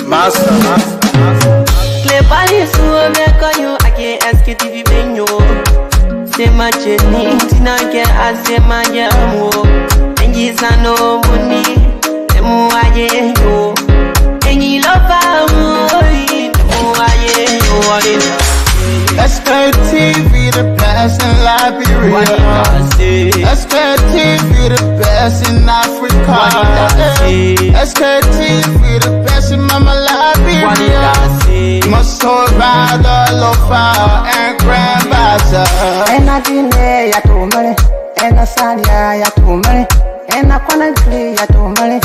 Master. Cleverly, so I can't Sktv venue. Say my journey, Tina can I say my jamo. And yes, I know money. The more I get you. And you love me. The more I get you. Sktv, the best in Liberia. Sktv, the best in Africa. Sktv, the best in Mama Liberia. Must hold by the lofa and grandmother. And I didn't ya to money. And I said ya to money. And I can't play ya to money.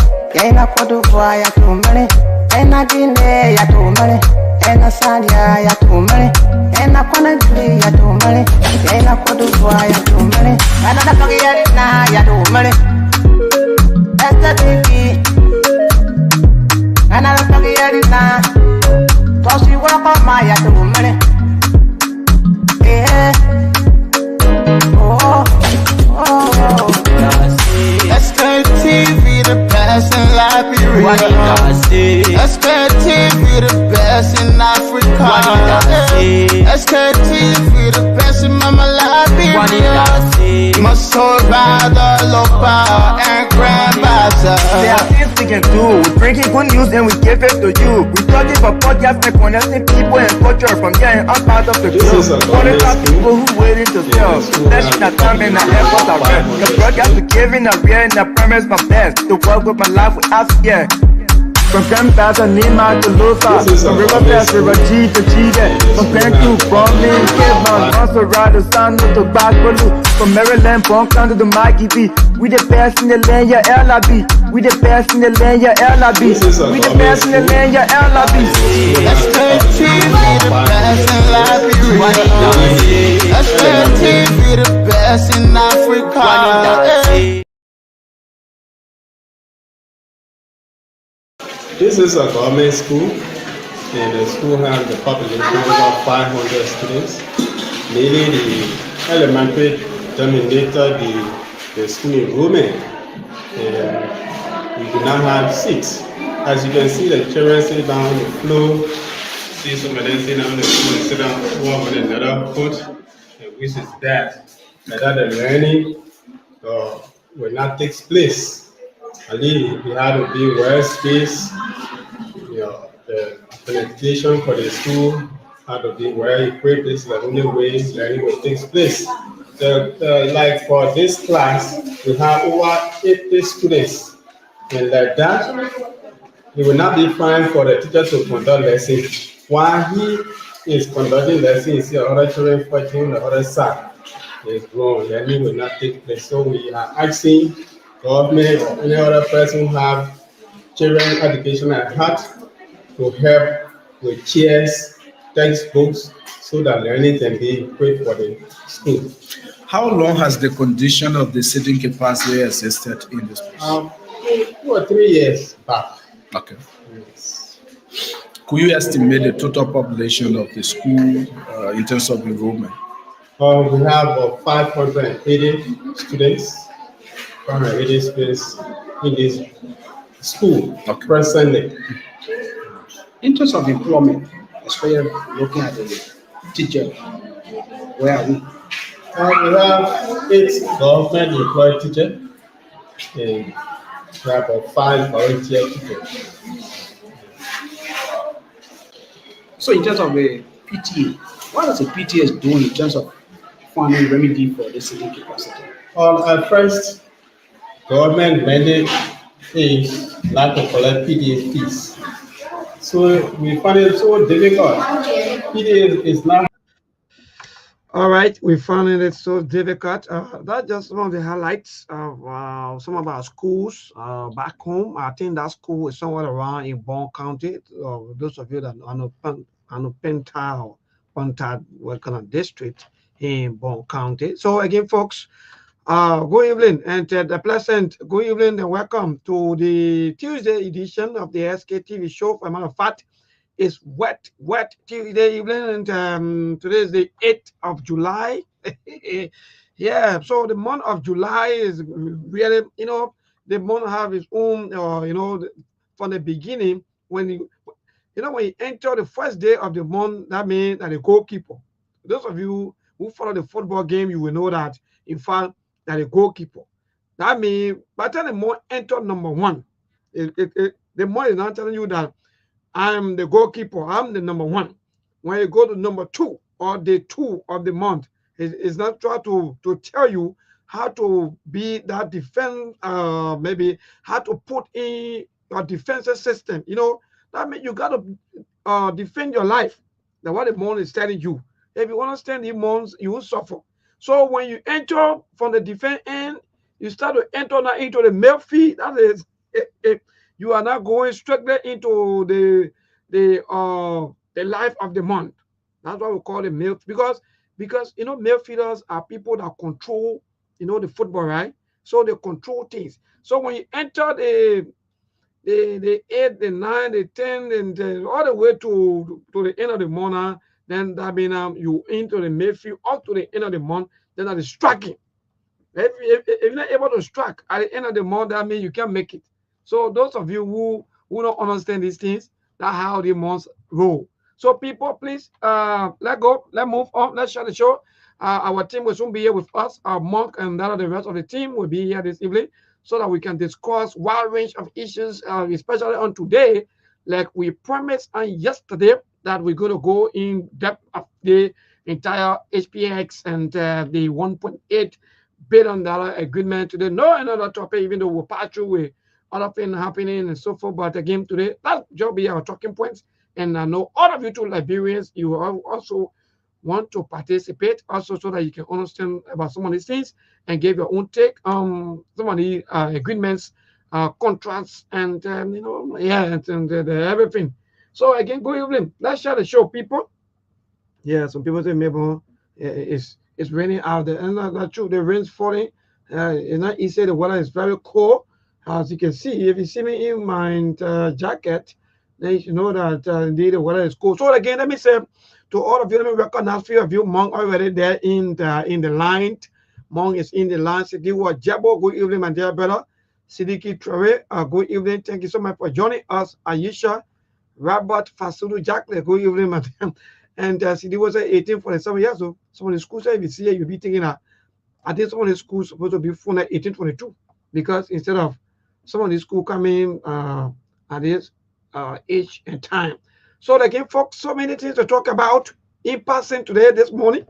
And I could do ya to money. And I didn't ya to money. And I said ya to money. And I can't play ya to money. And I could do ya to money. And I don't get it now ya to money. That's the thing. And I don't get it now. Cause you work on my ya to money. Yeah. Oh. Sktv, the best in Liberia. Sktv, the best in Africa. Sktv, the best in Mama Liberia. Must hold by the lofa and grandmother. There are things we can do. We bring in good news and we give it to you. We talk about podcasts and connecting people and culture from here and out part of the globe. Calling out people who waiting to tell. That's not time and the efforts are red. The broadcast we giving a real and the premise my best. To work with my life without fear. From grandfather Nima to Lufa, from River Pass, River G to Chile, from Penku, Bromley, Kidman, Montserrat, San to Backwalu, from Maryland, Bonkan to the Mikey B. We the best in the land, yeah, LIB. We the best in the land, yeah, LIB. We the best in the land, yeah, LIB. Sktv, the best in Liberia. Sktv, the best in Africa. This is a government school, and the school has the population of about 500 students. Mainly the elementary dominated the school enrollment, and we do not have seats. As you can see, the children sit down on the floor, see some of them sit down on the floor and sit down one on another foot, which is that the learning will not take place. At least we have to be well spaced. The implementation for the school had to be well equipped. This is the only way learning will take place. Like for this class, we have over 80 students, and like that, it will not be fine for the teacher to conduct lessons. While he is conducting lessons, the other children fighting on the other side. It's wrong. Learning will not take place. So we are asking government or any other person who have children education at heart to help with chairs, textbooks, so that learning can be equipped for the school. How long has the condition of the seating capacity existed in this place? 2 or 3 years back. Okay. Yes. Could you estimate the total population of the school in terms of enrollment? We have 580 students. 580 students in this school presently. In terms of employment, especially looking at the teacher, where are we? We have 8 government employed teachers, and we have 5 volunteer teachers. So in terms of the PTA, what does the PTA do in terms of finding remedy for this seating capacity? At first, government mandate is not to collect PTA fees. So we find it so difficult. PTA is not. All right, we found it so difficult. That's just one of the highlights of some of our schools back home. I think that school is somewhere around in Bond County. Those of you that are Penta or Ponta, what kind of district in Bond County. So again, folks, good evening and a pleasant good evening and welcome to the Tuesday edition of the Sktv show. For a matter of fact, It's wet till the evening, and today is the 8th of July. Yeah, so the month of July is really, the month have its own, from the beginning, when when you enter the first day of the month, that means that the goalkeeper. Those of you who follow the football game, you will know that, in fact, that the goalkeeper. That means by the time the month enter number one, the month is not telling you that I'm the goalkeeper, I'm the number one. When you go to number two or day two of the month, it's not trying to tell you how to be that defense, maybe how to put in your defensive system. That means you got to defend your life. That's what the month is telling you. If you understand the months, you will suffer. So when you enter from the defense end, you start to enter now into the midfield. That is, you are not going straight into the life of the month. That's what we call the milk, because midfielders are people that control the football, right? So they control things. So when you enter the 8, the 9, the 10, and all the way to the end of the month, then that means you into the midfield up to the end of the month, then that is striking. If you're not able to strike at the end of the month, that means you can't make it. So those of you who don't understand these things, that's how the months roll. So people, please, let's move on, let's share the show. Our team will soon be here with us. Our Monk and that of the rest of the team will be here this evening so that we can discuss wide range of issues, especially on today, like we promised on yesterday, that we're going to go in depth of the entire HPX and the $1.8 billion agreement today. No another topic, even though we'll pass through with other things happening and so forth. But again, today, that'll just be our talking points. And I know all of you two Liberians, you also want to participate, also so that you can understand about some of these things and give your own take on some of the agreements, contracts, and and everything. So again, good evening. Let's share the show, people. Yeah, some people say maybe it's raining out there, and that's true. The rain's falling. It's not easy. The weather is very cold, as you can see. If you see me in my jacket, then you should know that indeed the weather is cold. So again, let me say to all of you, let me recognize few of you. Monk already there in the line. Monk is in the line. Sidiwa Jabo, good evening, my dear brother. Sidiki Traore, good evening. Thank you so much for joining us. Ayesha, Robert Fasulu Jackley, good evening, madam. And Sidi was 1847 years old. Some of the schools, if you see it, you'll be thinking that I think some of the schools supposed to be full at 1822, because instead of some of the school coming at this age and time. So again, folks, so many things to talk about in person today, this morning.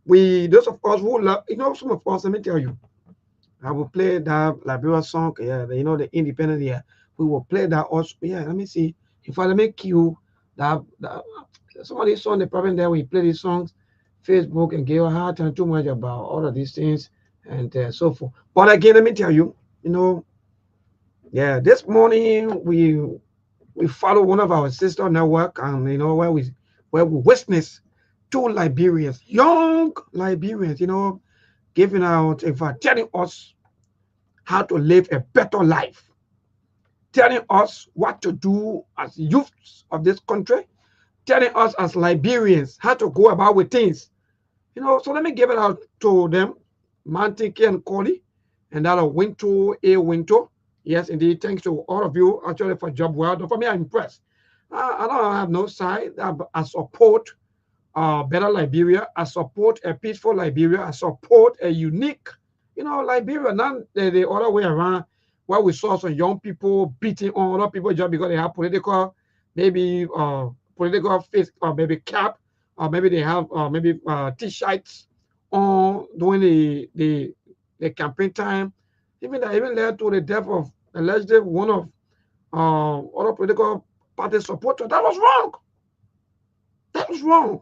Those of us who love, some of us, let me tell you, I will play that Liberia song, the independent, we will play that also. Yeah, let me see. If I make you that some of these songs, the problem there, we play these songs, Facebook and give a hard time too much about all of these things and so forth. But again, let me tell you, this morning we follow one of our sister network, and where we witness two Liberians, young Liberians, giving out, in fact, telling us how to live a better life, telling us what to do as youths of this country, telling us as Liberians how to go about with things. So let me give it out to them, Mantiki and Koli, and that of Winto. Yes, indeed. Thanks to all of you actually for job well done. For me, I'm impressed. I don't have no side. I support better Liberia. I support a peaceful Liberia. I support a unique, Liberia, not the other way around, where we saw some young people beating on other people just because they have political, maybe political face, or maybe cap, or maybe they have t-shirts on during the campaign time. Even led to the death of allegedly one of other political party supporters. That was wrong. That was wrong.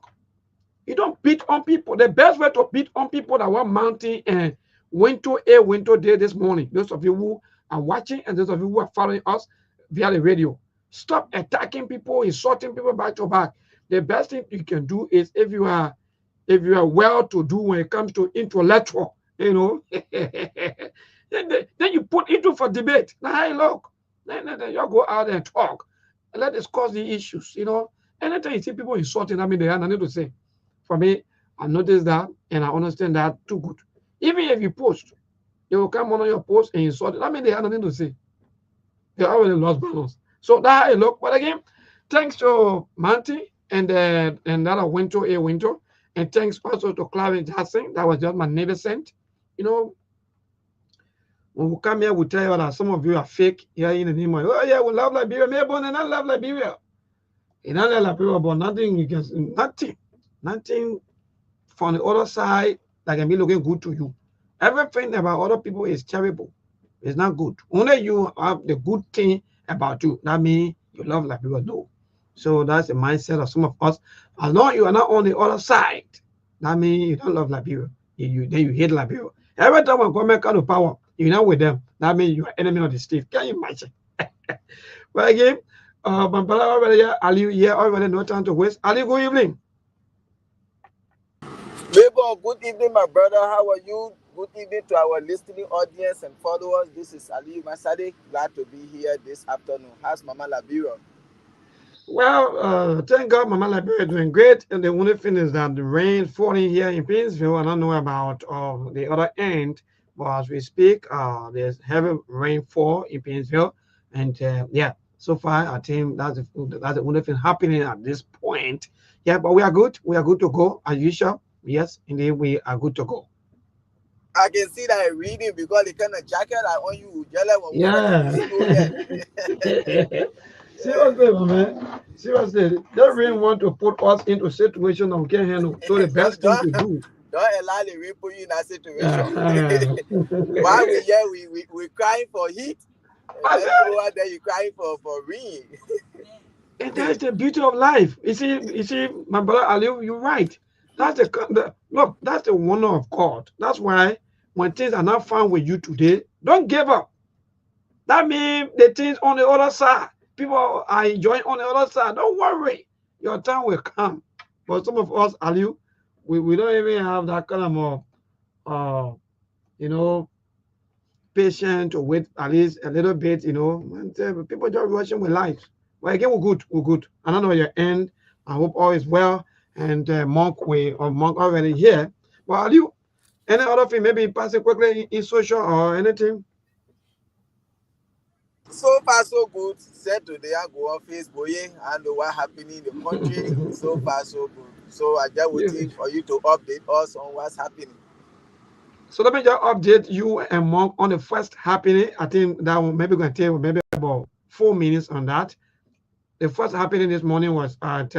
You don't beat on people. The best way to beat on people that were mounting and winter day this morning. Those of you who are watching and those of you who are following us via the radio, stop attacking people, insulting people back to back. The best thing you can do is if you are well to do when it comes to intellectual, then you put into for debate. Now, hey, look, then you go out and talk and let's discuss the issues. Anytime you see people insulting, I mean, they have nothing to say. For me, I notice that and I understand that too good. Even if you post, they will come on your post and insult it. I mean, they have nothing to say. They already lost balance. So that's how it look. But again, thanks to Monty and that Winter A Winter, and thanks also to Clive Jackson. That was just magnificent. You know, when we come here, we tell you that some of you are fake here in the name of, oh yeah, we love Liberia. Maybe and I love Liberia. In other Liberia, but nothing you can nothing from the other side that can be looking good to you. Everything about other people is terrible. It's not good. Only you have the good thing about you. That means you love Liberia. No. So that's the mindset of some of us. As long as you are not on the other side, that means you don't love Liberia. Then you hate Liberia. Every time when government come to power, you're not with them. That means you are enemy of the state. Can you imagine? But again, my brother already here, Ali here already, no time to waste. Ali, good evening. Labor, good evening, my brother. How are you? Good evening to our listening audience and followers. This is Ali Masade. Glad to be here this afternoon. How's Mama Liberia? Well, thank God Mama Liberia is doing great. And the only thing is that the rain falling here in Painesville, I don't know about the other end, but as we speak, there's heavy rainfall in Painesville. And yeah, so far, I think that's the only thing happening at this point. Yeah, but we are good. We are good to go as usual. Yes, indeed, we are good to go. I can see that reading because the kind of jacket I on you, Yeah. yeah. Seriously, my man. Seriously, they really want to put us into a situation that we can't handle. So the best thing to do. Don't allow the rain put you in that situation. Uh, While we here, we crying for heat. I Then you said, over there, you crying for rain. and that's the beauty of life. You see, my brother Ali, you're right. That's look, that's the wonder of God. That's why when things are not found with you today, don't give up. That means the things on the other side. People are enjoying on the other side. Don't worry. Your time will come. But some of us, Ali, we don't even have that kind of you know, patient to wait at least a little bit, and people just rushing with life. But again, we're good. We're good. I don't know your end. I hope all is well. And Monk already here. But are you any other thing maybe passing quickly in social or anything? So far, so good. Said today I go on Facebook and what happening in the country. So far, so good. So I just waiting for you to update us on what's happening. So let me just update you and Monk on the first happening. I think that one maybe going to take maybe about 4 minutes on that. The first happening this morning was at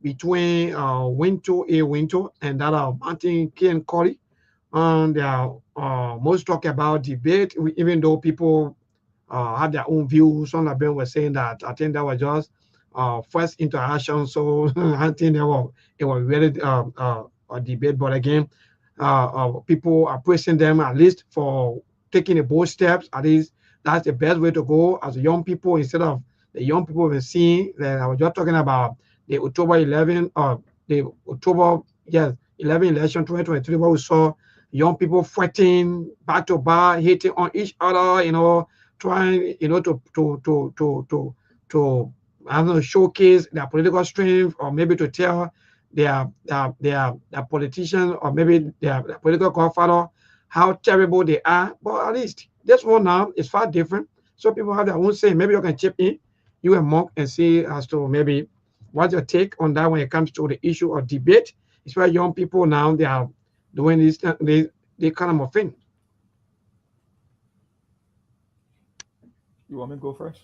between Winter and that Martin Ken Colley. They are most talk about debate, even though people have their own views. Some of them were saying that I think that was just first interaction. So I think it was really a debate. But again, people are praising them at least for taking the bold steps. At least that's the best way to go as young people instead of the young people we're seeing. That I was just talking about the October 11 or the October 11 election 2023, where we saw young people fighting back to back, hitting on each other, trying, to I don't know, showcase their political strength, or maybe to tell their politicians, or maybe their political godfather how terrible they are. But at least this one now is far different. So people have their own say. Maybe you can chip in, you and Monk, and see as to maybe what's your take on that when it comes to the issue of debate. It's where young people now they are doing this they kind of thing. You want me to go first?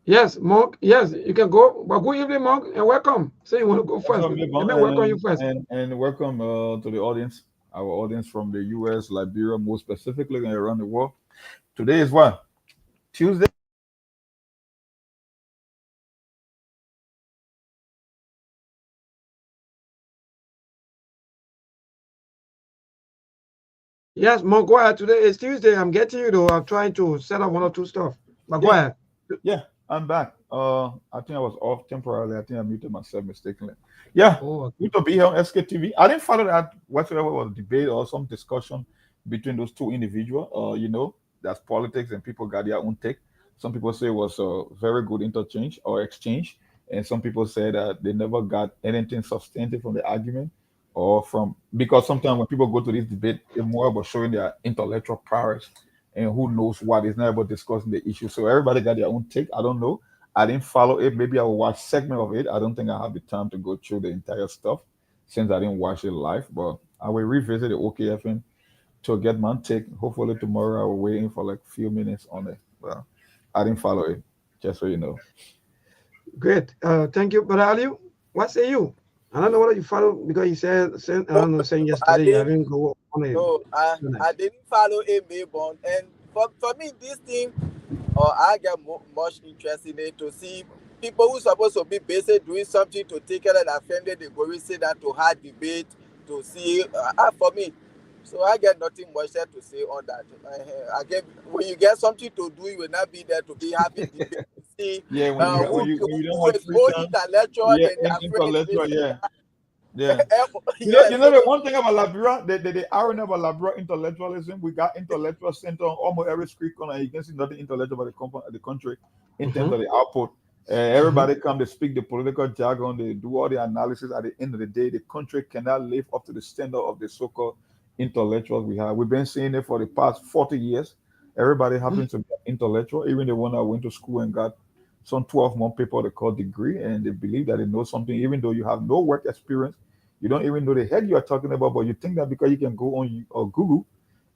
Yes, Monk. Yes, you can go. But good evening, Monk, and welcome. Say you want to go first. Let me welcome you first. And welcome to the audience, our audience from the U.S., Liberia, more specifically, and around the world. Today is what? Tuesday? Yes, Monk, go ahead. Today is Tuesday. I'm getting you though. I'm trying to set up one or two stuff. But go ahead. Yeah, I'm back. I think I was off temporarily. I think I muted myself mistakenly. Yeah, good to be here on Sktv. I didn't follow that whatsoever was a debate or some discussion between those two individuals. That's politics and people got their own take. Some people say it was a very good interchange or exchange, and some people say that they never got anything substantive from the argument or from because sometimes when people go to this debate, it's more about showing their intellectual prowess and who knows what. It's not about discussing the issue. So everybody got their own take. I don't know. I didn't follow it. Maybe I will watch segment of it. I don't think I have the time to go through the entire stuff since I didn't watch it live. But I will revisit the OKFM to get my take. Hopefully tomorrow I will wait in for like a few minutes on it. Well, I didn't follow it, just so you know. Great. Thank you. But Ali, what say you? I don't know whether you follow because you said I don't know, saying yesterday you haven't go on it. No, I didn't follow a Maybon. And for me, this thing, I get much interest in it to see people who supposed to be basically doing something to take care of their family, they go and say that to hard debate, to see, for me. So I get nothing much there to say on that. Again, when you get something to do, you will not be there to be having debate to see Yeah, when you don't who have is free more time. intellectual Yeah, than their intellectual, friends. yeah. Yeah. Yeah, You know the one thing about Liberia, the irony about Liberia intellectualism, we got intellectual center on almost every street corner. You can see nothing intellectual about the country in terms of the output. Everybody come, they speak the political jargon, they do all the analysis. At the end of the day, the country cannot live up to the standard of the so-called intellectuals we have. We've been seeing it for the past 40 years. Everybody happens to be intellectual, even the one that went to school and got some 12-month paper they call degree, and they believe that they know something, even though you have no work experience. You don't even know the head you are talking about, but you think that because you can go on or Google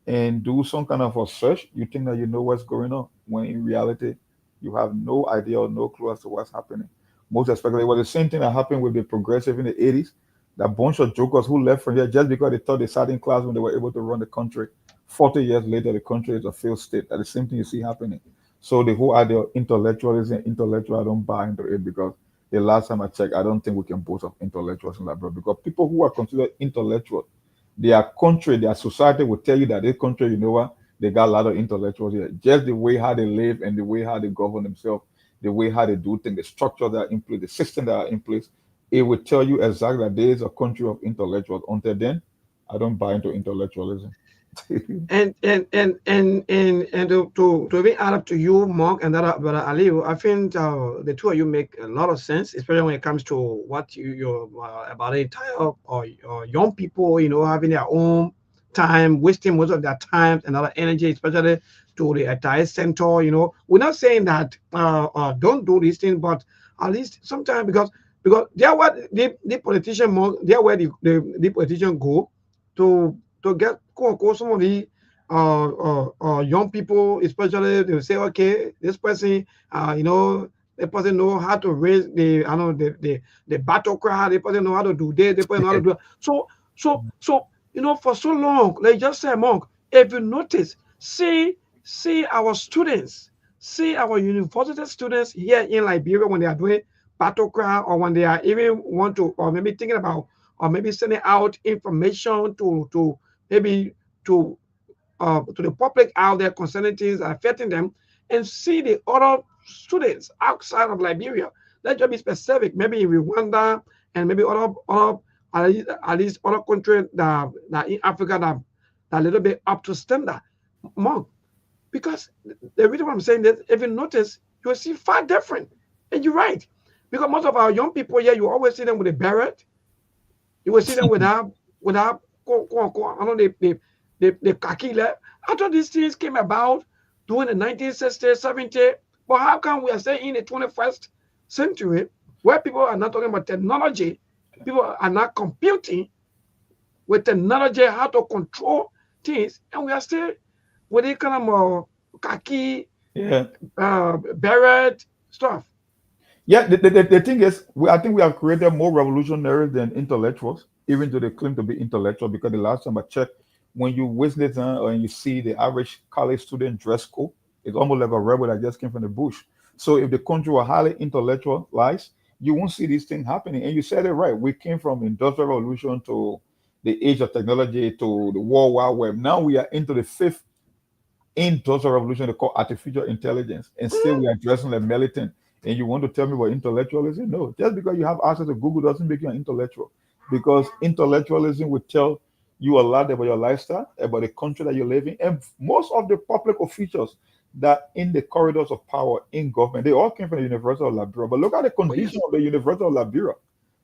and do some kind of a search, you think that you know what's going on, when in reality, you have no idea or no clue as to what's happening. Most especially, it was the same thing that happened with the progressive in the 80s. That bunch of jokers who left from here just because they thought they sat in class when they were able to run the country. 40 years later, the country is a failed state. That's the same thing you see happening. So the whole idea of intellectualism, intellectual, I don't buy into it because the last time I checked, I don't think we can boast of intellectuals in Liberia because people who are considered intellectual, their country, their society will tell you that this country, you know what, they got a lot of intellectuals here. Just the way how they live and the way how they govern themselves, the way how they do things, the structure that are in place, the system that are in place, it will tell you exactly that there is a country of intellectuals. Until then, I don't buy into intellectualism. and to be add up to you, Mark, and that brother Aliu, I think the two of you make a lot of sense, especially when it comes to what you're about the entire or young people, having their own time, wasting most of their time and other energy, especially to the entire center. We're not saying that don't do these things, but at least sometimes because they are what the politician, they are where the politician go to get quote unquote some of the young people, especially they will say, okay, this person, the person know how to raise the battle cry, the person know how to do this, the person know how to do that. So for so long, like just say, Monk, if you notice, see our students, see our university students here in Liberia when they are doing battle cry or when they are even want to or maybe thinking about or maybe sending out information to maybe to the public out there concerning things affecting them, and see the other students outside of Liberia. Let's just be specific, maybe in Rwanda and maybe other at least other countries that in Africa that a little bit up to standard. More. Because the reason why I'm saying that, if you notice, you will see far different. And you're right. Because most of our young people here, you always see them with a beret. You will see them without quote, I know the khaki left. I thought these things came about during the 1960s, 70s. But how come we are saying in the 21st century, where people are not talking about technology, people are not computing with technology, how to control things, and we are still with the kind of khaki, beret stuff. Yeah, the thing is, I think we have created more revolutionaries than intellectuals, even though they claim to be intellectual. Because the last time I checked, when you witness and you see the average college student dress code, it's almost like a rebel that just came from the bush. So if the country were highly intellectualized, you won't see these things happening. And you said it right. We came from industrial revolution to the age of technology to the World Wide Web. Now we are into the fifth industrial revolution they call artificial intelligence, and still we are addressing the militant. And you want to tell me about intellectualism? No, just because you have access to Google doesn't make you an intellectual. Because intellectualism will tell you a lot about your lifestyle, about the country that you live in, and most of the public officials that in the corridors of power in government, they all came from the University of Liberia. But look at the condition of the University of Liberia.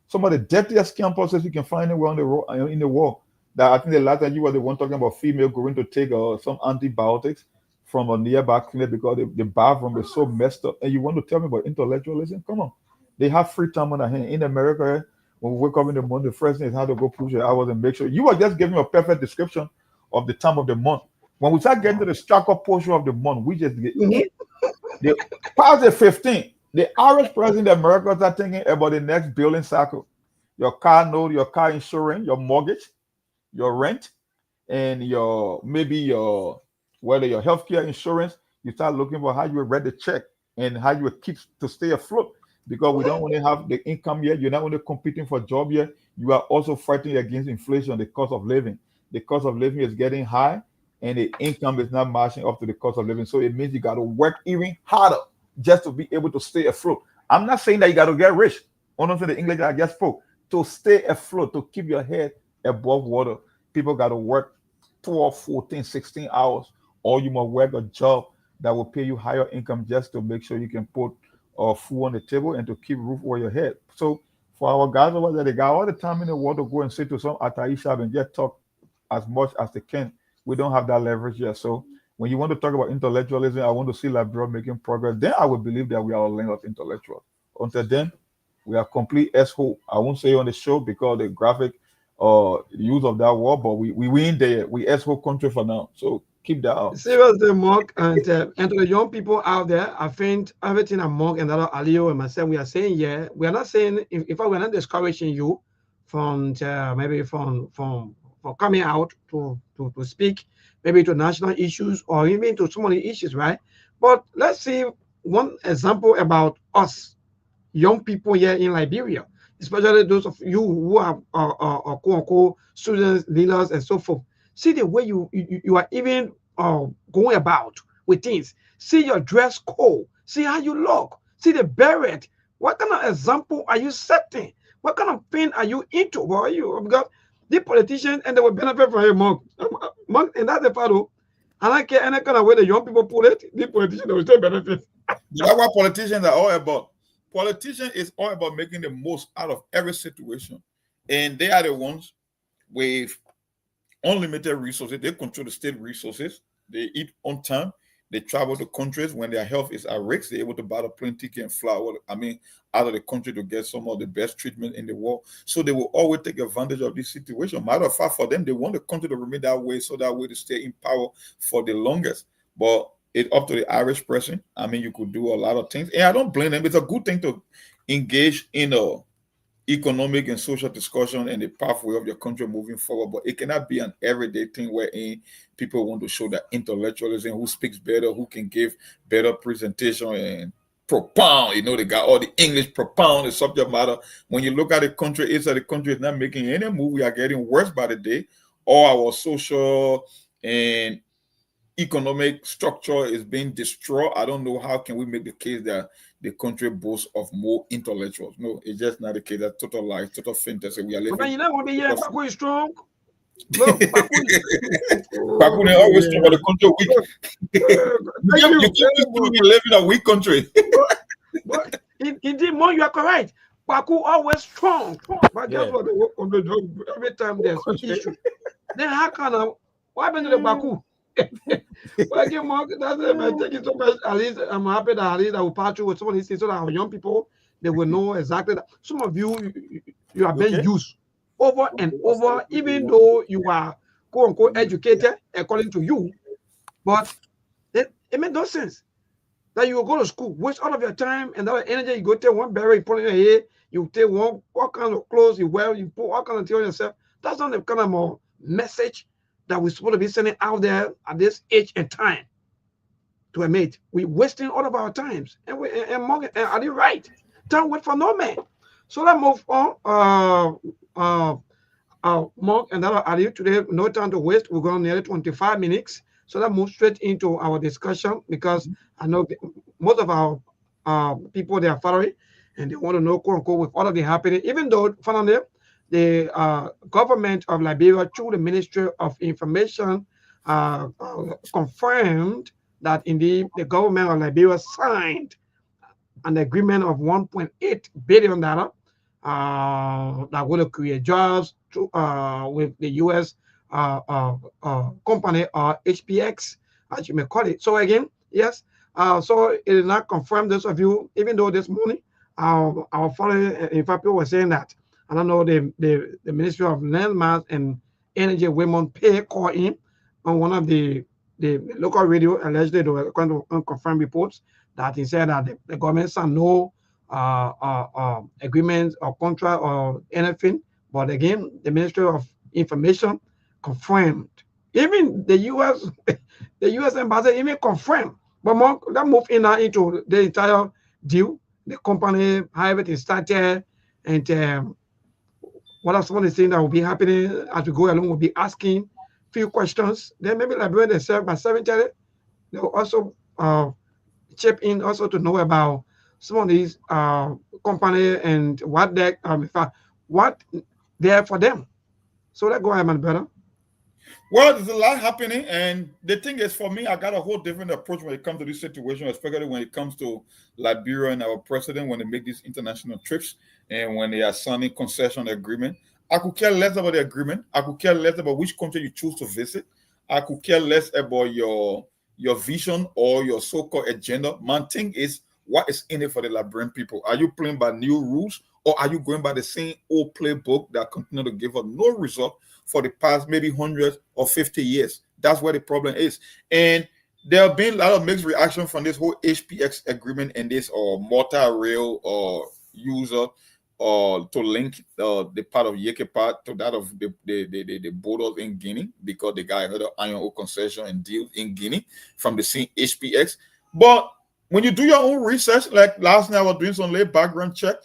Some of the dirtiest campuses you can find anywhere on in the world. That I think the last time you were the one talking about female going to take some antibiotics from a nearby clinic because the bathroom is so messed up. And you want to tell me about intellectualism? Come on. They have free time on their hand. In America, when we wake up in the morning, the first thing is how to go push your hours and make sure. You are just giving a perfect description of the time of the month. When we start getting to the structure portion of the month, we just get past the 15th. The average person in America start thinking about the next billing cycle. Your car note, your car insurance, your mortgage, your rent, and maybe your healthcare insurance. You start looking for how you will write the check and how you will keep to stay afloat, because we don't only have the income yet. You're not only competing for a job yet. You are also fighting against inflation, the cost of living. The cost of living is getting high, and the income is not matching up to the cost of living. So it means you got to work even harder just to be able to stay afloat. I'm not saying that you got to get rich. Honestly, the English I just spoke. To stay afloat, to keep your head above water, people got to work 12, 14, 16 hours, or you must work a job that will pay you higher income just to make sure you can put food on the table and to keep roof over your head. So for our guys over there, they got all the time in the world to go and sit to some Atai shop and just talk as much as they can. We don't have that leverage yet. So when you want to talk about intellectualism, I want to see Liberia making progress. Then I would believe that we are a land of intellectuals. Until then, we are complete S-hole. I won't say on the show because the graphic use of that word, but we win there. We S-hole country for now. So keep that out. Seriously, Mark, and to the young people out there, I think everything that Mark and Alio and myself, we are saying here, we are not saying, in fact, we're not discouraging you from maybe from coming out to speak, maybe to national issues or even to so many issues, right? But let's see one example about us, young people here in Liberia, especially those of you who are quote unquote students, leaders, and so forth. See the way you are even going about with things. See your dress code. See how you look. See the beret. What kind of example are you setting? What kind of thing are you into? Well, you because the politicians and they will benefit from your Mark. And that's the part of. I don't care any kind of way the young people put it. The politicians will still benefit. That's what politicians are all about. Politicians is all about making the most out of every situation, and they are the ones with unlimited resources. They control the state resources. They eat on time. They travel to countries when their health is at risk. They're able to buy a plane ticket and fly out of the country to get some of the best treatment in the world. So they will always take advantage of this situation. Matter of fact, for them, they want the country to remain that way, so that way to stay in power for the longest. But it's up to the average person. You could do a lot of things, and I don't blame them. It's a good thing to engage in economic and social discussion and the pathway of your country moving forward, but it cannot be an everyday thing wherein people want to show that intellectualism, who speaks better, who can give better presentation and propound. They got all the English propound the subject matter. When you look at the country, it's that the country is not making any move. We are getting worse by the day. All our social and economic structure is being destroyed. I don't know how can we make the case that the country boasts of more intellectuals. No, it's just not the case. That's total lie, total fantasy. We are living. But you know what? Baku is strong. Baku is always strong, but the country weak. You keep living a weak country. But indeed, more you are correct. Baku always strong. But guess what? Every time there's an issue, then how can what happened to the Baku? Well, Mark, that's it, man. Thank you so much. At least I'm happy that at least I will pass through with some of these things so that our young people, they will know exactly that. Some of you are being used over and over, even though you are quote unquote educated according to you, but it made no sense that you will go to school, waste all of your time and that energy. You go take one berry, you put it in your hair, you take what kind of clothes you wear, you put all kind of things on yourself. That's not the kind of more message that we're supposed to be sending out there at this age and time to a mate. We're wasting all of our times. And are you right? Time wait for no man. So let's move on. Mark and are you today? No time to waste. We're going nearly 25 minutes. So let's move straight into our discussion, because I know most of our people, they are following and they want to know, quote unquote, with all of the happening, even though finally the government of Liberia, through the Ministry of Information, confirmed that indeed the government of Liberia signed an agreement of $1.8 billion that will create jobs with the U.S. Company or HPX, as you may call it. So again, yes. So it is not confirmed. Those of you, even though this morning our foreign, in fact, people were saying that. I don't know, the Ministry of Landmass and Energy, Raymond Pay, called in on one of the local radio. Allegedly, there were kind of unconfirmed reports that he said that the government signed no agreement or contract or anything. But again, the Ministry of Information confirmed. Even the U.S. the U.S. embassy even confirmed. But more, that move in now into the entire deal. The company, how everything started, and what are some of the things that will be happening as we go along? We'll be asking few questions. Then maybe Liberian themselves by 7:30, they will also chip in also to know about some of these company and what they what there for them. So let's go ahead, my brother. Well, there's a lot happening, and the thing is, for me, I got a whole different approach when it comes to this situation, especially when it comes to Liberia and our president when they make these international trips and when they are signing concession agreement. I could care less about the agreement. I could care less about which country you choose to visit. I could care less about your vision or your so-called agenda. My thing is, what is in it for the Liberian people? Are you playing by new rules, or are you going by the same old playbook that continue to give us no result for the past maybe 100 or 50 years? That's where the problem is. And there have been a lot of mixed reaction from this whole HPX agreement and this multi-rail user to link the part of Yekepa to that of the borders in Guinea, because the guy had an iron ore concession and deal in Guinea from the same HPX. But when you do your own research, like last night I was doing some late background check,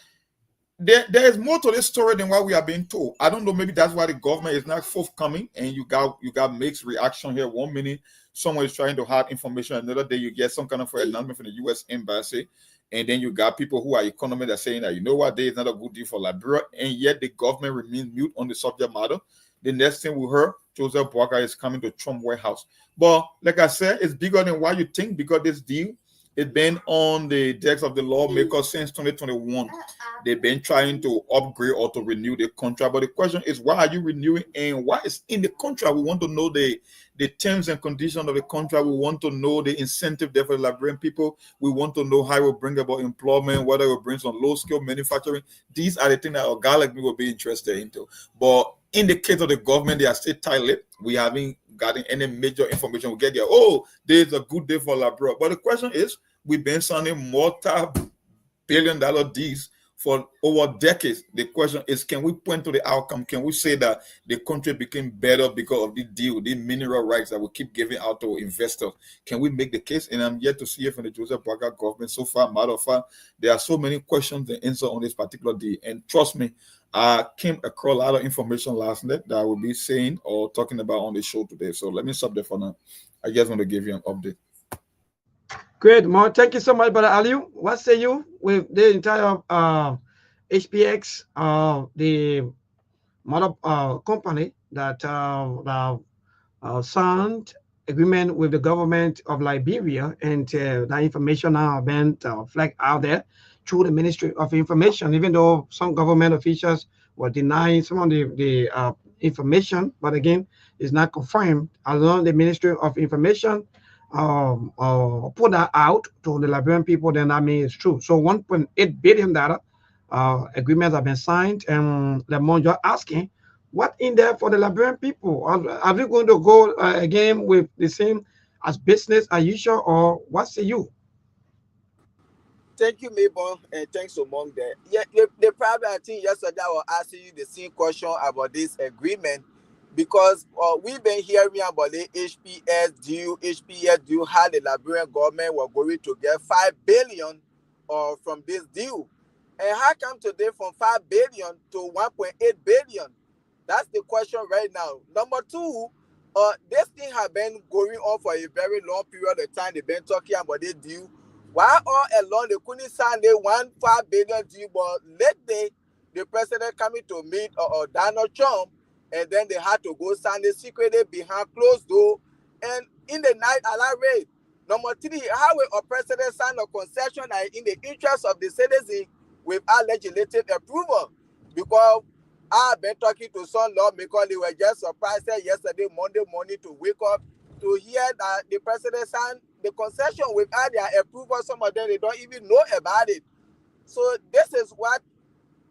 there is more to this story than what we are being told. I don't know, maybe that's why the government is not forthcoming, and you got mixed reaction here. 1 minute someone is trying to hide information, another day you get some kind of announcement from the U.S. embassy, and then you got people who are economists that are saying that, you know what, there is not a good deal for Liberia, and yet the government remains mute on the subject matter. The next thing we heard, Joseph Boakai is coming to Trump White House. But like I said, it's bigger than what you think, because this deal, it's been on the decks of the lawmakers since 2021. They've been trying to upgrade or to renew the contract. But the question is, why are you renewing, and what is in the contract? We want to know the terms and conditions of the contract. We want to know the incentive there for the Liberian people. We want to know how it will bring about employment, whether it will bring some low-skill manufacturing. These are the things that a guy like me will be interested into. But in the case of the government, they are still tight-lipped. We haven't gotten any major information. We get there, oh, there's a good day for Liberia. But the question is, we've been signing multi-billion-dollar deals for over decades. The question is, can we point to the outcome? Can we say that the country became better because of the deal, the mineral rights that we keep giving out to investors? Can we make the case? And I'm yet to see it from the Joseph Boakai government so far. Matter of fact, there are so many questions and answers on this particular deal. And trust me, I came across a lot of information last night that I will be saying or talking about on the show today. So let me stop there for now. I just want to give you an update. Great, Mo. Thank you so much, Brother Aliu. What say you with the entire HPX, the mother company that signed agreement with the government of Liberia, and that information now been flagged out there through the Ministry of Information, even though some government officials were denying some of the information, but again, it's not confirmed. Although the Ministry of Information put that out to the Liberian people, then that means it's true. So $1.8 billion agreements have been signed, and Lemon, you're asking, what in there for the Liberian people? Are we going to go again with the same as business as usual, or what say you? Thank you, Mabel, and thanks to Mong there. Yeah, the problem, I think yesterday I was asking you the same question about this agreement, because we've been hearing about the HPS deal, how the Liberian government were going to get $5 billion from this deal. And how come today from $5 billion to $1.8 billion? That's the question right now. Number two, this thing has been going on for a very long period of time. They've been talking about this deal. Why all along they couldn't sign the $1.5 billion deal, but lately the president coming to meet Donald Trump, and then they had to go sign it secretly behind closed door and in the night alarm rate. Number 3, how will a president sign a concession in the interest of the citizen without legislative approval? Because I've been talking to some lawmakers, they were just surprised yesterday, Monday morning, to wake up to hear that the president signed the concession without their approval. Some of them, they don't even know about it. So this is what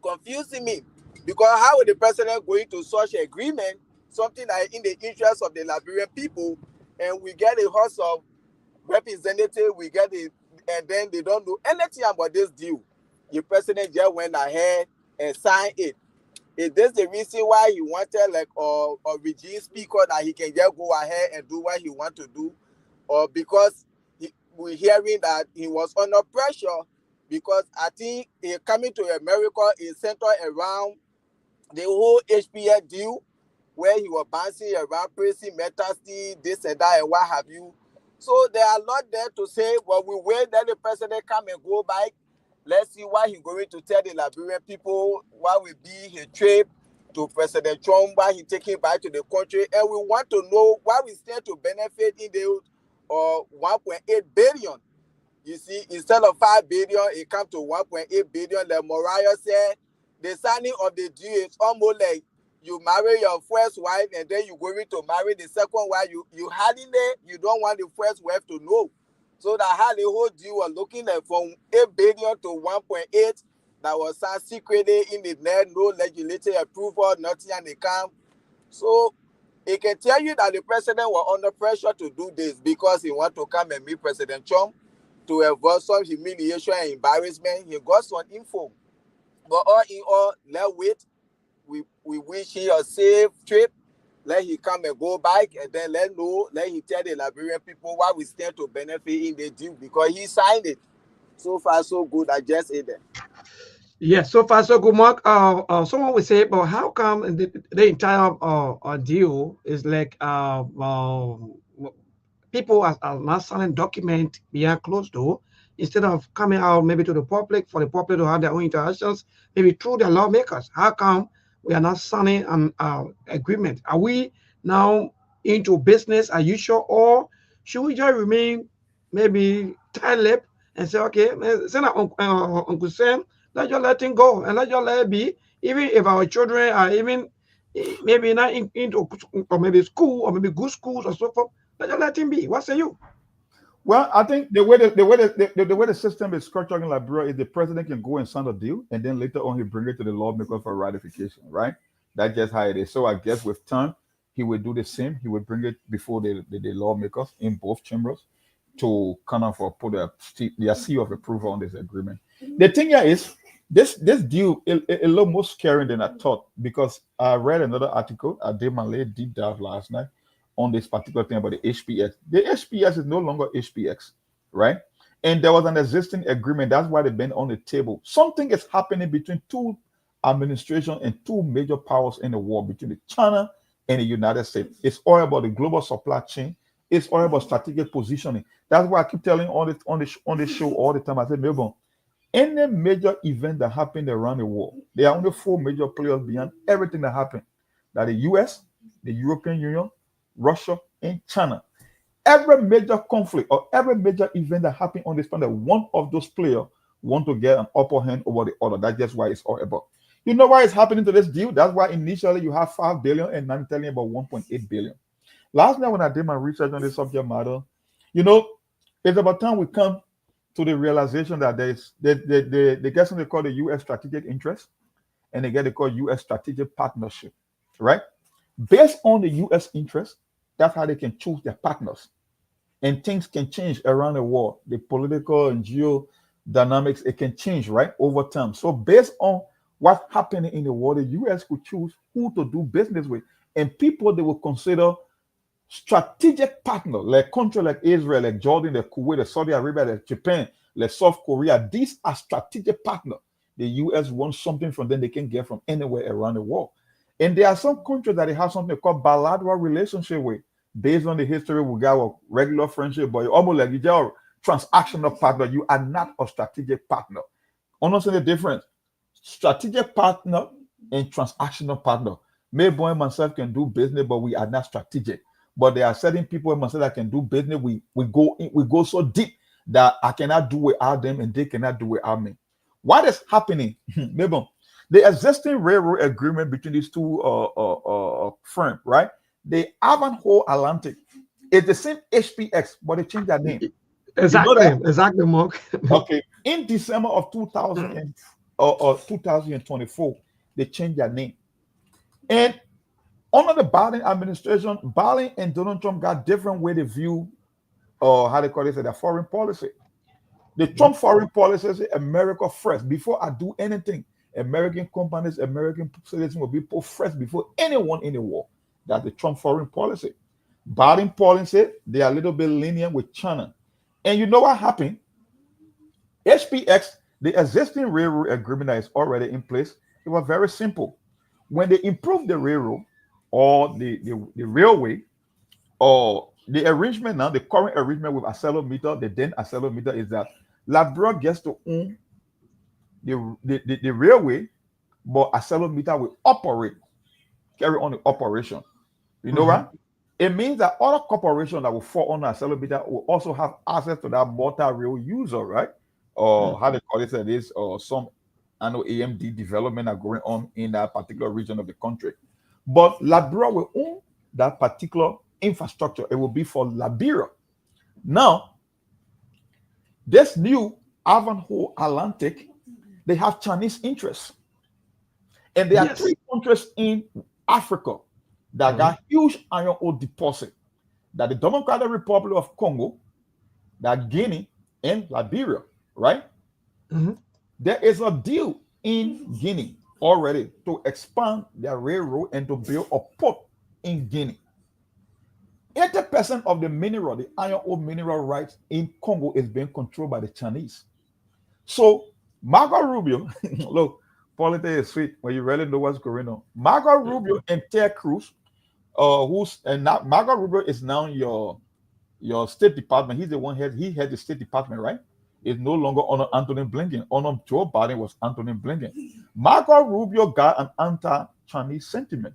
confusing me. Because how is the president going to such agreement, something that in the interest of the Liberian people, and we get a host of representative, we get it, and then they don't know anything about this deal. The president just went ahead and signed it. Is this the reason why he wanted like a regime speaker that he can just go ahead and do what he want to do? Or because we're hearing that he was under pressure? Because I think coming to America is centered around the whole HPS deal, where he was bouncing around, praising Metasty, this and that, and what have you. So there are a lot there to say, but we wait that the president come and go back. Let's see what he's going to tell the Liberian people, what will be his trip to President Trump, what he taking back to the country. And we want to know what we stand to benefit in the 1.8 billion. You see, instead of 5 billion, it comes to 1.8 billion. Like Mariah said, the signing of the deal is almost like you marry your first wife and then you're going to marry the second wife. You hardly, you don't want the first wife to know. So that how the whole deal was looking at from 8 billion to 1.8 that was signed secretly in the net, no legislative approval, nothing on the camp. So it can tell you that the president was under pressure to do this because he want to come and meet President Trump to avoid some humiliation and embarrassment. He got some info. But all in all, let's wait. We wish him a safe trip. Let he come and go back, and then let he tell the Liberian people why we stand to benefit in the deal, because he signed it. So far, so good. I just said that. Yes, so far so good, Mark. Someone will say, but how come the entire deal is like people are not signing document behind closed door instead of coming out maybe to the public for the public to have their own interactions, maybe through their lawmakers? How come we are not signing an agreement? Are we now into business as usual, or should we just remain maybe tight-lipped and say, okay, send Uncle Sam, let's just let him go and let's just let it be, even if our children are even maybe not into or maybe school or maybe good schools or so forth, let's just let him be. What say you? Well, I think the way the system is structured in Liberia is the president can go and sign a deal, and then later on he bring it to the lawmaker for ratification, right? That's just how it is. So I guess with time he will do the same. He will bring it before the lawmakers in both chambers to kind of put their seal of approval on this agreement. The thing here is this deal is a little more scary than I thought, because I read another article. I did my little deep dive last night on this particular thing about the HPX. The HPX is no longer HPX, right? And there was an existing agreement. That's why they've been on the table. Something is happening between two administrations and two major powers in the world, between China and the United States. It's all about the global supply chain. It's all about strategic positioning. That's why I keep telling on the show all the time. I said, Melbourne, any major event that happened around the world, there are only 4 major players behind everything that happened. That the US, the European Union, Russia, and China. Every major conflict or every major event that happened on this planet, one of those players want to get an upper hand over the other. That's just why it's all about. You know why it's happening to this deal? That's why initially you have 5 billion and now I'm telling you about 1.8 billion. Last night when I did my research on this subject matter, it's about time we come to the realization that they get something called the U.S. strategic interest, and they get it called U.S. strategic partnership, right? Based on the U.S. interest, that's how they can choose their partners. And things can change around the world. The political and geo dynamics, it can change, right, over time. So based on what's happening in the world, the U.S. could choose who to do business with. And people they will consider strategic partner, like countries like Israel, like Jordan, like Kuwait, like Saudi Arabia, like Japan, like South Korea. These are strategic partners. The U.S. wants something from them they can get from anywhere around the world. And there are some countries that they have something called bilateral relationship with, based on the history we got with regular friendship, but almost like you're a transactional partner. You are not a strategic partner. Understand the difference? Strategic partner and transactional partner. Maybe I myself can do business, but we are not strategic. but there are certain people in Marseille that can do business. We go so deep that I cannot do without them, and they cannot do without me. What is happening? Maybe the existing railroad agreement between these two firms, right? The Ivanhoe Atlantic is the same HPX, but they changed their name. Exactly, exactly, Mark. Okay, in December of 2000 or 2024, they changed their name. And under the Biden administration, Biden and Donald Trump got different way to view, how they call it, their foreign policy. The Trump foreign policy is America first. Before I do anything, American companies, American citizens will be put first before anyone in the world. That's the Trump foreign policy. Biden policy, they are a little bit lenient with China. And you know what happened? HPX, the existing railroad agreement that is already in place, it was very simple. When they improved the railroad or the railway, or the arrangement now, the current arrangement with ArcelorMittal, the then ArcelorMittal, is that Labrador gets to own the railway, but ArcelorMittal will carry on the operation. You know what? It means that other corporations that will fall under ArcelorMittal will also have access to that multi-rail user, right? Or how they call it, or some AMD development are going on in that particular region of the country. But Labrador will own that particular infrastructure. It will be for Liberia. Now, this new Ivanhoe Atlantic, they have Chinese interests. And there are three countries in Africa that got huge iron ore deposit. That the Democratic Republic of Congo, that Guinea, and Liberia, right? There is a deal in Guinea already to expand their railroad and to build a port in Guinea. 80% of the mineral, the iron ore mineral rights in Congo is being controlled by the Chinese. So Marco Rubio, look, politics is sweet when you really know what's going on. Marco Rubio and Ted Cruz, Marco Rubio is now your State Department. He's the one he had the State Department, right? It's no longer under Anthony Blinken. Under Joe Biden was Anthony Blinken. Marco Rubio got an anti-Chinese sentiment.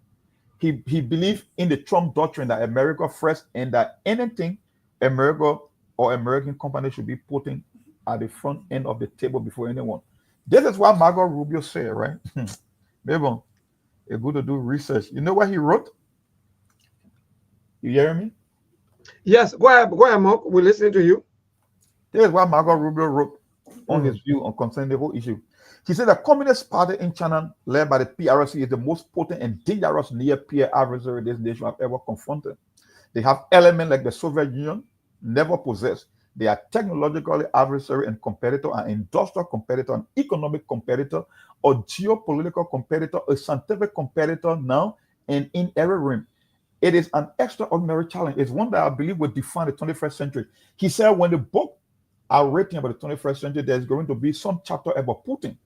He believed in the Trump doctrine that America first, and that anything America or American companies should be putting at the front end of the table before anyone. This is what Marco Rubio said, right? Maybe it's good to do research. You know what he wrote? You hear me? Yes, go ahead, Mark. We're listening to you. This is what Marco Rubio wrote on his view on concerning the whole issue. He said the Communist Party in China, led by the PRC, is the most potent and dangerous near-peer adversary this nation have ever confronted. They have elements like the Soviet Union never possessed. They are technologically adversary and competitor, an industrial competitor, an economic competitor, a geopolitical competitor, a scientific competitor now, and in every realm. It is an extraordinary challenge. It's one that I believe will define the 21st century. He said when the book are written about the 21st century, there's going to be some chapter about Putin.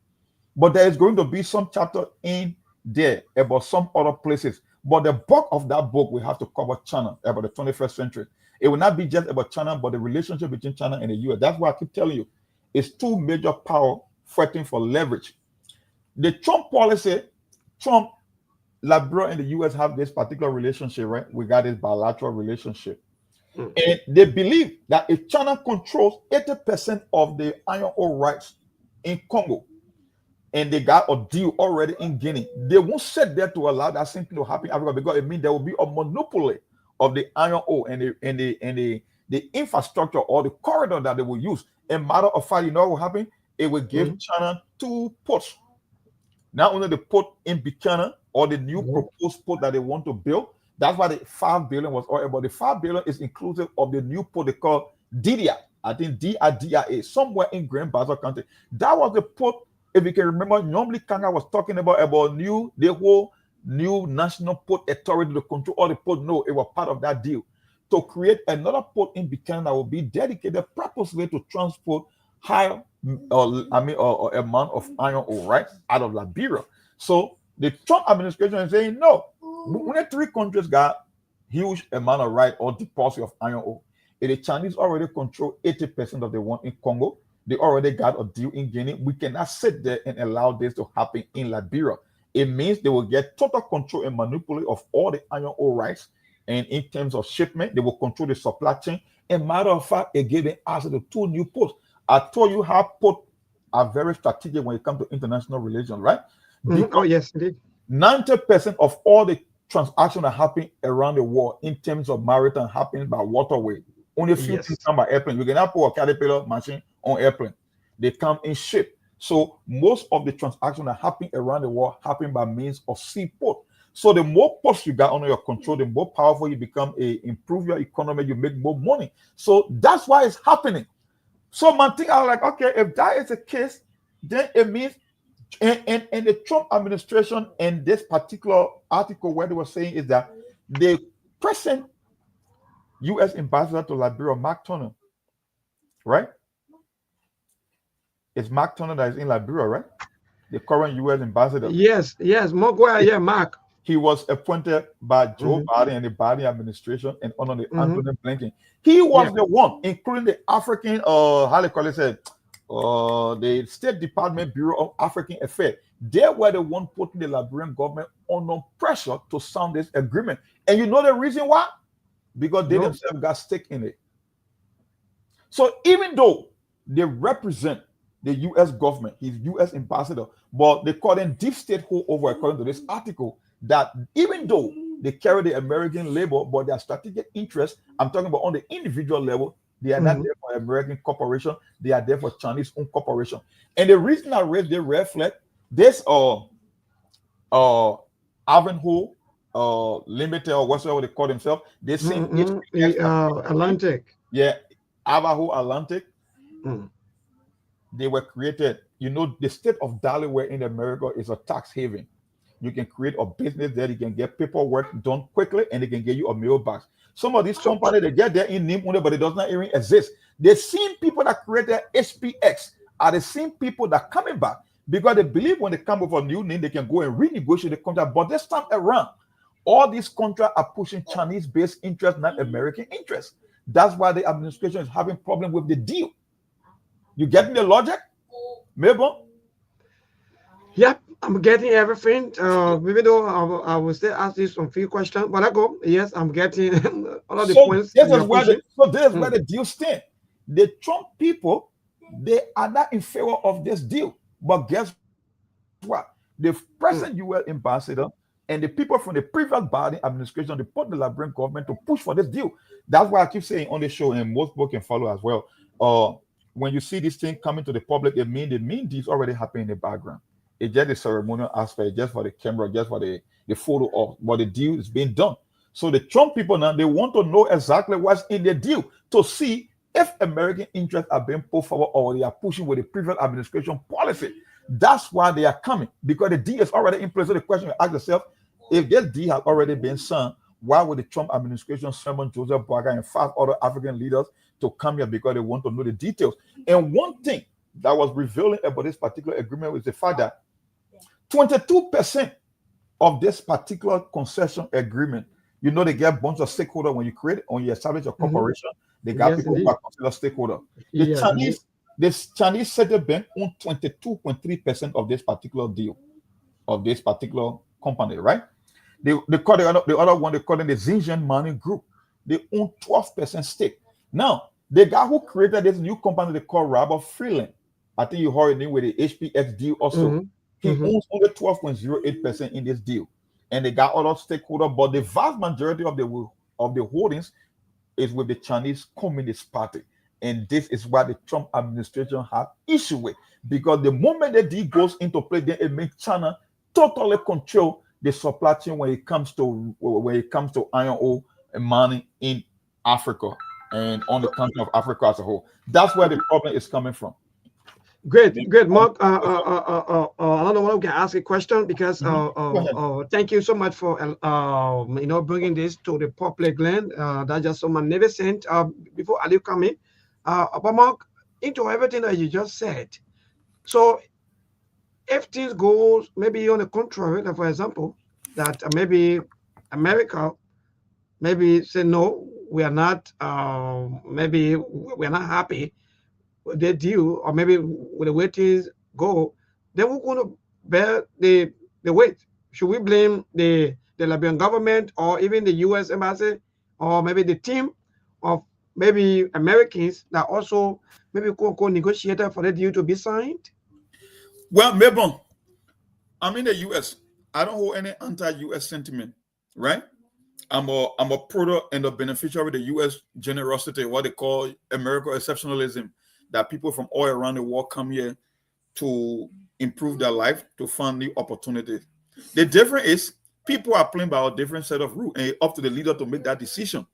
But there is going to be some chapter in there about some other places. But the bulk of that book will have to cover China, about the 21st century. It will not be just about China, but the relationship between China and the US. That's why I keep telling you, it's two major powers fighting for leverage. The Trump policy, Trump, Labrador, and the US have this particular relationship, right? We got this bilateral relationship. And they believe that if China controls 80% of the iron ore rights in Congo, and they got a deal already in Guinea, they won't sit there to allow that same thing to happen in Africa, because it means there will be a monopoly of the iron ore and the infrastructure or the corridor that they will use. And matter of fact, you know what will happen? It will give China two ports. Not only the port in Buchanan or the new proposed port that they want to build. That's why the $5 billion was all about. The $5 billion is inclusive of the new port they call Didia. I think DIDIA, somewhere in Grand Bassa County. That was the port. If you can remember, normally Kanga was talking about the whole new national port authority to control all the port. No, it was part of that deal to create another port in Buchanan that will be dedicated purposely to transport high amount of iron ore, right, out of Liberia. So the Trump administration is saying no. When three countries got huge amount of right or deposit of iron ore, and the Chinese already control 80% of the one in Congo. They already got a deal in Guinea. We cannot sit there and allow this to happen in Liberia. It means they will get total control and monopoly of all the iron ore rights And in terms of shipment, they will control the supply chain. And matter of fact, it gave them access to 2 new ports. I told you how ports are very strategic when it comes to international relations, right? Oh, yes, indeed. 90% of all the transactions that happen around the world in terms of maritime happen by waterway. Only a few things come by airplane. You cannot put a Caterpillar machine on airplane. They come in ship. So most of the transactions that happen around the world happen by means of seaport. So the more ports you got under your control, the more powerful you become, improve your economy, you make more money. So that's why it's happening. So man, think I was like, okay, if that is the case, then it means and the Trump administration and this particular article where they were saying is that the present U.S. ambassador to Liberia, Mark Turner, right? It's Mark Turner that is in Liberia, right? The current U.S. ambassador. Yes, Mark. He was appointed by Joe Biden and the Biden administration and under the Anthony Blinken. He was the one, including the African, how they call it, the State Department Bureau of African Affairs. They were the one putting the Liberian government under pressure to sign this agreement. And you know the reason why? Because they themselves got stake in it. So even though they represent the U.S. government, he's U.S. ambassador, but they call them deep state holdover according to this article, that even though they carry the American label, but their strategic interest, I'm talking about on the individual level, they are not there for American corporation, they are there for Chinese-owned corporation. And the reason I raised the red flag, this Ivanhoe Limited or whatever they call themselves, they same Atlantic. Yeah, Ivanhoe Atlantic. They were created. You know, the state of Delaware in America is a tax haven. You can create a business there, you can get paperwork done quickly, and they can get you a mailbox. Some of these companies, they get their in name only, but it does not even exist. The same people that created SPX are the same people that are coming back because they believe when they come with a new name, they can go and renegotiate the contract. But this time around, all these contracts are pushing Chinese-based interests, not American interests. That's why the administration is having problem with the deal. You getting the logic, Mabel? Yep, I'm getting everything. Even though I will still ask you some few questions, but I go, yes, I'm getting all of the points. This is where the deal stands. The Trump people, they are not in favor of this deal. But guess what? The present U.S. ambassador and the people from the previous Biden administration, they put the Liberian government to push for this deal. That's why I keep saying on the show, and most people can follow as well. When you see this thing coming to the public, it means the mean deals already happening in the background. It's just the ceremonial aspect, just for the camera, just for the photo of what the deal is being done. So the Trump people now, they want to know exactly what's in the deal to see if American interests are being put forward or they are pushing with the previous administration policy. That's why they are coming, because the deal is already in place. So the question you ask yourself, if this deal has already been signed, why would the Trump administration summon Joseph Boakai and 5 other African leaders to come here? Because they want to know the details. And one thing that was revealing about this particular agreement was the fact that 22% of this particular concession agreement, you know, they get a bunch of stakeholders when you establish a corporation. They got people who are considered stakeholders. The Chinese Central Bank owns 22.3% of this particular deal, of this particular company, right? They call the other one, they call it the Xinjiang Mining Group. They own 12% stake. Now, the guy who created this new company they call Robert Freeland, I think you heard it with the HPX deal also. He owns only 12.08% in this deal. And they got other stakeholders, but the vast majority of the holdings is with the Chinese Communist Party. And this is what the Trump administration have issue with. Because the moment the deal goes into play, then it makes China totally control the supply chain when it comes to iron ore and mining in Africa and on the continent of Africa as a whole. That's where the problem is coming from. Great, Mark. Another one can ask a question because thank you so much for bringing this to the public land. That's just so magnificent. Before Ali come in, but Mark, into everything that you just said. So if things goes maybe on the contrary, like for example, that maybe America maybe say no, we are not. Maybe we are not happy with the deal, or maybe with the way things go, then we're going to bear the weight. Should we blame the the Liberian government or even the U.S. embassy or maybe the team of maybe Americans that also maybe co-negotiated for the deal to be signed? Well, maybe I'm in the U.S. I don't hold any anti-U.S. sentiment, right? I'm a product and a beneficiary of the U.S. generosity, what they call American exceptionalism, that people from all around the world come here to improve their life, to find new opportunities. The difference is people are playing by a different set of rules, and it's up to the leader to make that decision.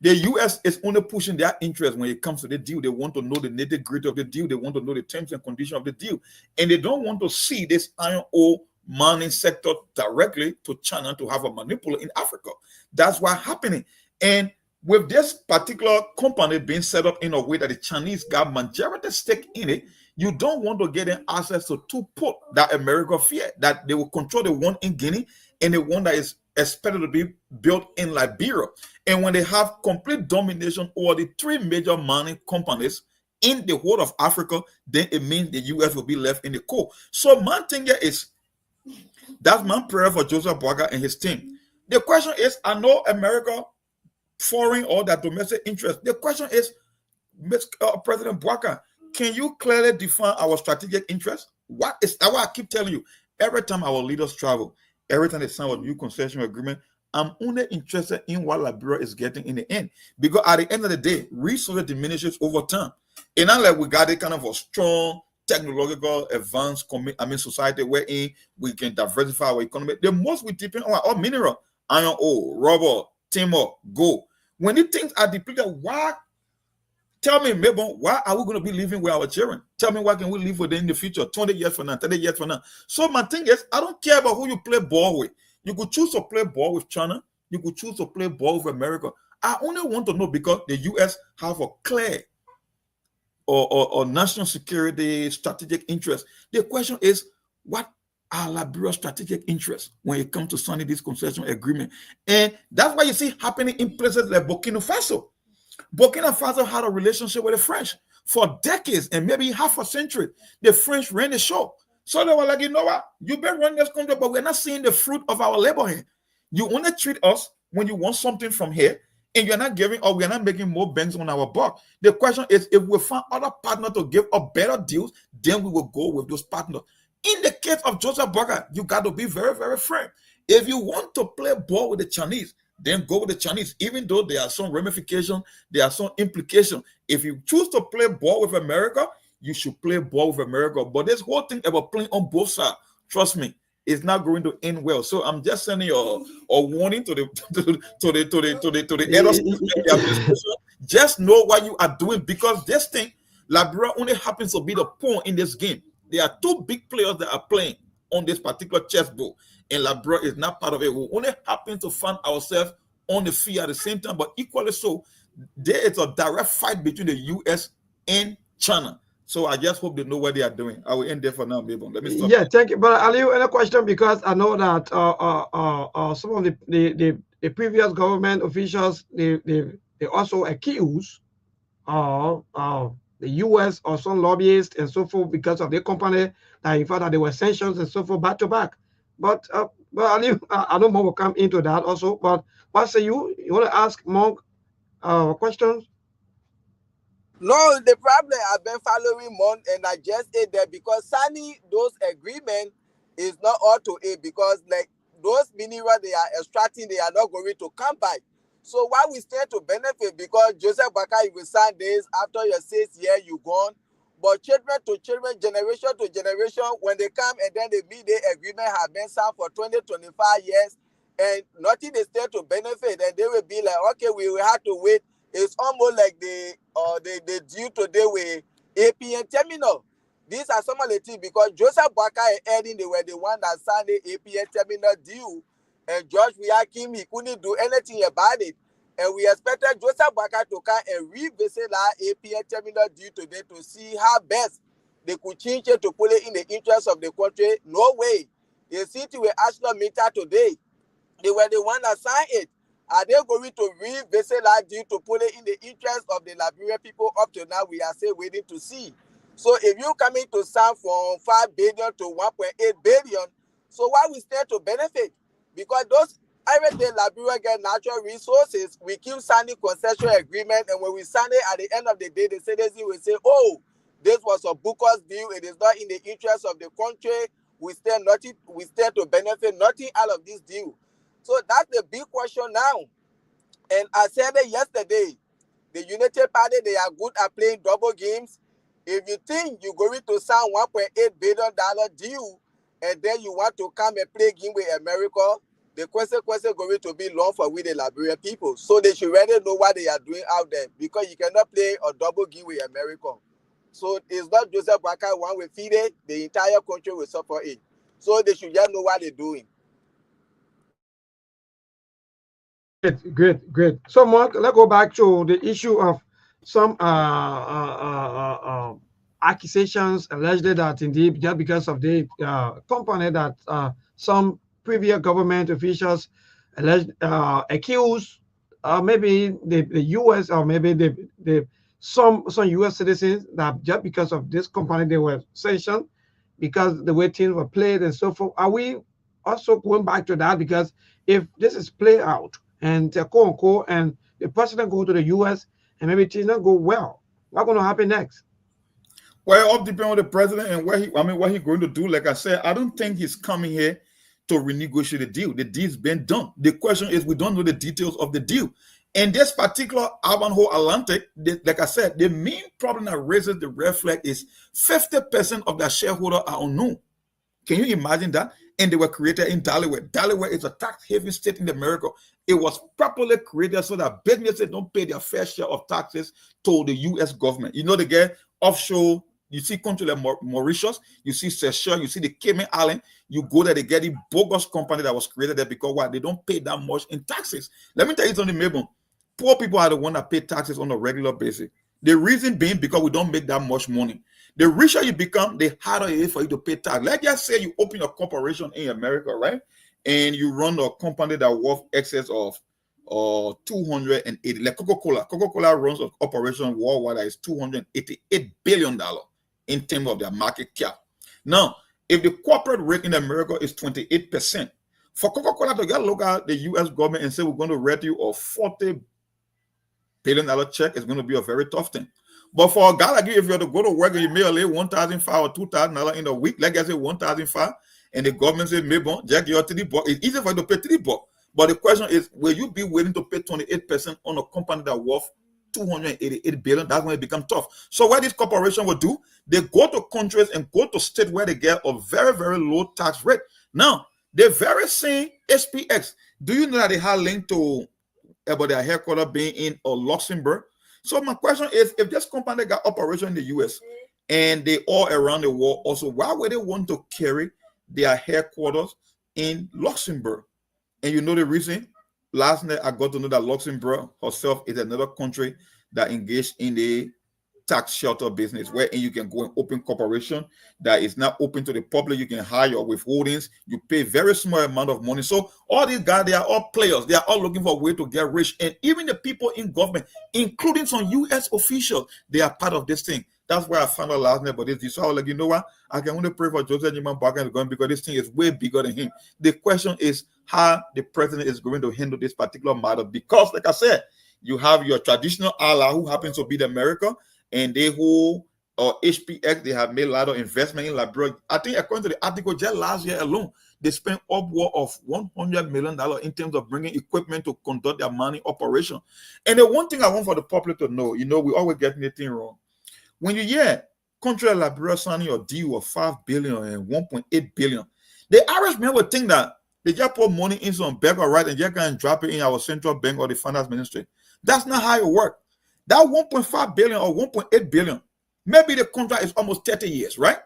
The U.S. is only pushing their interest when it comes to the deal. They want to know the nitty-gritty of the deal. They want to know the terms and conditions of the deal. And they don't want to see this iron ore mining sector directly to China to have a monopoly in Africa. That's what's happening. And with this particular company being set up in a way that the Chinese got majority stake in it, you don't want to get in access to two ports that America fear, that they will control the one in Guinea and the one that is expected to be built in Liberia. And when they have complete domination over the three major mining companies in the whole of Africa, then it means the U.S. will be left in the cold. So my thing here is, that's my prayer for Joseph Boakai and his team. The question is, I know America, foreign or that domestic interest. The question is, President Boakai, can you clearly define our strategic interest? What is that? What I keep telling you, every time our leaders travel, every time they sign a new concession agreement, I'm only interested in what Liberia is getting in the end. Because at the end of the day, resources diminishes over time. And not like we got a kind of a strong technological advanced society wherein we can diversify our economy. The most we depend on our mineral, iron ore, rubber, timber, gold. When these things are depleted, why? Tell me, maybe, why are we going to be living with our children? Tell me, why can we live with them in the future, 20 years from now, 30 years from now? So my thing is, I don't care about who you play ball with. You could choose to play ball with China. You could choose to play ball with America. I only want to know because the U.S. have a clear or national security strategic interest. The question is, what are Liberia's strategic interests when it comes to signing this concession agreement? And that's why you see happening in places like Burkina Faso. Burkina Faso had a relationship with the French for decades and maybe half a century. The French ran the show. So they were like, you know what? You've been running this country, but we're not seeing the fruit of our labor here. You only treat us when you want something from here, and you're not giving, or we're not making more banks on our buck. The question is, if we find other partners to give us better deals, then we will go with those partners. In the case of Joseph Boakai, you got to be very, very frank. If you want to play ball with the Chinese, then go with the Chinese, even though there are some ramifications, there are some implications. If you choose to play ball with America, you should play ball with America. But this whole thing about playing on both sides, trust me, it's not going to end well. So I'm just sending a warning to the administration. Just know what you are doing, because this thing, Liberia only happens to be the pawn in this game. There are two big players that are playing on this particular chessboard, and Liberia is not part of it. We only happen to find ourselves on the field at the same time, but equally so, there is a direct fight between the U.S. and China. So I just hope they know what they are doing. I will end there for now, baby. Let me stop. Yeah, thank you. But Aliu, any question? Because I know that some of the previous government officials they also accuse the U.S. or some lobbyists and so forth because of their company that in fact that there were sanctions and so forth back to back. But Aliu, I know more will come into that also. But what say you? You want to ask more questions? No, the problem I've been following month, and I just ate there because signing those agreements is not all to it, because like those minerals they are extracting, they are not going to come back. So why we stand to benefit? Because Joseph Boakai will sign this after your 6 years you gone. But children to children, generation to generation, when they come and then they meet the agreement have been signed for 20, 25 years, and nothing is there to benefit, and they will be like, okay, we will have to wait. It's almost like the deal today with APN terminal. These are some of the things, because Joseph Boakai and Eddie, they were the one that signed the APN terminal deal, and George Weah-Kim, he couldn't do anything about it. And we expected Joseph Boakai to come and revisit that APN terminal deal today to see how best they could change it to put it in the interest of the country. No way. The city with ArcelorMittal today, they were the one that signed it. Are they going to revisit that deal to put it in the interest of the Liberian people? Up to now, we are still waiting to see. So if you coming to sign from 5 billion to 1.8 billion, so why we stand to benefit? Because those Every day Liberia get natural resources. We keep signing concession agreement, and when we sign it, at the end of the day, the citizen will say, "Oh, this was a bogus deal. It is not in the interest of the country. We stand nothing. We stand to benefit nothing out of this deal." So that's the big question now. And I said it yesterday. The Unity Party, they are good at playing double games. If you think you're going to sign $1.8 billion deal, and then you want to come and play game with America, the consequence is going to be long for we the Liberian people. So they should really know what they are doing out there, because you cannot play a double game with America. So it's not Joseph Boakai one will feed it, the entire country will suffer it. So they should just know what they're doing. Great. So, Mark, let's go back to the issue of some accusations alleged that indeed, just because of the company that some previous government officials alleged, accused, maybe the U.S. or maybe some U.S. citizens that just because of this company they were sanctioned because the way things were played and so forth. Are we also going back to that? Because if this is played out, and and the president go to the U.S. and maybe things not go well, what's going to happen next? Well, it all depends on the president and what he's going to do. Like I said, I don't think he's coming here to renegotiate the deal. The deal's been done. The question is, we don't know the details of the deal. And this particular Ivanhoe Atlantic, like I said, the main problem that raises the red flag is 50% of their shareholders are unknown. Can you imagine that? And they were created in Delaware. Delaware is a tax-haven state in America. It was properly created so that businesses don't pay their fair share of taxes to the U.S. government. You know, they get offshore. You see countries like Mauritius, you see Seychelles, you see the Cayman Islands. You go there, they get a bogus company that was created there because why? They don't pay that much in taxes. Let me tell you something, Mabel. Poor people are the ones that pay taxes on a regular basis. The reason being because we don't make that much money. The richer you become, the harder it is for you to pay tax. Let's just say you open a corporation in America, right? And you run a company that worth excess of 280, like Coca-Cola. Coca-Cola runs an operation worldwide that is $288 billion in terms of their market cap. Now, if the corporate rate in America is 28%, for Coca-Cola to get a look at the U.S. government and say we're going to write you a $40 billion check, is going to be a very tough thing. But for a guy like you, if you have to go to work and you may lay $1,500 or $2,000 in a week, like I say $1,500, and the government says, maybe Jack, you're $3, it's easy for you to pay $3. But the question is, will you be willing to pay 28% on a company that worth $288 billion? That's when it becomes tough. So what this corporation will do, they go to countries and go to states where they get a very, very low tax rate. Now, the very same SPX, do you know that they have linked to about their headquarters being in Luxembourg? So my question is, if this company got operation in the US and they all around the world also, why would they want to carry their headquarters in Luxembourg? And you know the reason? Last night I got to know that Luxembourg herself is another country that engaged in the tax shelter business, where you can go and open corporation that is not open to the public. You can hire your withholdings. You pay very small amount of money. So all these guys, they are all players. They are all looking for a way to get rich. And even the people in government, including some U.S. officials, they are part of this thing. That's why I found out last night about this. So I was like, you know what? I can only pray for Joseph Nyiman Boakai because this thing is way bigger than him. The question is how the president is going to handle this particular matter. Because, like I said, you have your traditional ally who happens to be the America, and they who HPX, they have made a lot of investment in Liberia. I think according to the article, just last year alone, they spent upward of $100 million in terms of bringing equipment to conduct their mining operation. And the one thing I want for the public to know, you know, we always get anything wrong. When you hear country like Liberia signing a deal of $5 billion and $1.8 billion, the average man would think that they just put money in some bank or right and just can drop it in our central bank or the finance ministry. That's not how it works. That 1.5 billion or 1.8 billion, maybe the contract is almost 30 years, right?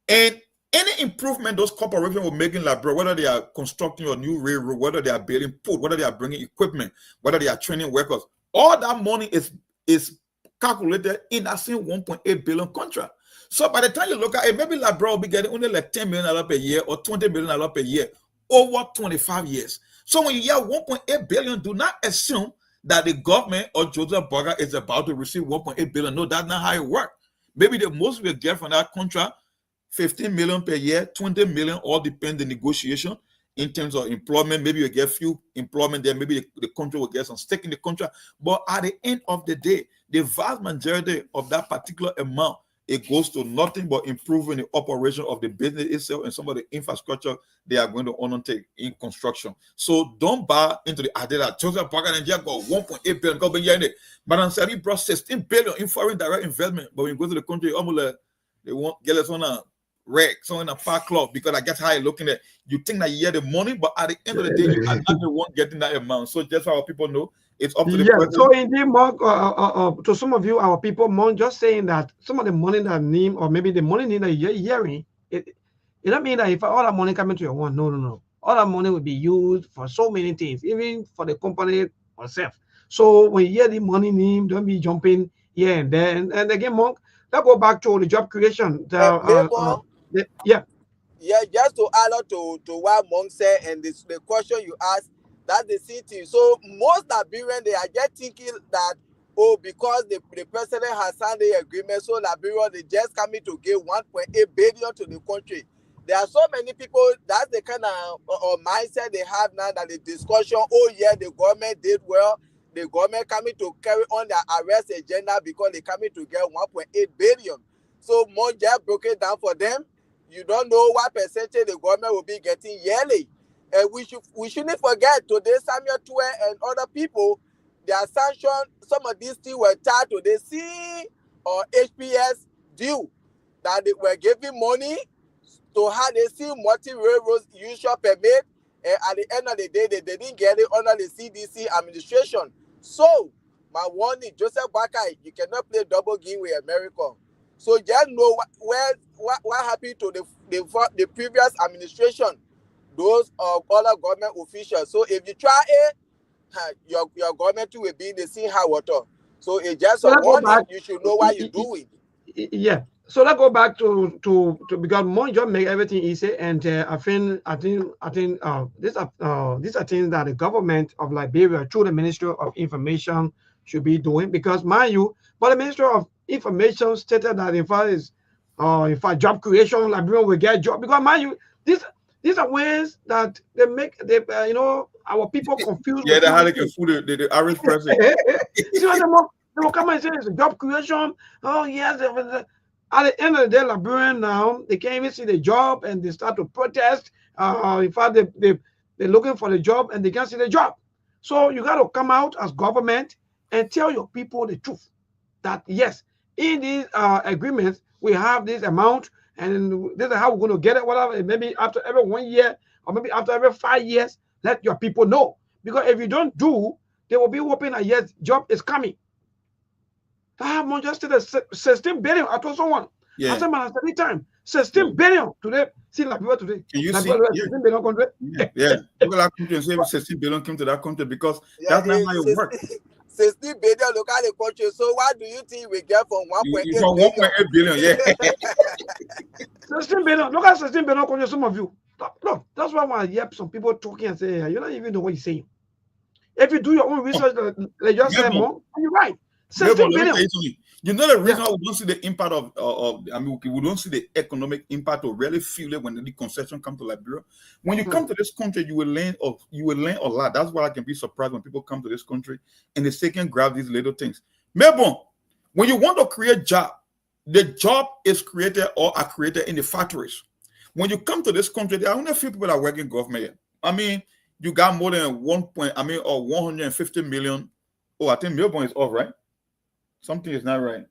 And any improvement those corporations will make in Liberia, whether they are constructing a new railroad, whether they are building port, whether they are bringing equipment, whether they are training workers, all that money is calculated in that same 1.8 billion contract. So by the time you look at it, maybe Liberia will be getting only like $10 million per year or $20 million per year over 25 years. So when you hear 1.8 billion, do not assume that the government or Joseph Boakai is about to receive 1.8 billion. No, that's not how it works. Maybe the most we'll get from that contract, 15 million per year, 20 million, all depend the negotiation. in terms of employment. Maybe you get few employment there, maybe the country will get some stake in the country. But at the end of the day, the vast majority of that particular amount, it goes to nothing but improving the operation of the business itself and some of the infrastructure they are going to undertake in construction. So don't buy into the idea that Joseph Parker Nigeria got 1.8 billion. But I'm saying he brought 16 billion in foreign direct investment. But when you go to the country, they won't get us on a wreck, someone in a park club, because I guess how you're looking at, you think that you have the money, but at the end of the day, you are not the one getting that amount. So just so our people know, it's up to the president. So indeed, Mark, to some of you, our people, Mark, just saying that some of the money that need, or maybe the money need that you're hearing, it don't mean that if all that money coming to your one, no. All that money will be used for so many things, even for the company itself. So when you hear the money name, don't be jumping here and there. And again, Mark, let's go back to the job creation. Yeah, just to add on to what Monk said and the question you asked, that's the city. So most Liberians, they are just thinking that, oh, because the president has signed the agreement, so Liberia, they just coming to give 1.8 billion to the country. There are so many people, that's the kind of mindset they have now, that the discussion, oh yeah, the government did well, the government coming to carry on their arrest agenda because they coming to get 1.8 billion. So Monk just broke it down for them. You don't know what percentage the government will be getting yearly. And we shouldn't forget, today Samuel Tue and other people, they are sanctioned. Some of these things were tied to the C or HPS due, that they were giving money to how they see multi-railroads usual permit, and at the end of the day, they didn't get it under the CDC administration. So, my warning, Joseph Bakai, you cannot play double game with America. So just know what happened to the previous administration, those other government officials. So if you try it, your government will be in the same high water. So it's just a warning. You should know what you're doing. Yeah. So let's go back to because more just make everything easy, and I think these are things that the government of Liberia through the Ministry of Information should be doing, because mind you, but the Ministry of Information stated that in fact job creation, Liberia will get job, because mind you, these are ways that they make our people confused. Yeah, they had to fool the average person. See what they will come and say it's a job creation. Oh yes. At the end of the day, Liberian now, they can't even see the job and they start to protest. In fact, they're looking for the job and they can't see the job. So you got to come out as government and tell your people the truth. That yes, in these agreements, we have this amount and this is how we're going to get it, whatever. Maybe after every 1 year or maybe after every 5 years, let your people know. Because if you don't do, they will be hoping that yes, job is coming. I just said 16 billion. I told someone. Yeah. I said, man, every time 16 billion today. See, like people today. Can you like see? 16 billion country. Yeah. Look at that country and say 16 billion came to that country, because that's not how it works. 16 billion look at the country. So what do you think we get from 1.8 from 1.8 billion? Yeah. 16 billion. Look at 16 billion country. Some of you. Look, that's why I hear some people talking and say, you don't even know what you're saying. If you do your own research, they just say more. You're right. 16 billion. You know the reason why we don't see the impact we don't see the economic impact or really feel it when the concession comes to Liberia. When you come to this country, you will learn a lot. That's why I can be surprised when people come to this country and they can grab these little things. Melbourne, when you want to create job, the job is created or are created in the factories. When you come to this country, there are only a few people that work in government. I mean, you got more than 150 million. Oh, I think Melbourne is off, right? Something is not right.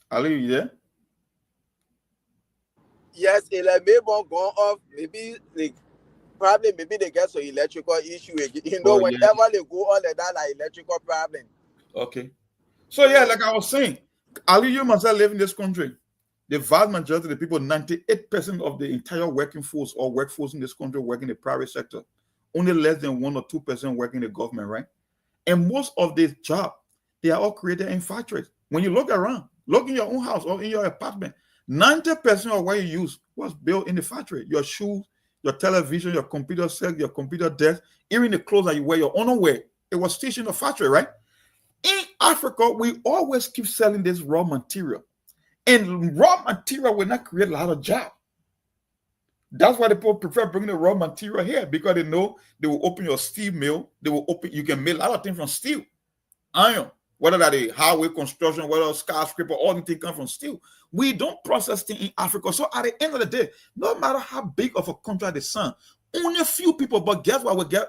Ali, you there? Yes, Melbourne gone off. Maybe they get some electrical issue again. You know, whenever they go on that like electrical problem. Okay. So yeah, like I was saying, Ali, you must live in this country. The vast majority of the people, 98% of the entire working force or workforce in this country work in the private sector. Only less than 1 or 2% work in the government, right? And most of these jobs, they are all created in factories. When you look around, look in your own house or in your apartment, 90% of what you use was built in the factory. Your shoes, your television, your computer set, your computer desk, even the clothes that you wear, your underwear, it was stitched in the factory, right? In Africa, we always keep selling this raw material. And raw material will not create a lot of jobs. That's why the people prefer bringing the raw material here, because they know they will open your steel mill. They will open. You can make a lot of things from steel, iron, whether that is highway construction, whether skyscraper, all the things come from steel. We don't process things in Africa. So at the end of the day, no matter how big of a country they sign, only a few people. But guess what? Will get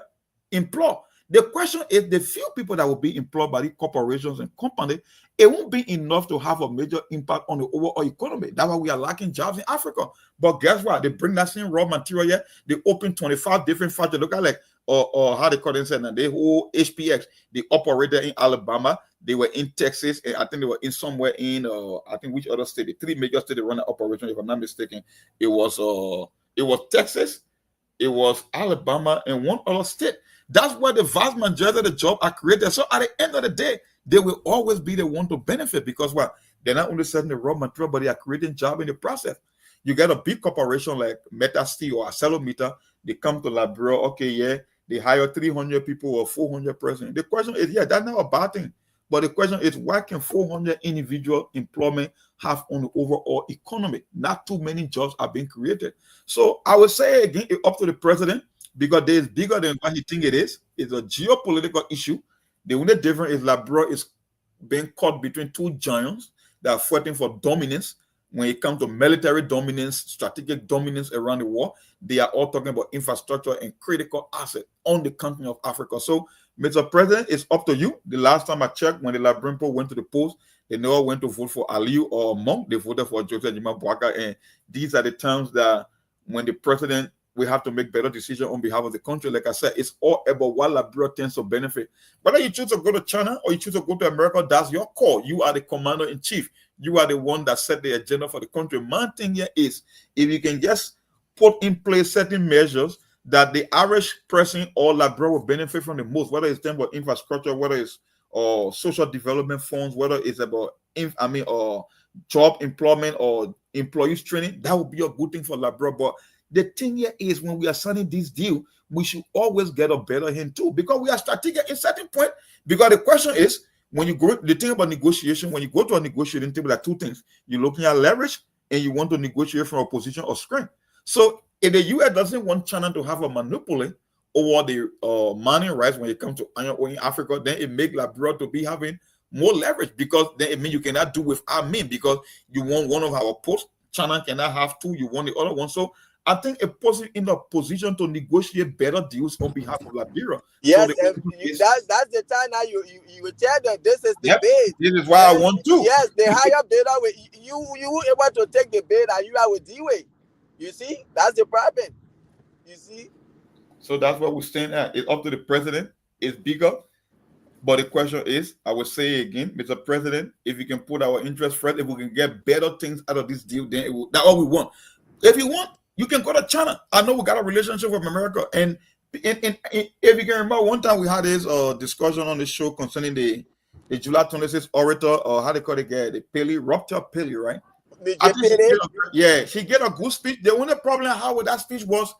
employed. The question is, the few people that will be employed by the corporations and companies, it won't be enough to have a major impact on the overall economy. That's why we are lacking jobs in Africa. But guess what? They bring that same raw material here. They open 25 different factories. Look at like, or how they call it, and they whole HPX, they operated in Alabama. They were in Texas, and I think they were in somewhere in, I think which other state? The three major states they run the operation, if I'm not mistaken. It was Texas, it was Alabama, and one other state. That's where the vast majority of the jobs are created. So at the end of the day, they will always be the one to benefit, because what? They're not only selling the raw material, but they are creating jobs in the process. You get a big corporation like Meta Steel or ArcelorMittal, they come to Liberia, okay, yeah, they hire 300 people or 400 persons. The question is, yeah, that's not a bad thing. But the question is, why can 400 individual employment have on the overall economy? Not too many jobs are being created. So I would say again, it's up to the president, because there is bigger than what he think it is. It's a geopolitical issue. The only difference is Liberia is being caught between two giants that are fighting for dominance. When it comes to military dominance, strategic dominance around the world, they are all talking about infrastructure and critical assets on the continent of Africa. So, Mr. President, it's up to you. The last time I checked, when the Liberian people went to the polls, they never went to vote for Aliyu or Monk. They voted for Joseph Jima Bwaka. And these are the times that when the president, we have to make better decisions on behalf of the country. Like I said, it's all about what Liberia tends to benefit. Whether you choose to go to China or you choose to go to America, that's your call. You are the commander-in-chief. You are the one that set the agenda for the country. My thing here is, if you can just put in place certain measures that the average person or Liberia will benefit from the most, whether it's them about infrastructure, whether it's social development funds, whether it's about job employment or employees training, that would be a good thing for Liberia. But the thing here is, when we are signing this deal, we should always get a better hand too, because we are strategic in certain point. Because the question is, when you go, the thing about negotiation, when you go to a negotiating table, there are two things. You're looking at leverage, and you want to negotiate from a position of strength. So if the U.S. doesn't want China to have a monopoly over the mining rights when it comes to iron ore in Africa, then it makes Liberia to be having more leverage, because then it means you cannot do without me, because you want one of our posts, China cannot have two, you want the other one. So I think a person in a position to negotiate better deals on behalf of Liberia. Yes, so that's the time now you will tell them this is the bait. This is why I want to. Yes, the higher bidder with you able to take the bait and you are with D-Way. You see, that's the problem. You see. So that's what we're saying at. It's up to the president. It's bigger. But the question is, I will say again, Mr. President, if you can put our interest first, if we can get better things out of this deal, then that's all we want. If you want, you can go to China. I know we got a relationship with America. And if you can remember, one time we had this discussion on the show concerning the July 26th orator, or how they call it, the Pele, Rupture Pele, right? Yeah, she gave a good speech. The only problem I had with that speech was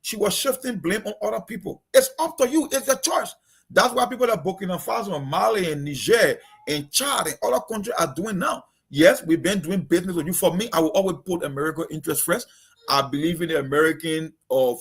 she was shifting blame on other people. It's up to you. It's your choice. That's why people like Burkina Faso, Mali, and Niger, and Chad, and other countries are doing now. Yes, we've been doing business with you. For me, I will always put American interest first. I believe in the American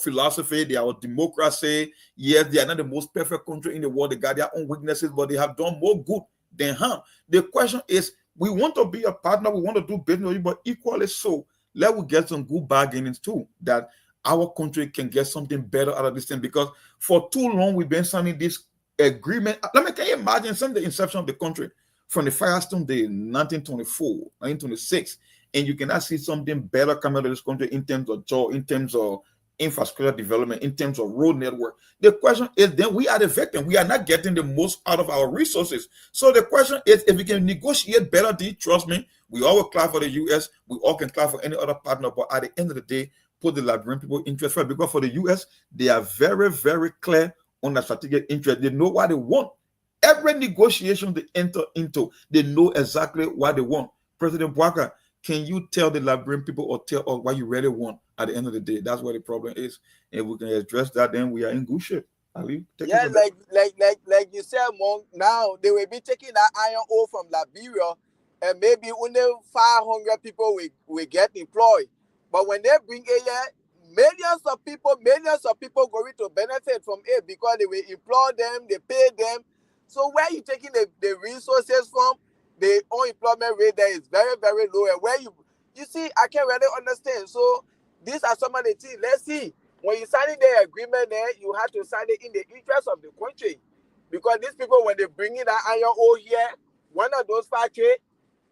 philosophy. They are a democracy. Yes, they are not the most perfect country in the world. They got their own weaknesses, but they have done more good than harm. The question is, we want to be a partner. We want to do business with you, but equally so, let us get some good bargainings too, that our country can get something better out of this thing. Because for too long, we've been signing this agreement. Can you imagine since the inception of the country, from the Firestone Day, 1924, 1926, and you cannot see something better coming out of this country in terms of job, in terms of infrastructure development, in terms of road network. The question is, then we are the victim. We are not getting the most out of our resources. So the question is, if we can negotiate better deal, trust me, we all will clap for the U.S., we all can clap for any other partner, but at the end of the day, put the Liberian people interest first. Because for the U.S., they are very, very clear on the strategic interest. They know what they want. Every negotiation they enter into, they know exactly what they want. President Bwaka, can you tell the Liberian people or tell us what you really want at the end of the day? That's where the problem is. If we can address that, then we are in good shape. Ali, yeah, like you said, Monk, now they will be taking that iron ore from Liberia, and maybe only 500 people will get employed. But when they bring it here, millions of people going to benefit from it because they will employ them, they pay them. So where you taking the resources from? The unemployment rate there is very, very low. And where you see, I can't really understand. So these are some of the things. Let's see. When you sign the agreement there, you have to sign it in the interest of the country. Because these people, when they bring in that iron ore here, one of those factories,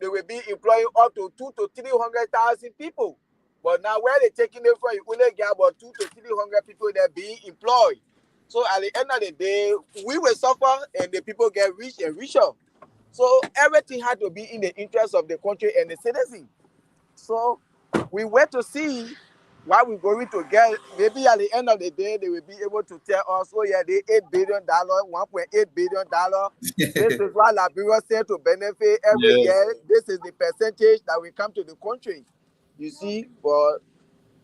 they will be employing up to 200,000 to 300,000 people. But now where they taking it from, you only get about 200 to 300 people that being employed. So at the end of the day, we will suffer and the people get rich and richer. So everything had to be in the interest of the country and the citizen. So we wait to see what we're going to get. Maybe at the end of the day, they will be able to tell us, oh yeah, the $8 billion, $1.8 billion. This is what Liberia sent to benefit every year. This is the percentage that will come to the country. You see, but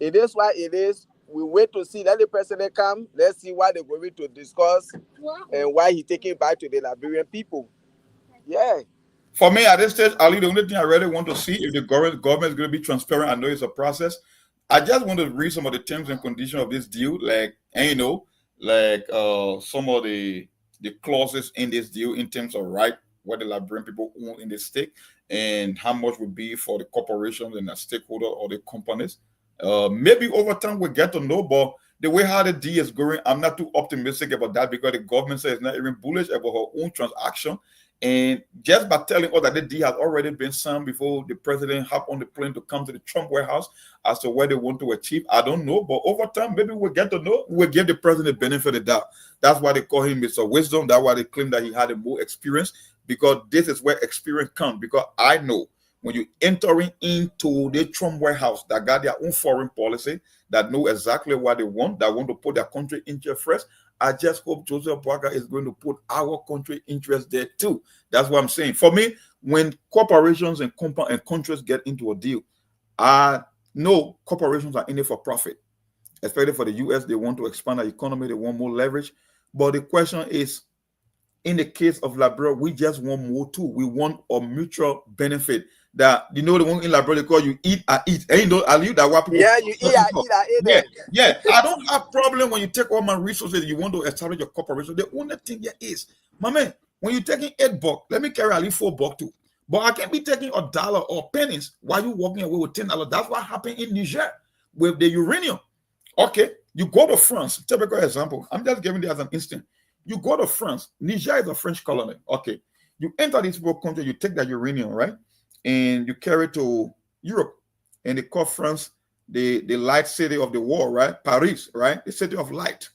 it is what it is. We wait to see. Let the president come. Let's see what they're going to discuss and why he's taking back to the Liberian people. Yeah. For me, at this stage, Ali, the only thing I really want to see if the government is going to be transparent. I know it's a process. I just want to read some of the terms and conditions of this deal, some of the clauses in this deal in terms of what the Liberian people own in the stake and how much would be for the corporations and the stakeholder or the companies. Maybe over time we'll get to know, but the way how the deal is going, I'm not too optimistic about that because the government says it's not even bullish about her own transaction. And just by telling us that the deal has already been signed before the president hopped on the plane to come to the Trump White House as to where they want to achieve, I don't know. But over time, maybe we'll get to know. We'll give the president the benefit of the doubt. That's why they call him Mr. Wisdom. That's why they claim that he had a more experience, because this is where experience comes. Because I know when you're entering into the Trump White House that got their own foreign policy, that know exactly what they want, that want to put their country interest first, I just hope Joseph Boakai is going to put our country interest there too. That's what I'm saying. For me, when corporations and countries get into a deal, I know corporations are in it for profit. Especially for the US, they want to expand their economy, they want more leverage. But the question is, in the case of Liberia, we just want more too. We want a mutual benefit. That the one in Liberia they call you eat, I eat. And I leave that what people. Yeah, you eat, I eat. Yeah. I don't have problem when you take all my resources. You want to establish your corporation. The only thing there is, my man, when you're taking $8, let me carry at least $4 too. But I can't be taking $1 or pennies while you walking away with $10. That's what happened in Niger with the uranium. Okay, you go to France. Typical example. I'm just giving you as an instant. You go to France. Niger is a French colony. Okay, you enter this country. You take that uranium, right? And you carry it to Europe, and they call France the light city of the world, right? Paris, right? The city of light.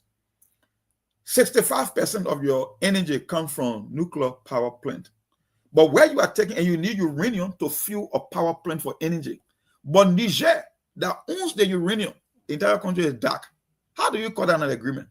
65% of your energy comes from nuclear power plant. But where you are taking, and you need uranium to fuel a power plant for energy. But Niger, that owns the uranium, the entire country is dark. How do you call that an agreement?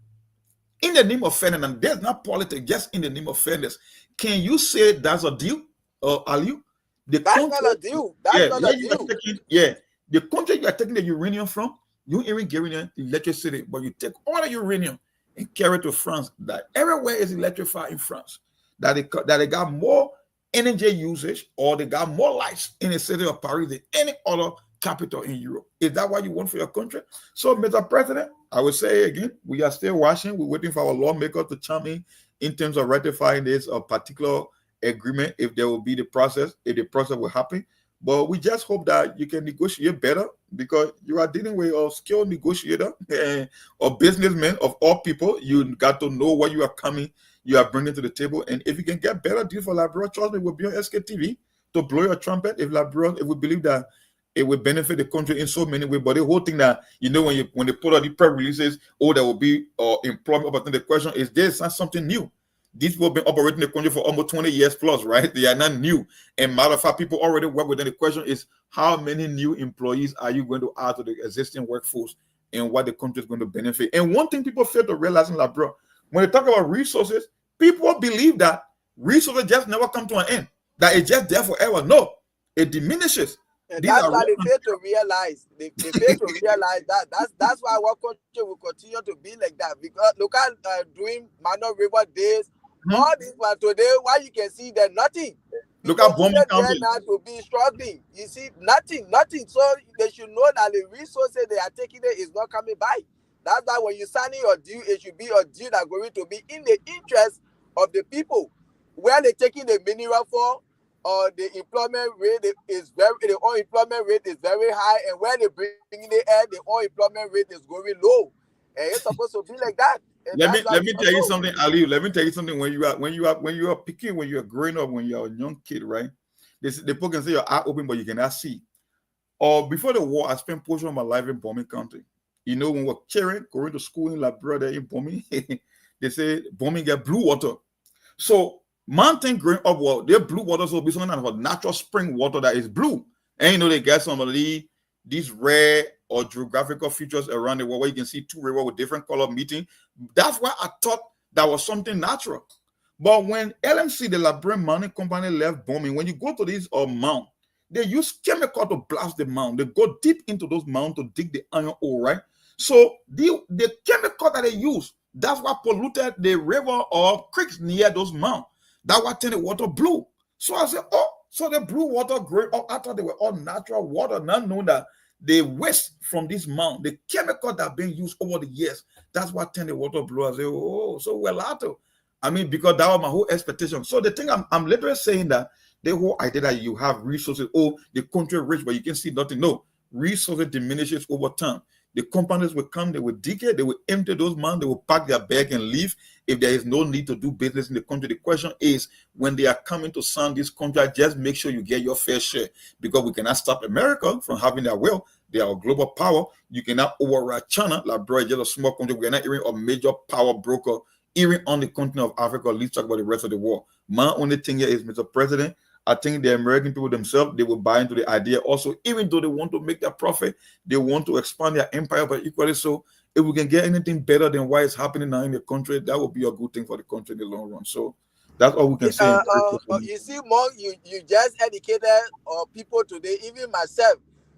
In the name of fairness, and there's not politics, just in the name of fairness. Can you say that's a deal, Aliu? That's not a deal. That's not a deal. The country you are taking the uranium from, you even giving it electricity, but you take all the uranium and carry it to France. That everywhere is electrified in France. That they got more energy usage, or they got more lights in the city of Paris than any other capital in Europe. Is that what you want for your country? So, Mr. President, I will say again, we are still watching. We're waiting for our lawmakers to chime in terms of ratifying this particular agreement, if there will be the process, if the process will happen. But we just hope that you can negotiate better, because you are dealing with a skilled negotiator or businessman of all people. You got to know what you are bringing to the table. And if you can get better deal for Liberia, trust me, we'll be on Sktv to blow your trumpet if we believe that it will benefit the country in so many ways. But the whole thing that, when they put out the press releases, there will be employment opportunity. The question is, this not something new. These people have been operating the country for almost 20 years plus, right? They are not new. And matter of fact, people already work with them. The question is, how many new employees are you going to add to the existing workforce, and what the country is going to benefit? And one thing people fail to realize in Liberia, when they talk about resources, people believe that resources just never come to an end, that it's just there forever. No, it diminishes. And that's why they fail to realize. They fail to realize that. That's why our country will continue to be like that. Because look at doing Minor River Days. All this, but today, why you can see that nothing. Look at bombing there campaign. now to be struggling. You see, nothing. So they should know that the resources they are taking there is not coming by. That's why when you sign your deal, it should be a deal that's going to be in the interest of the people. Where they're taking the mineral for, or the employment rate the unemployment rate is very high, and where they bring in the air, the unemployment rate is going low. And it's supposed to be like that. And Let me tell you something, Ali. Let me tell you something. When you are picking, when you are growing up, when you are a young kid, right? They people can say your eye open, but you cannot see. Or before the war, I spent portion of my life in bombing country. You know, when we're cheering, going to school in Liberia, there in bombing, they say bombing get blue water. So mountain growing up, well, their blue water will be something like natural spring water that is blue. And you know, they get some of these rare or geographical features around the world where you can see two rivers with different color meeting. That's why I thought that was something natural. But when LMC, the Liberian mining company, left bombing, when you go to these mountains, they use chemical to blast the mountain. They go deep into those mountains to dig the iron ore, right? So the chemical that they use, that's what polluted the river or creeks near those mountains. That's what turned the water blue. So I said, oh, so the blue water growing up, I thought they were all natural water, not knowing that the waste from this mountain, the chemical that been used over the years, that's what turned the water blue. I said, oh, so well out. I mean, because that was my whole expectation. So the thing I'm literally saying that the whole idea that you have resources, oh, the country rich, but you can see nothing. No, resources diminishes over time. The companies will come, they will dig it, they will empty those mountains, they will pack their bag and leave if there is no need to do business in the country. The question is, when they are coming to sign this contract, just make sure you get your fair share, because we cannot stop America from having their will. They are a global power. You cannot override China. Liberia is just a small country. We are not even a major power broker, even on the continent of Africa. Let's talk about the rest of the world. My only thing here is, Mr. President, I think the American people themselves, they will buy into the idea also, even though they want to make their profit, they want to expand their empire, but equally so, if we can get anything better than what is happening now in the country, that would be a good thing for the country in the long run. So that's all we can say. You see, Monk, you just educated people today, even myself,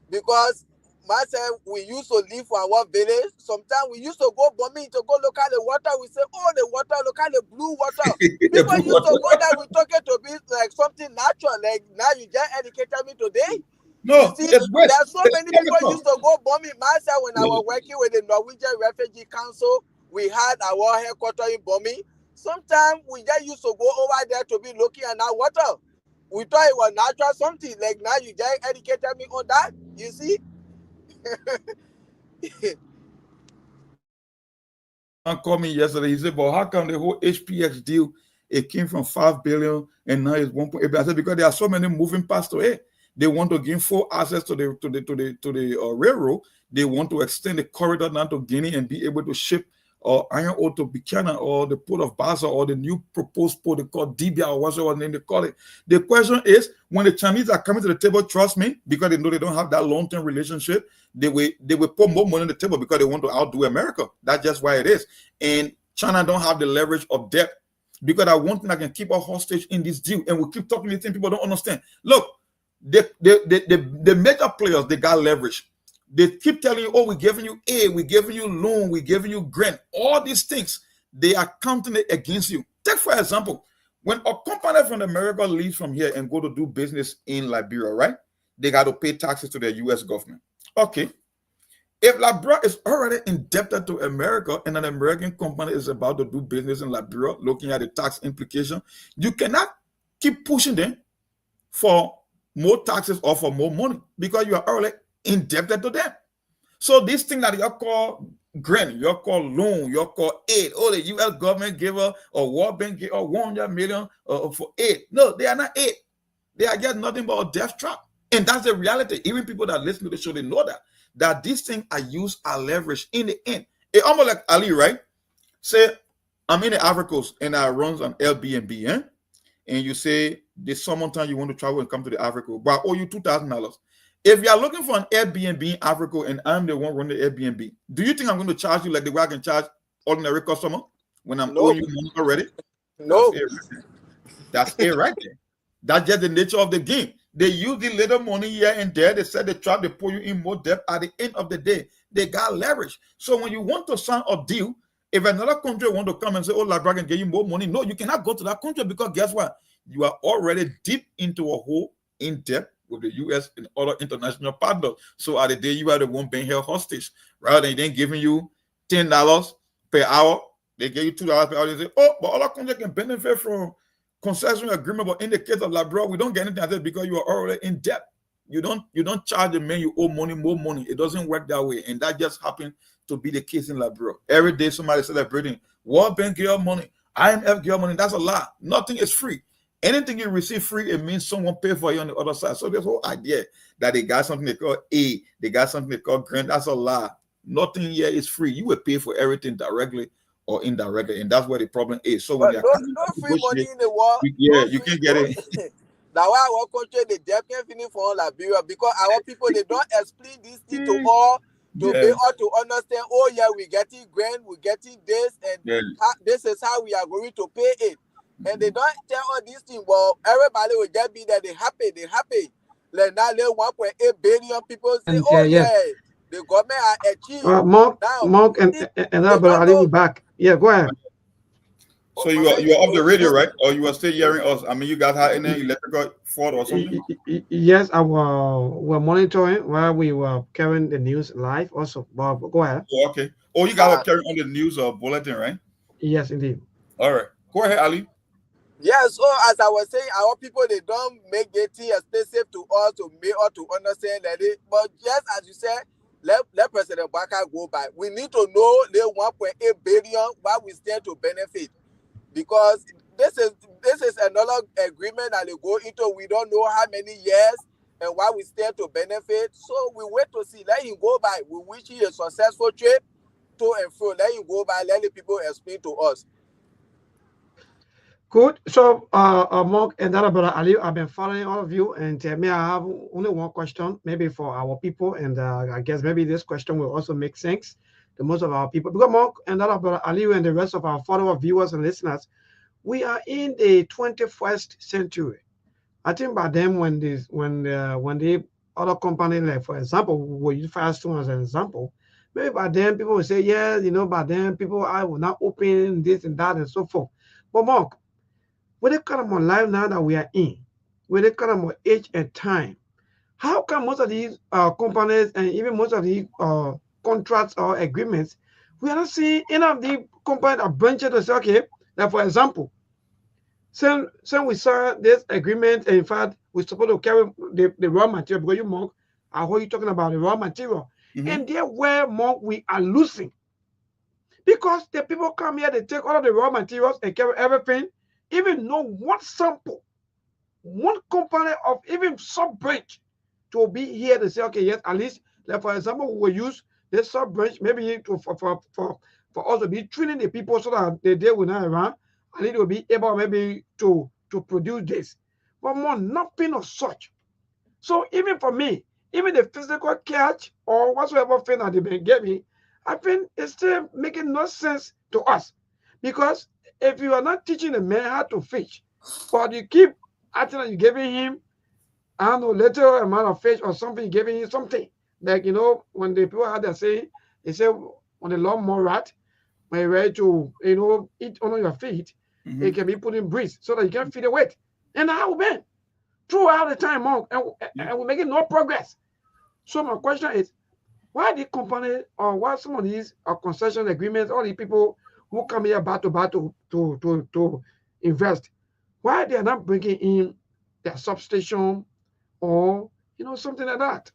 because myself, we used to live for our village. Sometimes we used to go bombing to go look at the water. We say, oh, the water, look at the blue water. People used to go there, we talk it to be like something natural. Like now you just educated me today. No, you see, there's so many people used to go bombing. Myself, when I was working with the Norwegian Refugee Council, we had our headquarters in bombing. Sometimes we just used to go over there to be looking at our water. We thought it was natural something. Like now you just educated me on that. You see? Called me yesterday. He said, "But how come the whole HPX deal it came from 5 billion and now it's 1.8 billion?" I said, because there are so many moving parts to it. They want to give full access to the railroad. They want to extend the corridor down to Guinea and be able to ship iron ore to Buchanan or the port of Basel or the new proposed port they call Dibia or whatever name they call it. The question is, when the Chinese are coming to the table, trust me, because they know they don't have that long-term relationship, they will put more money on the table because they want to outdo America. That's just why it is. And China don't have the leverage of debt, because I want thing I can keep a hostage in this deal. And we keep talking to things people don't understand. Look, the major players, they got leverage. They keep telling you, oh, we're giving you aid, we're giving you loan, we're giving you grant. All these things, they are counting it against you. Take, for example, when a company from America leaves from here and go to do business in Liberia, right? They got to pay taxes to the U.S. government. Okay. If Liberia is already indebted to America and an American company is about to do business in Liberia, looking at the tax implication, you cannot keep pushing them for more taxes or for more money, because you are already indebted to them. So this thing that you call grant, you call loan, you call aid, oh, the U.S. government give a World Bank give a 100 million for aid. No, they are not aid. They are just nothing but a death trap. And that's the reality. Even people that listen to the show, they know that these things are used as leverage in the end. It almost like Ali, right? Say, I'm in the Ivory Coast and I run an Airbnb, and you say this summertime you want to travel and come to the Ivory Coast, but I owe you $2,000. If you are looking for an Airbnb in Africa and I'm the one running the Airbnb, do you think I'm going to charge you like the way I can charge ordinary customer when I'm owing you money already? No. That's it right there. That's just the nature of the game. They use the little money here and there. They set the trap. They put you in more debt. At the end of the day, they got leverage. So when you want to sign a deal, If another country want to come and say, oh, Liberia can give you more money, no, you cannot go to that country because guess what? You are already deep into a hole in debt with the U.S. and other international partners. So at the day you are the one being held hostage, rather than then giving you $10 per hour, they give you $2 per hour. They say, oh, but other countries can benefit from concession agreement. But in the case of Liberia, we don't get anything out of it because you are already in debt. You don't charge the man you owe money, more money. It doesn't work that way, and that just happened to be the case in Liberia. Every day somebody celebrating World Bank give your money, IMF give your money. That's a lie. Nothing is free. Anything you receive free, it means someone pay for you on the other side. So this whole idea that they got something they call aid, they got something they call grant, that's a lie. Nothing here is free. You will pay for everything directly or indirectly, and that's where the problem is. So when no free money in the world, you can get it. That's why our country the debt can finish for Liberia because our people they don't explain this thing to all to be all to understand. Oh yeah, we getting grant, we getting this, and this is how we are going to pay it. And they don't tell all these things. Well, everybody will just be there. They happy. Like now, 1.8 billion people say, and, "Oh yeah, the government are achieved." Mark, and I'll be back. Yeah, go ahead. So you are off the radio, right? Or you are still hearing us? I mean, you guys had any electrical fault or something? Yes, we're monitoring while we were carrying the news live. Also, Bob, go ahead. Oh, okay. Oh, you guys are carrying on the news bulletin, right? Yes, indeed. All right. Go ahead, Ali. Yeah, so as I was saying, our people they don't make it expensive to us to make or to understand that it. But just as you said, let President Baka go by. We need to know the 1.8 billion what we stand to benefit, because this is another agreement that they go into. We don't know how many years and what we stand to benefit. So we wait to see. Let him go by. We wish him a successful trip to and fro. Let him go by. Let the people explain to us. Good. So, Mark and that brother Ali, I've been following all of you, and may I have only one question, maybe for our people, and I guess maybe this question will also make sense to most of our people. Because Mark and that brother Ali and the rest of our follower viewers and listeners, we are in the 21st century. I think by then, when the other company, like for example, we use Firestone as an example, maybe by then people will say, yeah, by then people I will not open this and that and so forth. But Mark, with the kind of life now that we are in, with the kind of age and time, how come most of these companies and even most of these contracts or agreements, we are not seeing any of the companies that venture to say, okay, like for example, since we saw this agreement, and in fact, we're supposed to carry the raw material, because Mark, I heard you talking about the raw material, and there where more we are losing. Because the people come here, they take all of the raw materials and carry everything, even know one sample, one company of even sub-branch to be here to say, okay, yes, at least, like for example, we will use this sub-branch maybe for us to be training the people so that they will not around, and it will be able maybe to produce this. But more, nothing of such. So even for me, even the physical catch or whatsoever thing that they been giving, I think it's still making no sense to us. Because if you are not teaching a man how to fish, but you keep acting like you're giving him, I don't know, little amount of fish or something, you're giving him something. Like, when the people had that saying, they say, when the lawnmower rat, when you're ready to, eat on your feet, it can be put in breeze so that you can feed the weight. And how been throughout the time, and we're making no progress. So my question is, why the company or why some of these concession agreements, all the people who come here battle to invest, why they are not bringing in their substation or something like that?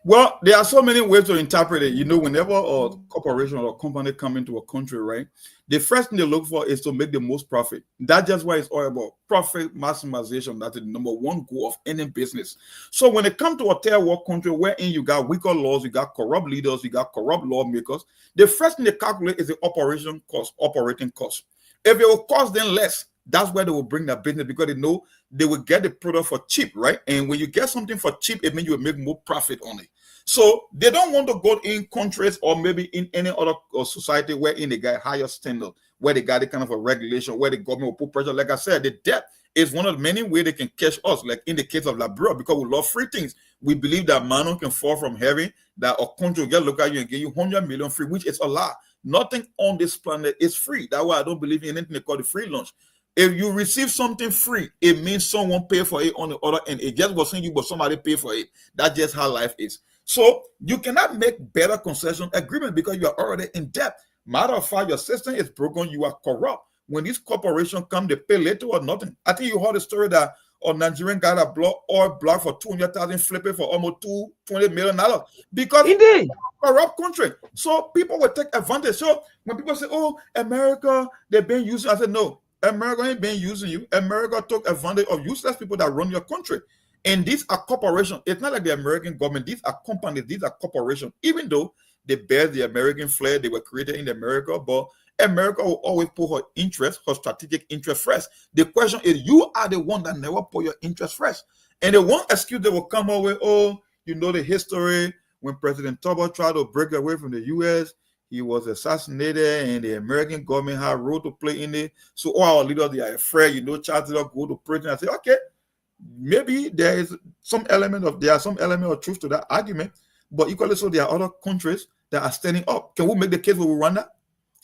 Well, there are so many ways to interpret it. Whenever a corporation or a company come into a country, right, the first thing they look for is to make the most profit. That's just why it's all about profit maximization. That's the number one goal of any business. So when it comes to a third world country wherein you got weaker laws, you got corrupt leaders, you got corrupt lawmakers, the first thing they calculate is the operating cost. If it will cost them less, that's where they will bring their business, because they know they will get the product for cheap, right? And when you get something for cheap, it means you will make more profit on it. So they don't want to go in countries or maybe in any other society wherein they got higher standard, where they got the kind of a regulation, where the government will put pressure. Like I said, the debt is one of the many ways they can catch us, like in the case of Liberia, because we love free things. We believe that man can fall from heaven, that a country will get look at you and give you 100 million free, which is a lie. Nothing on this planet is free. That's why I don't believe in anything they call the free lunch. If you receive something free, it means someone pay for it on the other end. It just wasn't you, but somebody pay for it. That's just how life is. So you cannot make better concession agreement because you are already in debt. Matter of fact, your system is broken. You are corrupt. When these corporations come, they pay little or nothing. I think you heard the story that a Nigerian guy that oil block for 200,000, flip it for almost $20 million because indeed corrupt country. So people will take advantage. So when people say, "Oh, America, they've been using," I said, "No, America ain't been using you. America took advantage of useless people that run your country. And these are corporations. It's not like the American government. These are companies. These are corporations. Even though they bear the American flag, they were created in America, but America will always put her interest, her strategic interest first. The question is, you are the one that never put your interest first. And the one excuse they will come up with, "Oh, you know the history. When President Tubman tried to break away from the U.S., he was assassinated, and the American government had a role to play in it. So all our leaders, they are afraid, Charles Taylor go to prison." I say, okay, maybe there is some element of truth to that argument, but equally so, there are other countries that are standing up. Can we make the case with Rwanda?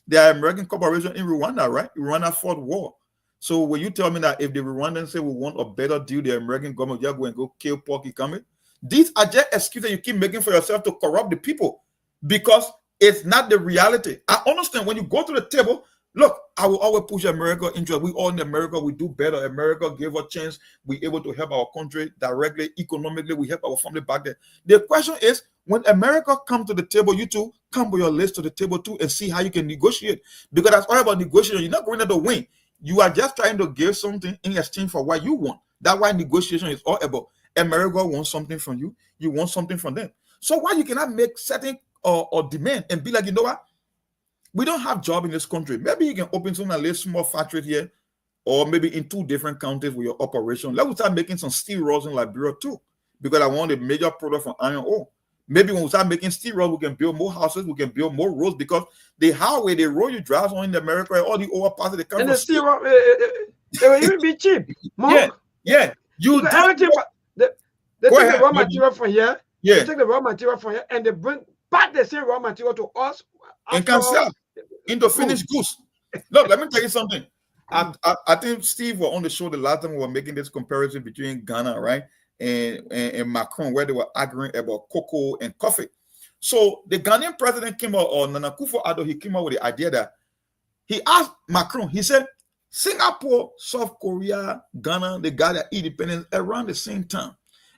There are American corporations in Rwanda, right? Rwanda fought war. So when you tell me that if the Rwandans say we want a better deal, the American government just go and go kill Porky coming, these are just excuses you keep making for yourself to corrupt the people because it's not the reality. I understand when you go to the table, look, I will always push America into it. We all in America, we do better. America gave us a chance. We're able to help our country directly, economically. We help our family back there. The question is, when America come to the table, you two come with your list to the table too and see how you can negotiate. Because that's all about negotiation. You're not going to win. You are just trying to give something in exchange for what you want. That's why negotiation is all about. America wants something from you. You want something from them. So why you cannot make certain or demand and be like, you know what? We don't have job in this country. Maybe you can open some little small factory here, or maybe in 2 different counties with your operation. Let's start making some steel rods in Liberia too, because I want a major product from iron ore. Maybe when we start making steel rods, we can build more houses, we can build more roads, because the highway, the road you drive on in America, all the overpasses, they come and from the steel rod, they will even be cheap. Yeah. You everything, they take the raw material from here. Yeah. They take the raw material from here and they bring back the same raw material to us and can sell into finished goods. Look, let me tell you something. I think Steve was on the show the last time we were making this comparison between Ghana, right, and Macron, where they were arguing about cocoa and coffee. So the Ghanaian president came out, or Nana Akufo-Addo, he came out with the idea that he asked Macron, he said, Singapore, South Korea, Ghana, they got their independence around the same time.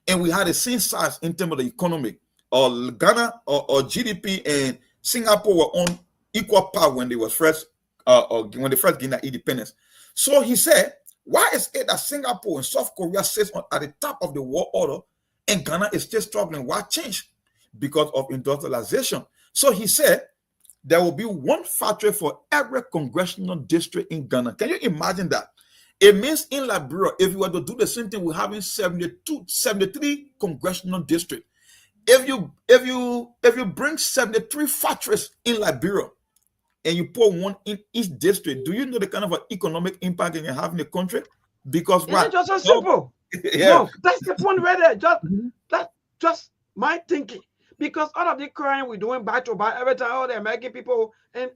And we had the same size in terms of the economy. Or Ghana or GDP and Singapore were on equal par when they was first when they first gained their independence. So he said, why is it that Singapore and South Korea sits at the top of the world order and Ghana is still struggling? Why change? Because of industrialization. So he said there will be one factory for every congressional district in Ghana. Can you imagine that? It means in Liberia, if you were to do the same thing, we're having 73 congressional districts. If you bring 73 factories in Liberia and you put one in each district, do you know the kind of economic impact it can have in the country? Because it's just so simple. Yeah. No, that's the point right there. That's just my thinking. Because all of the crime we're doing back to back every time, all the American people and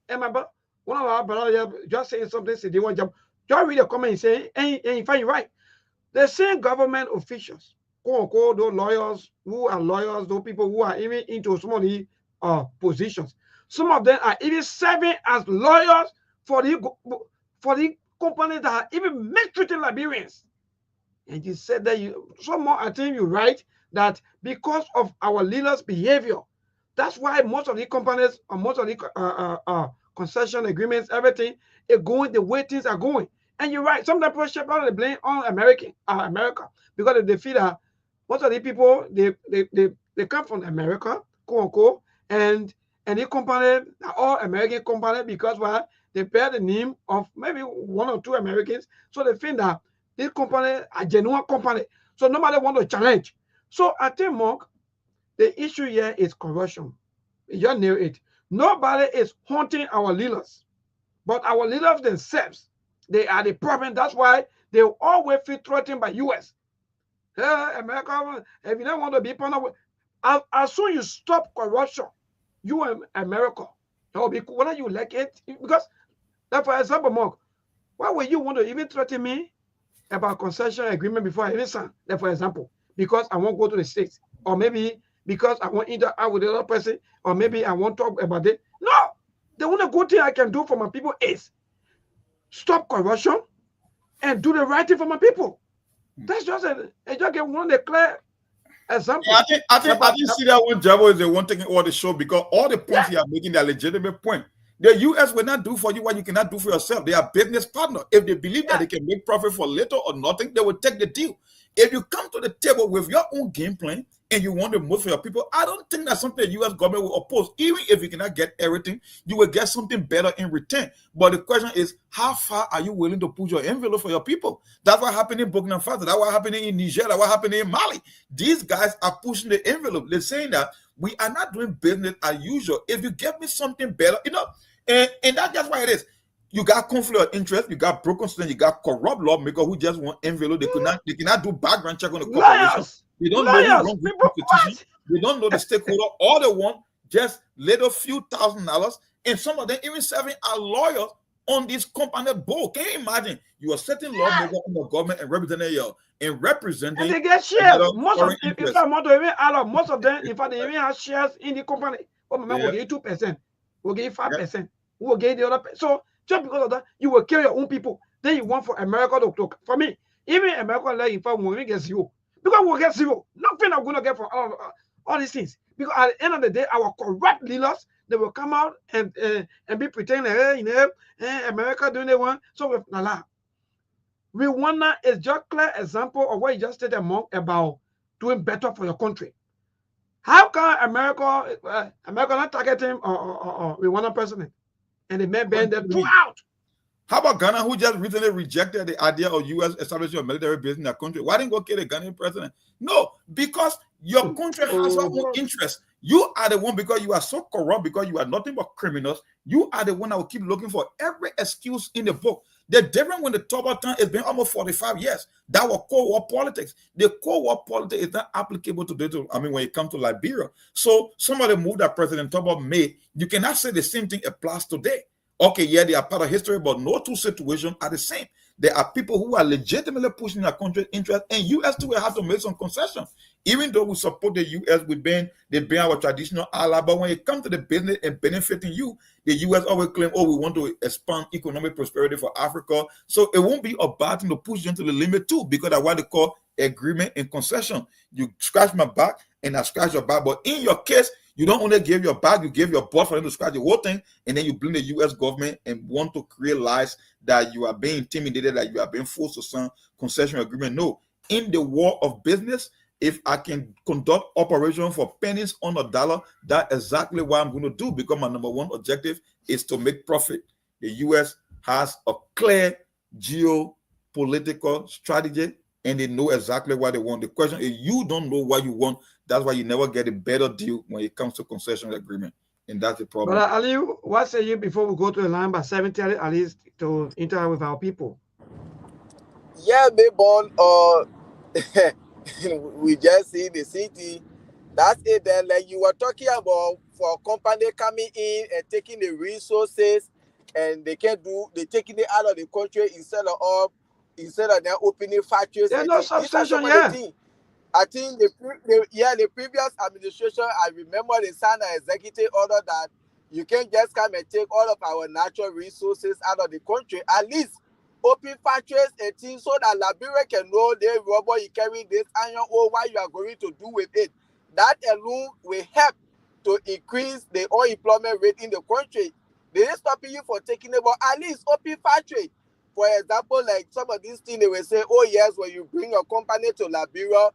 my brother, one of our brothers just saying something, say they want job. Just read a comment and say, and you find you right. The same government officials, quote unquote, those lawyers who are lawyers, those people who are even into some of the positions. Some of them are even serving as lawyers for the companies that are even mistreating Liberians. And you said that I think you're right, that because of our leaders' behavior, that's why most of the companies or most of the concession agreements, everything is going the way things are going. And you're right. Sometimes people shift out the blame on America because they feel that most of the people they come from America, quote unquote, and the company are all American company because they bear the name of maybe 1 or 2 Americans, so they think that this company are genuine company. So nobody want to challenge. So I think, Mark, the issue here is corruption. You just nailed it. Nobody is haunting our leaders, but our leaders themselves, they are the problem. That's why they always feel threatened by US. Hey, America, if you don't want to be part of it, as soon as you stop corruption, you and America, Or whether you like it, because, like for example, Mark, why would you want to even threaten me about concession agreement before I even sign? Like for example, because I won't go to the States, or maybe because I want either out with the other person, or maybe I won't talk about it. No, the only good thing I can do for my people is stop corruption and do the right thing for my people. That's just just get one clear example. Yeah, I think see that one Jabo is the one taking all the show because all the points you are making are legitimate point. The US will not do for you what you cannot do for yourself. They are business partner. If they believe that they can make profit for little or nothing, they will take the deal. If you come to the table with your own game plan and you want the most for your people, I don't think that's something the US government will oppose. Even if you cannot get everything, you will get something better in return. But the question is, how far are you willing to push your envelope for your people? That's what happened in Burkina Faso. That's what happened in Niger. That's what happened in Mali. These guys are pushing the envelope. They're saying that we are not doing business as usual. If you give me something better, and that's just why it is. You got conflict of interest, you got broken system, you got corrupt lawmakers who just want envelope. They cannot do background check on the corporation. They don't know who runs the constitution. They don't know the stakeholder. All they want just little few $1,000s, and some of them even serving as lawyers on this company board. Can you imagine? You are setting lawmakers in the government and representing and they get shares. Most of them, in fact, most of them, in fact, they even have shares in the company. Oh, man, we'll give you 2%, we'll give you 5%, we'll give you the other. So just because of that, you will kill your own people. Then you want for America to talk. For me, even America, like if I will get zero, because we'll get zero. Nothing I'm gonna get for all these things. Because at the end of the day, our corrupt leaders, they will come out and be pretending, hey, America doing the one. So with Nala, Rwanda is just clear example of what you just stated, Monk, about doing better for your country. How can America not target him or Rwanda president? And the men banned them out. How about Ghana, who just recently rejected the idea of U.S. establishing a military base in their country? Why didn't go kill the Ghanaian president? No, because your country has your own interest. You are the one, because you are so corrupt, because you are nothing but criminals. You are the one that will keep looking for every excuse in the book. The difference when the Toba time has been almost 45 years. That was Cold War politics. The Cold War politics is not applicable to when it comes to Liberia. So some of the move that President Toba made, you cannot say the same thing applies today. Okay, yeah, they are part of history, but no two situations are the same. There are people who are legitimately pushing their country's interest, and U.S. too will have to make some concessions. Even though we support the U.S., they ban our traditional ally, but when it comes to the business and benefiting you, the U.S. always claim, we want to expand economic prosperity for Africa. So it won't be a bad thing to push them to the limit too, because that's what they call agreement and concession. You scratch my back, and I scratch your back. But in your case, you don't only give your back, you give your butt for them to scratch the whole thing, and then you blame the U.S. government and want to create lies that you are being intimidated, that you are being forced to sign concession agreement. No. In the war of business, if I can conduct operation for pennies on a dollar, that's exactly what I'm going to do, because my number one objective is to make profit. The U.S. has a clear geopolitical strategy, and they know exactly what they want. The question is, you don't know what you want. That's why you never get a better deal when it comes to concession agreement. And that's the problem. But Ali, what say you before we go to the line by 70, at least to interact with our people? Yeah, Mayborn, we just see the city. That's it then. Like you were talking about, for a company coming in and taking the resources, and they taking it out of the country instead of them opening factories. There's no substitution, I think the previous administration, I remember they signed an executive order that you can't just come and take all of our natural resources out of the country. At least open factories and things so that Liberia can know the rubber you carry this iron ore, what you are going to do with it. That alone will help to increase the unemployment rate in the country. They didn't stop you for taking it, but at least open factory. For example, like some of these things, they will say, yes, when you bring a company to Liberia,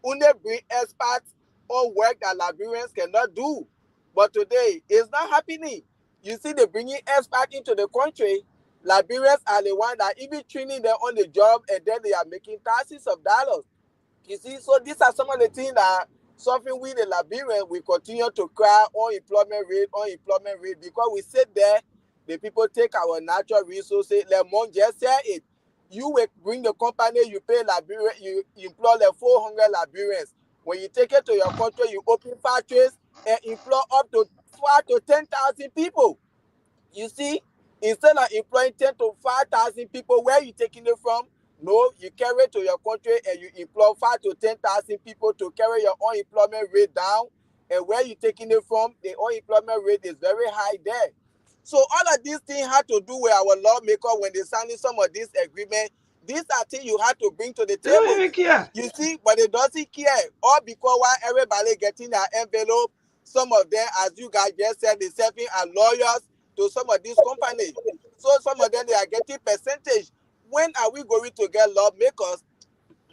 only bring experts on work that Liberians cannot do. But today, it's not happening. You see, they're bringing experts into the country. Liberians are the ones that even training them on the job, and then they are making thousands of dollars. You see, so these are some of the things that something we, the Liberians, we continue to cry unemployment rate, because we sit there, the people take our natural resources. Lemon just said it. You will bring the company, you pay Liberia, you employ 400 Liberians. When you take it to your country, you open factories and employ up to 5,000 to 10,000 people. You see, instead of employing 10 to 5,000 people, where you taking it from? No, you carry it to your country and you employ 5 to 10,000 people to carry your unemployment rate down. And where you taking it from? The unemployment rate is very high there. So all of these things had to do with our lawmaker when they signing some of these agreements. These are things you have to bring to the They don't table. even care. You see, but they doesn't care. All because while everybody getting their envelope, some of them, as you guys just said, they serving as lawyers to some of these companies. So some of them, they are getting percentage. When are we going to get lawmakers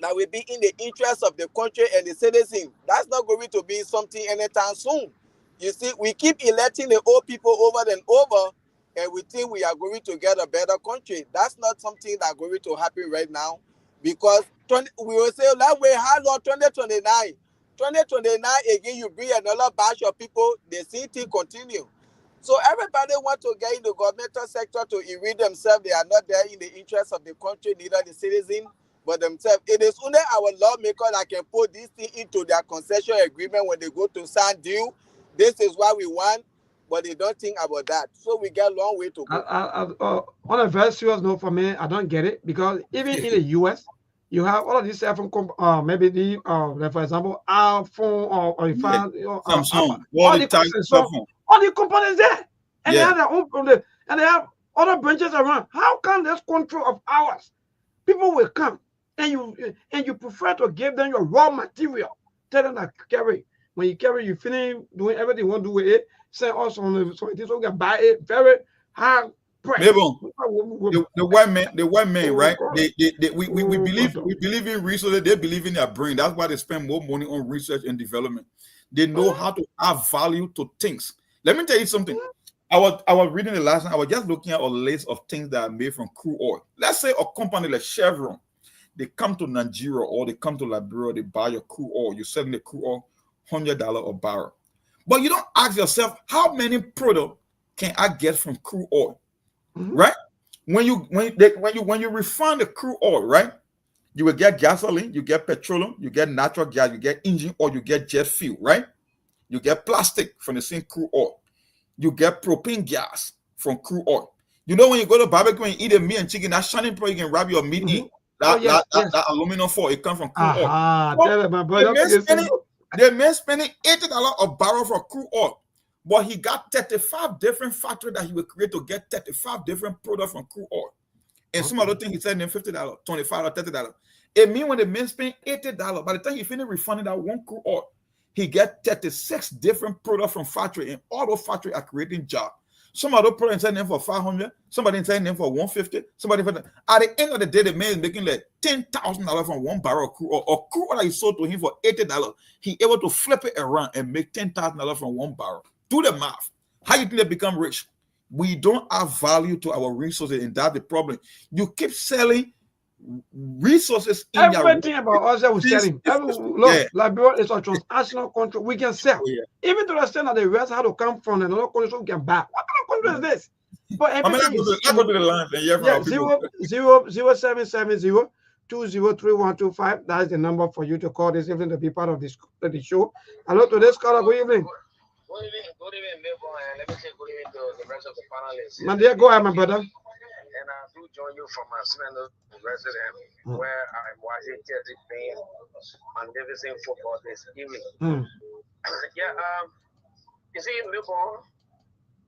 that will be in the interest of the country and the citizen? That's not going to be something anytime soon. You see, we keep electing the old people over and over, and we think we are going to get a better country. That's not something that's going to happen right now, because we will say that way, how long? 2029. 2029 again, you bring another batch of people, the same thing continue. So everybody want to get in the governmental sector to enrich themselves. They are not there in the interest of the country, neither the citizen, but themselves. It is only our lawmaker that can put this thing into their concession agreement when they go to sign deal. This is what we want, but they don't think about that. So we got a long way to go. On a very serious note for me, I don't get it, because even in the US, you have all of these cell phone, maybe the, like for example, iPhone or you find, Samsung, all the companies there, and they have their own, and they have other branches around. How come this control of ours? People will come and you prefer to give them your raw material. Tell them that carry. When you carry, you finish doing everything you want to do with it. Send us on the so we can buy it very high price. The white man, right? We believe in research. They believe in their brain. That's why they spend more money on research and development. They know how to add value to things. Let me tell you something. I was reading the last night. I was just looking at a list of things that are made from crude oil. Let's say a company like Chevron, they come to Nigeria or they come to Liberia, they buy your crude oil. You're selling the crude oil $100 a barrel. But you don't ask yourself, how many products can I get from crude oil? Right? When you refine the crude oil, right? You will get gasoline, you get petroleum, you get natural gas, you get engine oil, you get jet fuel, right? You get plastic from the same crude oil. You get propane gas from crude oil. You know, when you go to barbecue and eat a meat and chicken, that shining point you can wrap your meat in. That aluminum foil, it comes from crude oil. So they may spending $80 a barrel for crude oil, but he got 35 different factories that he will create to get 35 different products from crude oil. And some other thing he said them $50, $25 or $30. It means when the man spend $80, by the time he finish refining that one crude oil, he get 36 different products from factory, and all those factories are creating jobs. Some of those products selling them for $500, somebody selling them for $150, somebody for at the end of the day, the man is making like $10,000 from one barrel of crude oil. Or crude oil that he sold to him for $80, he able to flip it around and make $10,000 from one barrel. Do the math. How you think they become rich? We don't add value to our resources, and that's the problem. You keep selling resources in everything about us that we're selling. Liberia is a transnational country. We can sell. Even to the extent that the rest had to come from another country so we can buy. What kind of country is this? But everything is go to the line and 00770-203125. That is the number for you to call this evening to be part of this the show. Hello to this caller. Good evening. Good evening, Melbourne, and let me say good evening to the rest of the panelists. My dear, go ahead, my brother. And I do join you from Smyrna resident, where I'm watching Chelsea playing on Davidson football this evening. You see, Melbourne,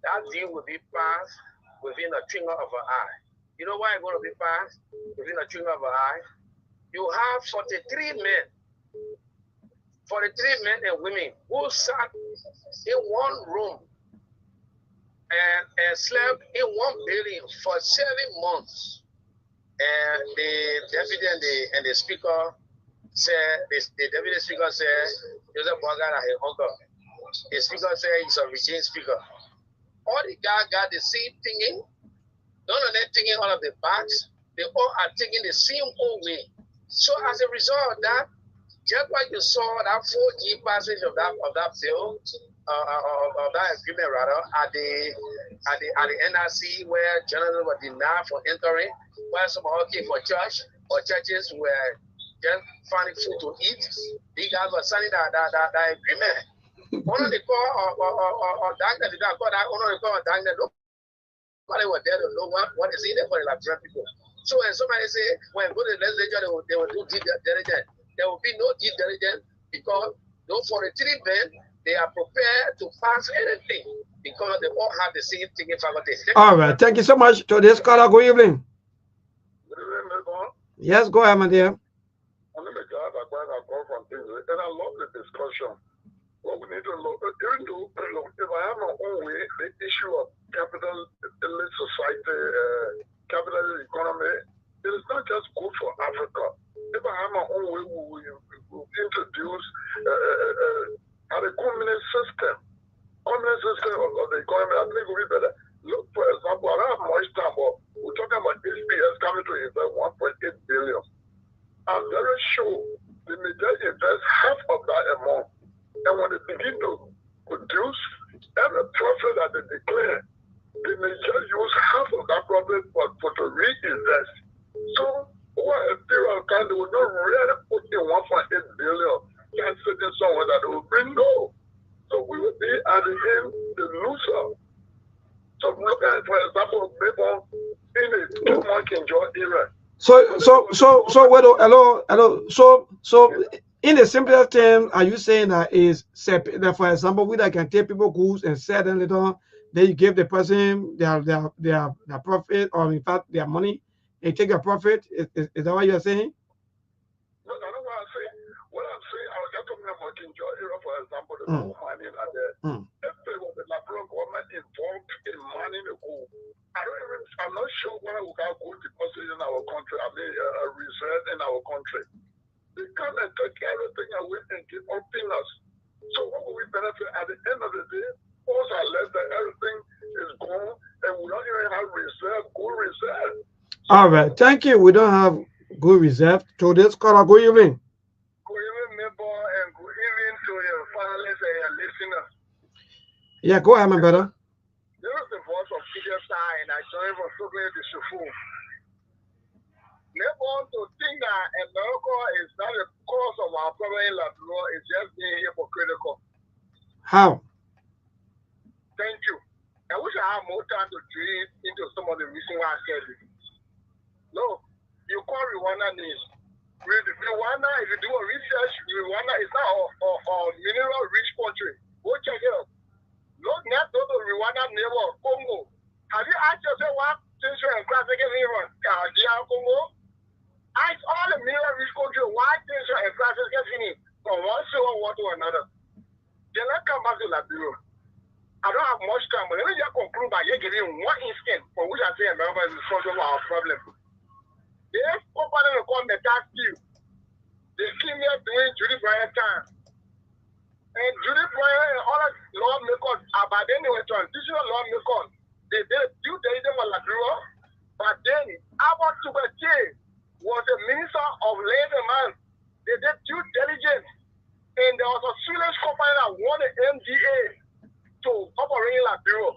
that deal will be passed within a twinkle of an eye. You know why it's going to be passed within a twinkle of an eye? You have 43 men and women who sat in one room and slept in one building for 7 months. And the deputy and the speaker said, the deputy speaker said, Joseph Bogart and his uncle. The speaker said he's a regime speaker. All the guys got the same thinking. None of them thinking all of the bags. They all are thinking the same old way. So as a result of that, just like you saw that 4G passage of that bill, of that agreement rather, at the NRC, where journalists were denied for entering, where some okay for church or churches were just finding food to eat. These guys were signing that agreement. One of the call or darkness, one of the call darkness. Nobody was there to know what is in there for the Liberian people. So when somebody say, when go to the legislature, they will do due diligence. There will be no due diligence because those 43 men, they are prepared to pass anything because they all have the same thinking faculty. All right. Thank you so much. To this caller, good evening. Yes, go ahead, my dear. My name is God. I call from England, and I love the discussion. What we need to look, even though if I have my own way, the issue of capitalist society, capitalist economy, it is not just good for Africa. If I have my own way, we will introduce a communist system of the economy. I think it will be better. Look, for example, I don't have much time, but we're talking about HBS coming to invest 1.8 billion. I'm very sure they may just invest half of that amount. And when they begin to produce every profit that they declare, they may just use half of that profit for to reinvest. So, over a period of time, they will not really put in 1.8 billion and sitting somewhere that they will bring no. So, we will be at the end the loser. So, look at, for example, people in a 2-month enjoy era. So, in the simplest term, are you saying that is that, for example, we can take people goods and sell them later, then you give the person their profit, or in fact their money, and take a profit? Is that what you're saying? No, I don't want to say. What I'm saying, I was just talking about enjoy era, for example, the gold mining and if there was the Liberian government involved in mining the gold, I'm not sure whether we got gold deposit in our country, a reserve in our country. They come and take everything away and give up peanuts. So what will we benefit at the end of the day? Those are left that everything is gone and we don't even have good reserve. All right, thank you. We don't have good reserve. To this caller, good evening. Good evening, neighbor, and good evening to your finalists and your listeners. Yeah, go ahead, my brother. There is the voice of PDSI and I join for Sugar the Shufu. Neighbor, to think that America is not the cause of our problem in Labrador is just being hypocritical. How? Thank you. I wish I had more time to drill into some of the reasons why I said it. No, you call Rwanda names. Rwanda, if you do a research, Rwanda is not a mineral-rich country. Go check it out. Look next to the Rwanda neighbor, Congo. Have you asked yourself what tension and traffic is in DR Congo? Ask all the mineral-rich countries why tension and traffic is in from one civil war to another. Then let's come back to Liberia. I don't have much time, but let me just conclude by giving one instance for which I say America is the source of our problem. They have company called Metal Steel. They came here during Judy Bryant time. And Judy Bryant and other lawmakers, but then they were transitional lawmakers. They did due diligence on Liberia, but then Albert Tubetier was the Minister of Labor and Mines. They did due diligence, and there was a Swedish company that won the MDA to operate in Liberia.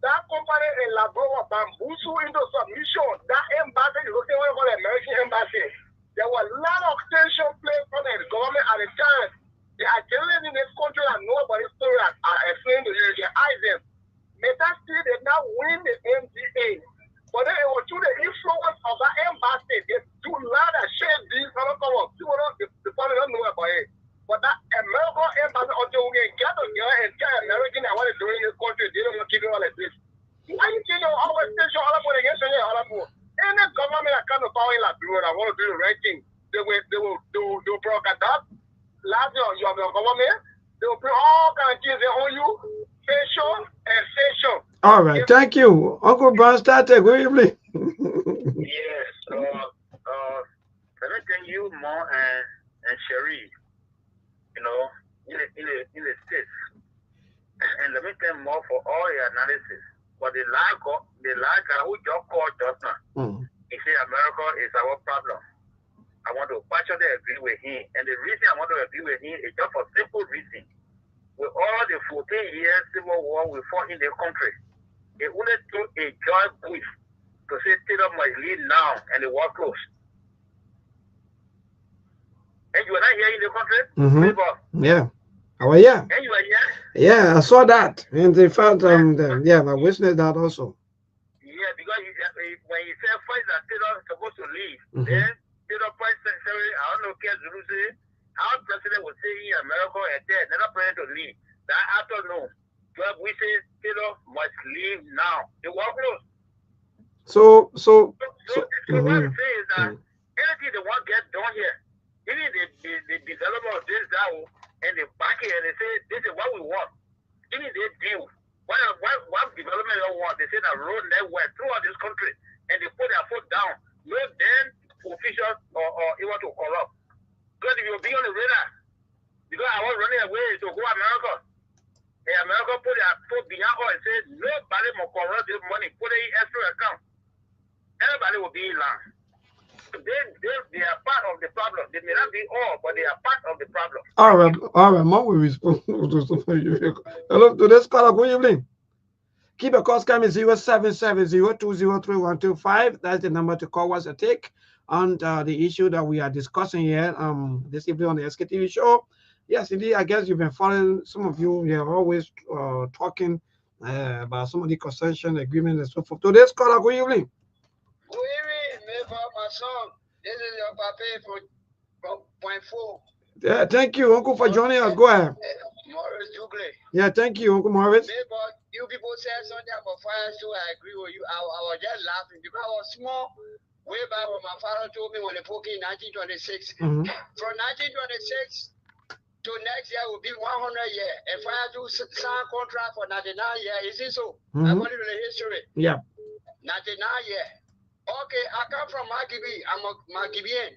That company in Liberia bamboozled into submission. That embassy is looking for the American embassy. There was a lot of tension placed on the government at the time. They are dealing in this country and nobody's story I explained to you. You can ask them. Metal Steel did not win the MDA. But then it was through the influence of that embassy. They do a lot of shit. These other people don't know about it. But that American embassy, until we can get together and tell American that what they're doing in this country, they don't want to keep it all like this. Why you think all the station, all the against all the any government that comes to power in Liberia that want to do the right thing, they will broadcast that. Last year, you have your government, they will bring all kinds of things on you, station and station. All right, thank you. Uncle Brown started. Good evening. Yes, let me thank you more and Sherry, you know, in the States. And let me thank more for all your analysis. But the lack who just called just now, he said America is our problem. I want to partially agree with him. And the reason I want to agree with him is just for simple reason. With all the 14 years civil war we fought in the country, it only took a Joy Bush to say Taylor must lead now and the war closed. And you were not here in the country? Yeah. Oh, yeah. And you were here? Yeah, I saw that. And in fact, yeah, I witnessed that also. Yeah, because when he said first that Taylor is supposed to leave, then Taylor Price said, I don't know, Jerusalem, our president was saying in America and then another president to leave. That afternoon, 12 we say Taylor must leave now. They walk close. So what I'm saying is that anything they want to get done here, even the development of this that and they back it and they say this is what we want. Even they deal. What development they want? They say that road network throughout this country and they put their foot down. No then officials or able to corrupt. Because if you'll be on the radar, because I was running away to go to America. And America put their foot behind us and said nobody will corrupt this money, put it in extra account. Everybody will be in line. They are part of the problem. They may not be all, but they are part of the problem. All right. More will respond to somebody. Hello, today's caller. Good evening. Keep a call coming 0770-203-125. That's the number to call. What's the take on the issue that we are discussing here this evening on the Sktv show? Yes, indeed. I guess you've been following. Some of you are always talking about some of the concession agreements and so forth. Today's caller. Good evening. Good evening, my son. This is your papa from Point 4. Yeah, thank you, Uncle, for joining us. Go ahead. Morris Dugley. Yeah, thank you, Uncle Morris. You people said something about fire, so I agree with you. I was just laughing because I was small way back when my father told me when they put in 1926. From 1926 to next year will be 100 years. And fire to sign contract for 99 years. Is it so? According to the history. Yeah. 99 years. Okay, I come from Magibi. I'm a Magibian.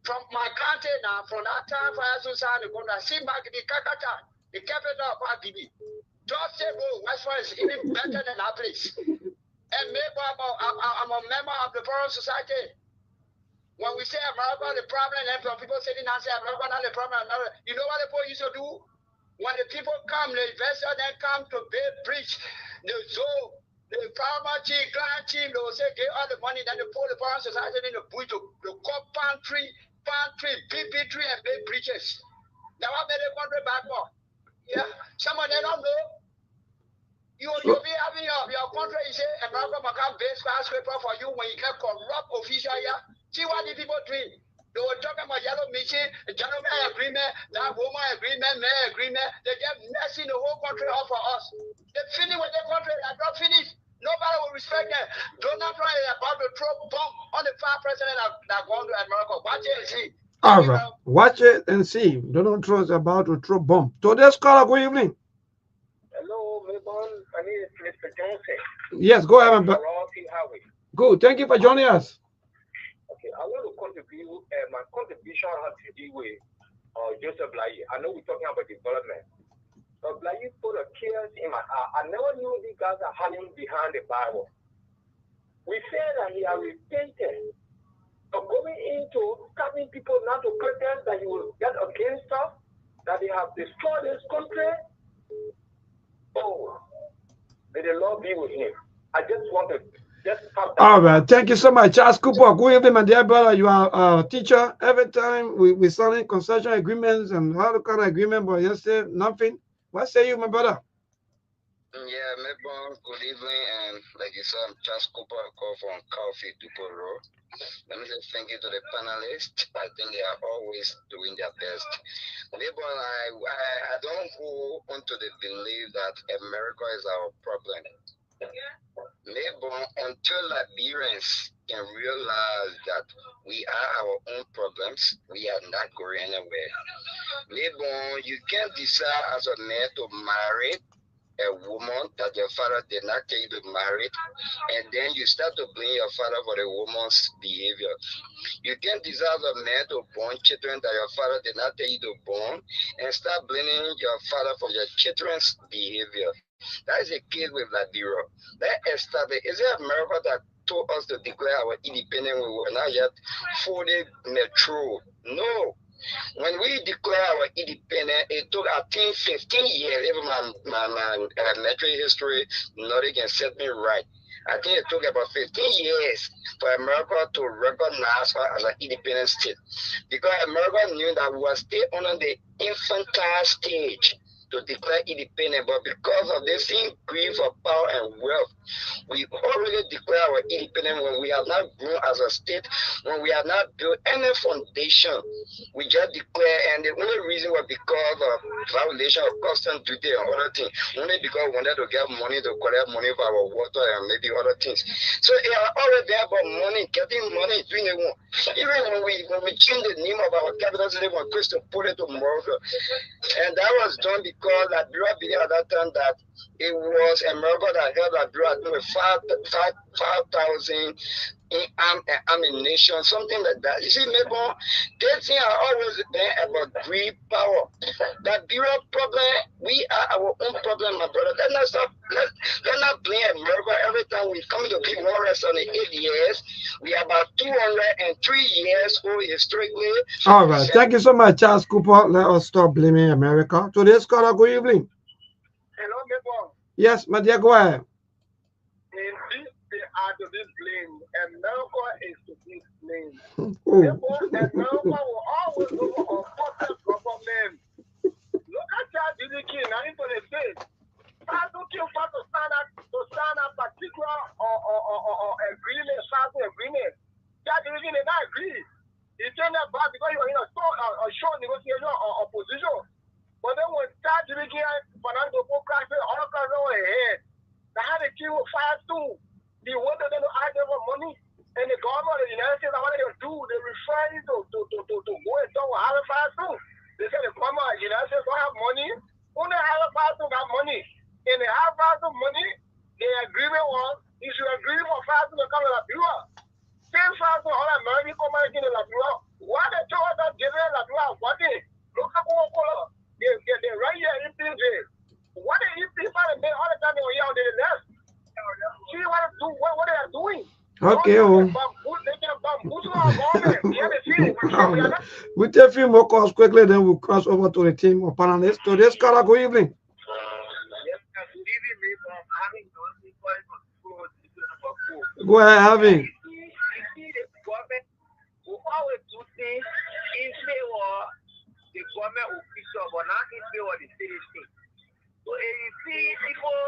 From my country now, from that time, fire to sign the contract. See Magibi, Kakata, the capital of Magibi. Just say, West Point is even better than that place. And maybe I'm a member of the Foreign Society. When we say America, the problem, and from people sitting and say America, not the problem. You know what the people used to do? When the people come, the investors then come to build bridge, the zoo, the farmer team, client team, they will say, get all the money, then they pull the Foreign Society in the bush to cut palm tree, PP tree, and make bridges. Now, what made the country backward? Yeah, some of them don't know. You'll be having your country, you say, America can base skyscraper for you when you get corrupt official here. See what the people doing. They were talking about yellow meeting, gentleman agreement, that woman agreement, man agreement. They get messing the whole country up for us. They finish with the country, they're not finished. Nobody will respect them. Donald Trump is about to throw bomb on the far president that going to America. Watch it and see. All right. Watch it and see. Donald Trump is about to throw bomb. Today's caller, good evening. Hello, Melbourne. My name is Mr. Johnson. Yes, go ahead. Good. Thank you for joining us. Okay, I want to contribute. My contribution has to do with Joseph Lai. I know we're talking about development. But Lai put a tears in my eye. I never knew these guys are hiding behind the Bible. We say that he has repented. But going into stopping people not to pretend that he will get against us, that they have destroyed this country. Oh, may the Lord be with him. I just want to stop that. All right, thank you so much, Charles Cooper. Good evening, my dear brother. You are a teacher. Every time we sign concession agreements and how to kind of agreement, but yesterday nothing. What say you, my brother? Yeah, Melbourne, good evening, and like you said, I'm Charles Cooper. I call from Coffee Depot Road. Let me say thank you to the panelists. I think they are always doing their best. Melbourne, I don't go onto the belief that America is our problem. Melbourne, until Liberians can realize that we are our own problems, we are not going anywhere. Melbourne, you can't decide as a man to marry a woman that your father did not tell you to marry, and then you start to blame your father for the woman's behavior. You can't desire a man to born children that your father did not tell you to born, and start blaming your father for your children's behavior. That is a case with Liberia. That established, is it America that told us to declare our independence? We were not yet fully mature. No. When we declare our independence, it took, I think, 15 years. Even my military history, nothing can set me right. I think it took about 15 years for America to recognize her as an independent state. Because America knew that we were still on the infantile stage to declare independence, but because of this same greed for power and wealth, we already declare our independence when we have not grown as a state, when we have not built any foundation. We just declare, and the only reason was because of violation of custom duty and other things. Only because we wanted to get money to collect money for our water and maybe other things. So it was already there about money, getting money, doing it. Even when we changed the name of our capital city from Crystal, put it to Morocco. And that was done because Liberia began at that time that it was America that held Liberia with 5,000 in ammunition, something like that. You see, maybe this thing has always been about greed, power. That Liberia problem, we are our own problem, my brother. Let's not blame America every time we come to give 108 years. We are about 203 years old historically. All right. Thank you so much, Charles Cooper. Let us stop blaming America. Today's caller, good evening. Hello, Mebo. Yes, my dear, go ahead. In this, they are to be blamed. America is to be blamed. Oh. America will always go on corporate government. Look at that, DDK, now into the state. Start looking for to sign a particular or agreement, starting agreement. That DDK did not agree. He turned that back because he was in a short negotiation or opposition. But then when that DDK, Fernando Pocas, all kinds of ahead. They had a kill fire too. They wanted them to ask them for money. And the government of the United States, what they do, they refer you to go and talk with Harvard fire too. They said the government of the United States don't have money. Only Harvard fire too got money. And the Harvard fire money, the agreement was, you should agree for fire to come to the Bureau. Same fire to all American coming in the Bureau. Why they told us give it the Bureau? What they look at what they right here in PJ. What they eat people all the time they were here on the left. See what they are doing. Okay. We'll take a few more calls quickly, then we'll cross over to the team of panelists. Today's caller, good evening. Go ahead, Harvey. The government official, but not in favor of the citizen. So if you see people.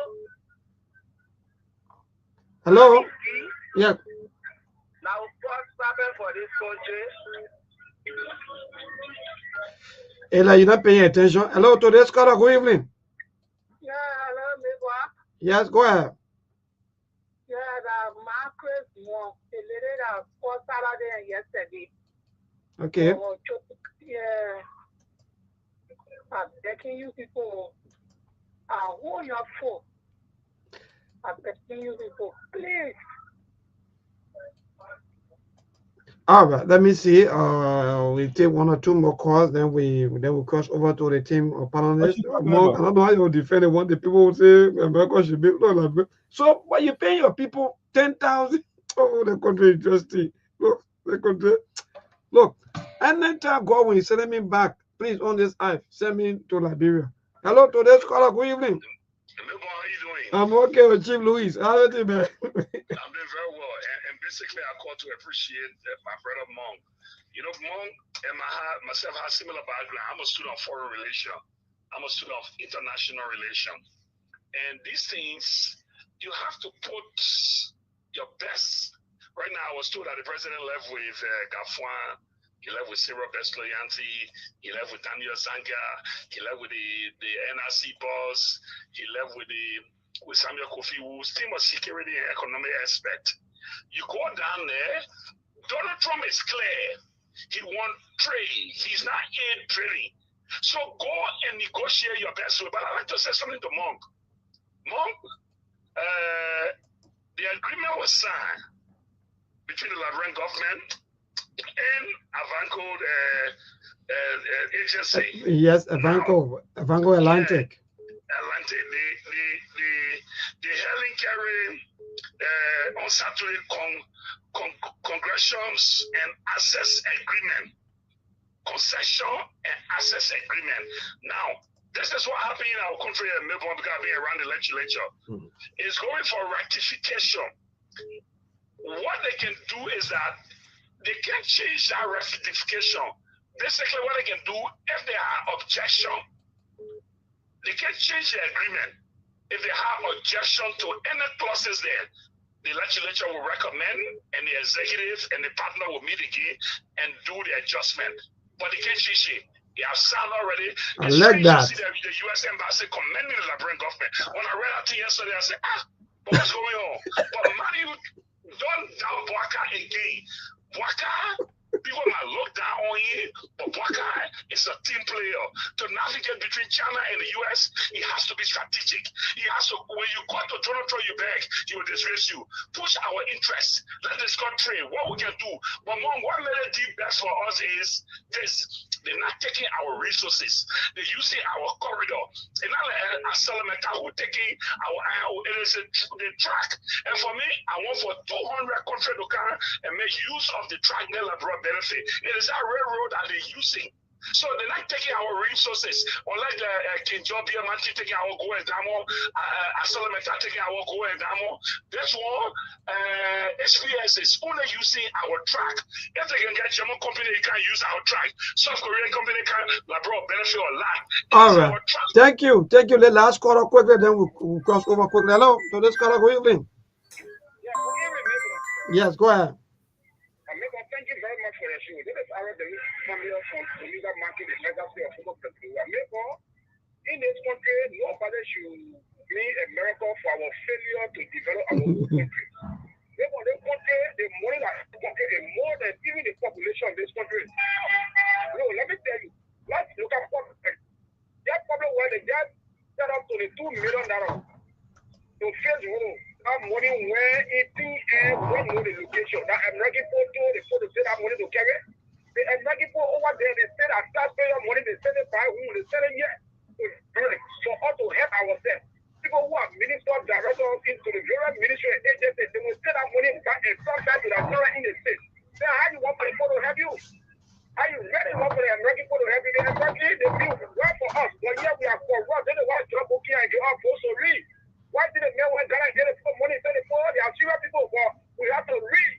Hello? Yeah. Now, what's happening for this country? Ella, you're not paying attention. Hello, today's caller, good evening. Yeah, hello, Mibwa. Yes, go ahead. Yeah, the Marcus won. He did it for Saturday and yesterday. Okay. So, yeah. I'm begging you people, hold your phone. I'm begging you people, please. All right, let me see. We take one or two more calls, then we'll cross over to the team of panelists. I don't know how you defend it. What the people will say America should be like. So, why you paying your people 10,000? Oh, the country is interesting. Look, the country. Look, anytime God when you send me back, please on this app, send me to Liberia. Hello, today's caller. Good evening. How you doing? I'm okay with Chief Louis. How are you, man? I'm doing very well. And basically, I called to appreciate my brother Monk. You know, Monk and myself have similar background. I'm a student of foreign relations. I'm a student of international relations. And these things, you have to put your best. Right now, I was told that the president left with Gafwan. He left with Cyril Besloyanti. He left with Daniel Zanga. He left with the NRC boss. He left with Samuel Kofi, who's team of security and economic aspect. You go down there, Donald Trump is clear. He wants trade. He's not in trading. So go and negotiate your best way. But I'd like to say something to Monk. Monk, the agreement was signed between the Liberian government and Avanco agency. Yes, Avanco Atlantic. Atlantic. The Helen Carey on Saturday congressions and access agreement. Concession and access agreement. Now, this is what happened in our country in Melbourne because being around the legislature. It's going for ratification. What they can do is that they can change that ratification. Basically, what they can do, if there are objection, They can change the agreement. If they have objection to any clauses there, the legislature will recommend, and the executive and the partner will meet again and do the adjustment. But they can't change it. They have signed already. I like that. You see the U.S. embassy commending the Liberian government. When I read that thing yesterday, I said, what's going on? But man, you don't doubt Bwaka again. Bwaka, people might look down on you, but Bwaka is a team player. To navigate between China and the U.S., he has to be strategic. He has to, when you go to Donald Trump, you beg, he will disgrace you. Push our interests. Let this country, what we can do. But Mom, what made it deep best for us is this. They're not taking our resources. They're using our corridor. And now we're taking the track. And for me, I want for 200 countries to come and make use of the track that brought benefit. It is our railroad that they're using. So they're not taking our resources. Unlike King John Biamanti taking our go and damo, Asalameta taking our go and damo. This one, HBS is only using our track. If they can get German company, they can use our track. South Korean company can brought benefit a lot. All right. Thank you. Thank you. The last caller quickly, then we'll cross over quickly. Hello. So this caller, good evening. Yes, go ahead. Thank you very much for your show. This is our family from the legal market, the legacy of in this country, nobody should be a miracle for our failure to develop our own country. Therefore, this country, the money that this country is more than even the population of this country. No, let me tell you, let's look at what that problem where they just set up to the $2 million to face room. That money where it is one more the location. That American people they put that money to carry. The American people over there they say that taxpayer money they send it by who they send it yet. For us to help ourselves. People who are ministers, directors into the various ministry and agencies, they will send that money back and sometimes to the children in the state. Then how you want for the people to help you? How you really want for the American people to help you? The American they do well for us. But yeah, we are for us. They don't want to job okay and give up also read. Why did the man went down and get it for money? Send it for the Algeria people, but we have to read.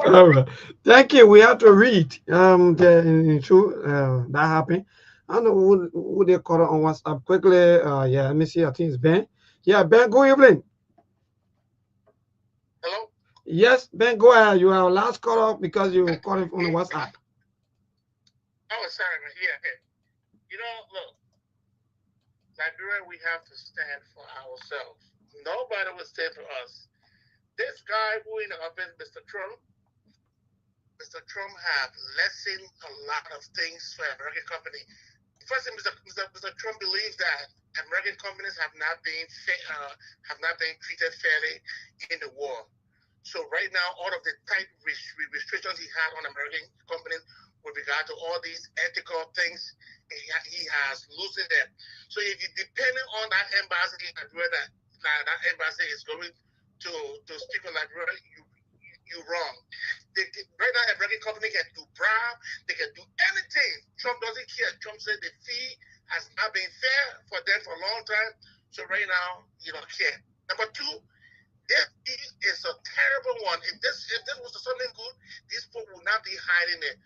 All right. Thank you. We have to read. That happened. I don't know who they call it on WhatsApp quickly. Yeah, let me see. I think it's Ben. Yeah, Ben, good evening. Hello? Yes, Ben, go ahead. You are our last caller because you called it on the WhatsApp. Oh, sorry, man. Yeah. You know, look, Liberia, we have to stand for ourselves. Nobody will stand for us. This guy who in the office, Mr. Trump have lessened a lot of things for American company. First thing, Mr. Trump believes that American companies have not been treated fairly in the war. So right now, all of the tight restrictions he had on American companies with regard to all these ethical things, he has loosened them. So if you depending on that embassy in Liberia, that embassy is going to speak on Liberia, you're wrong. Right now, American company can do bribe, they can do anything. Trump doesn't care. Trump said the fee has not been fair for them for a long time. So right now, you don't care. Number two, this is a terrible one. If this was something good, these people would not be hiding it.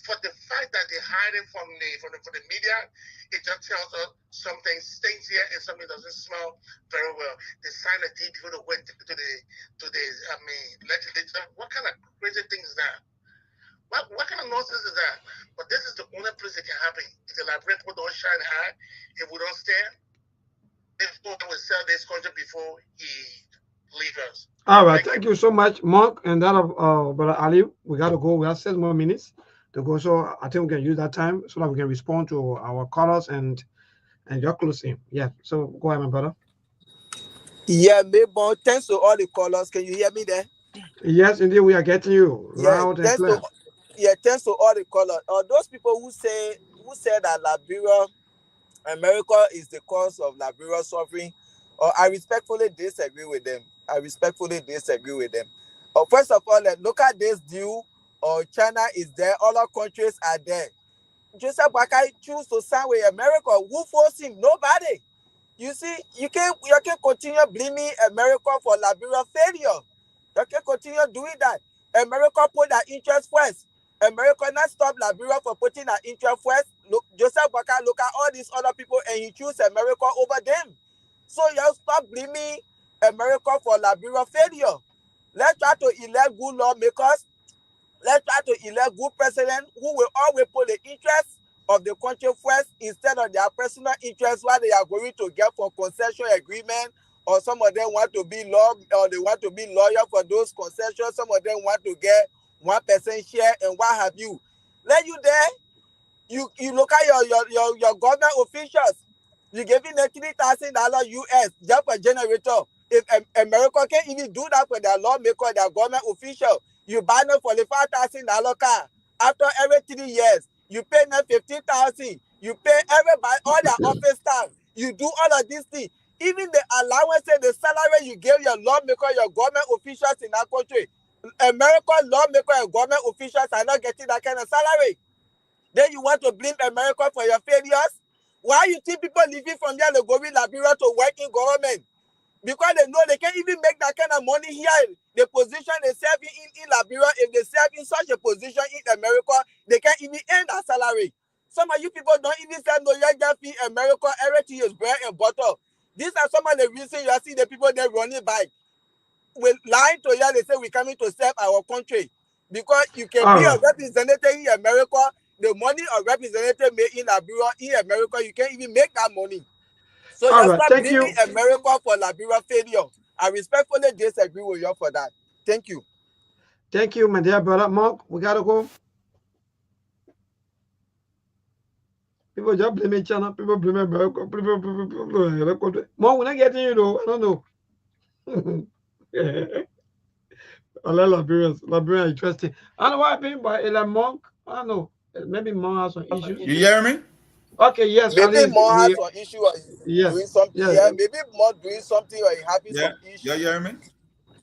For the fact that they're hiding from the media, it just tells us something stinks here and something doesn't smell very well. They signed a deal before they went to the legislature. What kind of crazy thing is that? What kind of nonsense is that? But this is the only place it can happen. If the Liberian people don't shine high, if we don't stand, this people will sell this country before he leaves us. All right, thank you so much, Mark, and that of Brother Ali. We got to go. We have 6 more minutes to go, so I think we can use that time so that we can respond to our callers and your closing. Yeah, so go ahead, my brother. Yeah, maybe thanks to all the callers. Can you hear me there? Yes, indeed, we are getting you loud and clear. Thanks to all the callers. Those people who say that Liberia, America is the cause of Liberia suffering, I respectfully disagree with them. First of all, look at this deal. China is there, other countries are there. Joseph Boakai choose to sign with America. Who forced him? Nobody. You see, you can continue blaming America for Liberia failure. You can continue doing that. America put their interest first. America not stop Liberia for putting an interest first. Look, Joseph Boakai look at all these other people and he choose America over them. So you stop blaming America for Liberia failure. Let's try to elect good lawmakers. Let's try to elect good president who will always put the interests of the country first instead of their personal interests, what they are going to get from concession agreement, or some of them want to be law, or they want to be lawyer for those concessions. Some of them want to get 1% share and what have you. Let you there, you look at your government officials. You giving them $3,000 US just for generator. If America can't even do that for their lawmaker, their government official, you buy them for the $5,000 car. After every 3 years, you pay them $15,000. You pay everybody, all their office staff. You do all of these things. Even the allowance and the salary you give your lawmaker, your government officials in that country, American lawmaker and government officials are not getting that kind of salary. Then you want to blame America for your failures? Why you think people leaving from here, they go in Liberia to work in government? Because they know they can't even make that kind of money here. The position they serve in Liberia, if they serve in such a position in America, they can't even earn that salary. Some of you people don't even say no, you just fee America, everything is bread and butter. These are some of the reasons you see the people there running by. With lying to you, they say we're coming to serve our country. Because you can be a representative in America, the money a representative made in Liberia, in America, you can't even make that money. So you stop blaming America for Liberia failure. I respectfully disagree with you for that. Thank you. Thank you, my dear brother Mark. We gotta go. People just blame China. People blame America. People blame America. Mark, we're not getting you though. I don't know. I like Liberian interesting. I don't know what happened by Elon Monk. I don't know. Maybe Monk has some issues. You hear me? Okay, yes. Maybe Monk has some issue or doing something. Yes. Yeah, maybe Monk doing something or he having some issue. Yeah, you hear me?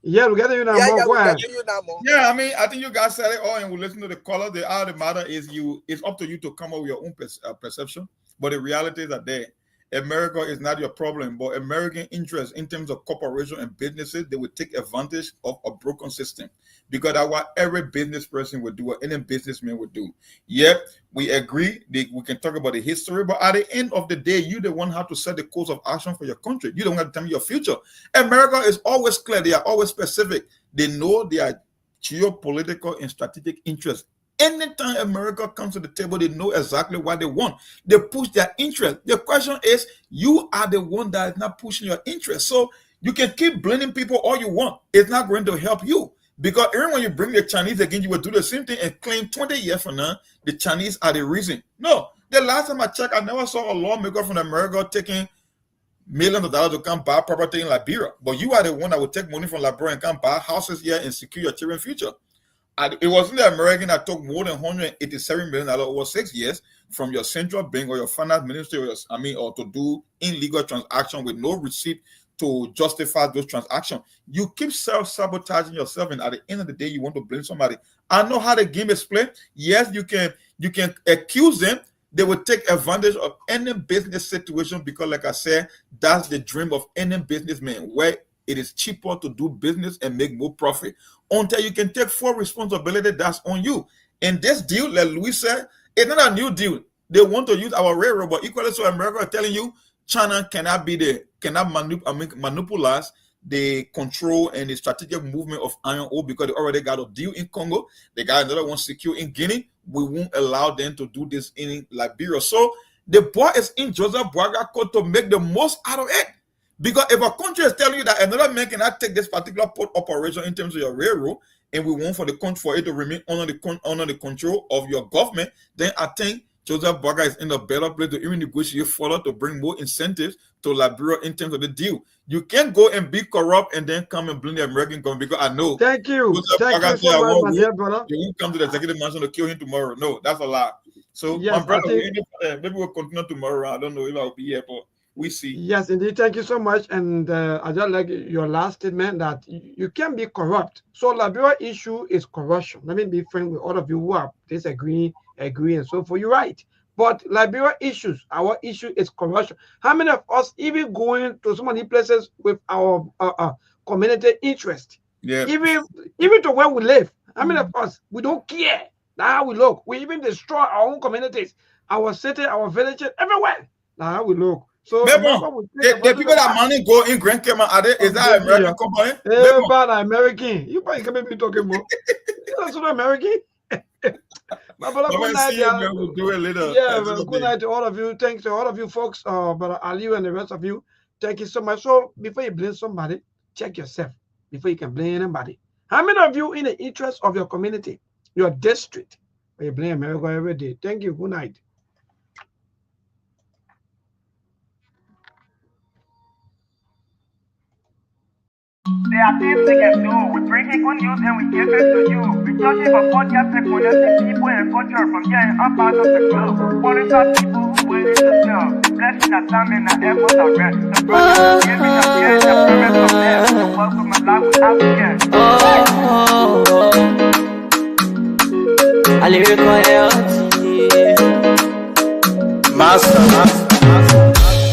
Yeah, we're getting you now, Monk. We're getting you now, Monk. Yeah, I mean, I think you guys said it all, and we listen to the caller. The other matter is it's up to you to come up with your own perception. But the reality is that America is not your problem, but American interests in terms of corporation and businesses, they will take advantage of a broken system, because that's what every business person would do, or any businessman would do. Yep, we agree that we can talk about the history, but at the end of the day, you the one have to set the course of action for your country. You don't have to tell me your future. America is always clear. They are always specific. They know their geopolitical and strategic interests. Anytime America comes to the table, they know exactly what they want. They push their interest. The question is, you are the one that is not pushing your interest. So you can keep blaming people all you want. It's not going to help you. Because even when you bring the Chinese again, you will do the same thing and claim 20 years from now, the Chinese are the reason. No. The last time I checked, I never saw a lawmaker from America taking millions of dollars to come buy property in Liberia. But you are the one that will take money from Liberia and come buy houses here and secure your children's future. It wasn't the American that took more than $187 million over 6 years from your central bank or your finance ministry, or to do illegal transaction with no receipt to justify those transactions. You keep self-sabotaging yourself, and at the end of the day, you want to blame somebody. I know how the game is played. Yes, you can accuse them. They will take advantage of any business situation because, like I said, that's the dream of any businessman, where it is cheaper to do business and make more profit. Until you can take full responsibility, that's on you. And this deal, like Louis said, it's not a new deal. They want to use our railroad, but equally so America is telling you China cannot monopolize the control and the strategic movement of iron ore, because they already got a deal in Congo. They got another one secure in Guinea. We won't allow them to do this in Liberia. So the boy is in Joseph Boakai court to make the most out of it. Because if a country is telling you that another man cannot take this particular port operation in terms of your railroad, and we want for it to remain under the control of your government, then I think Joseph Boakai is in a better place to even negotiate further to bring more incentives to Liberia in terms of the deal. You can't go and be corrupt and then come and blame the American government, because I know. Thank you. Thank you so much, my dear brother. You won't come to the executive mansion to kill him tomorrow. No, that's a lie. So, yes, my brother, maybe we'll continue tomorrow. I don't know if I'll be here, but we see. Yes, indeed. Thank you so much. And I just like your last statement that you can be corrupt. So Liberia issue is corruption. Let me be frank with all of you who are disagreeing, agree, and so forth. You're right. But Liberia issues, our issue is corruption. How many of us even going to so many places with our community interest? Yeah. Even to where we live. How many of us, we don't care? That's how we look. We even destroy our own communities, our city, our villages, everywhere. That's how we look. So the people that money go in Grand Cayman, is that American company? Bad American. You probably can be talking more. That's not American. Good night, we'll do a little. Yeah, good night to all of you. Thanks to all of you folks, Brother Ali and the rest of you. Thank you so much. So before you blame somebody, check yourself before you can blame anybody. How many of you in the interest of your community, your district, where you blame America every day? Thank you. Good night. There are things we can do. We bring in good news and we give it to you. We touch it for podcast and connecting people and culture from getting up out of the club. Monitor people who waiting to sell. Blessing that time and the efforts are rest. The brothers giving us the end of premise from them. So welcome my life with African. A lyrical health. Master.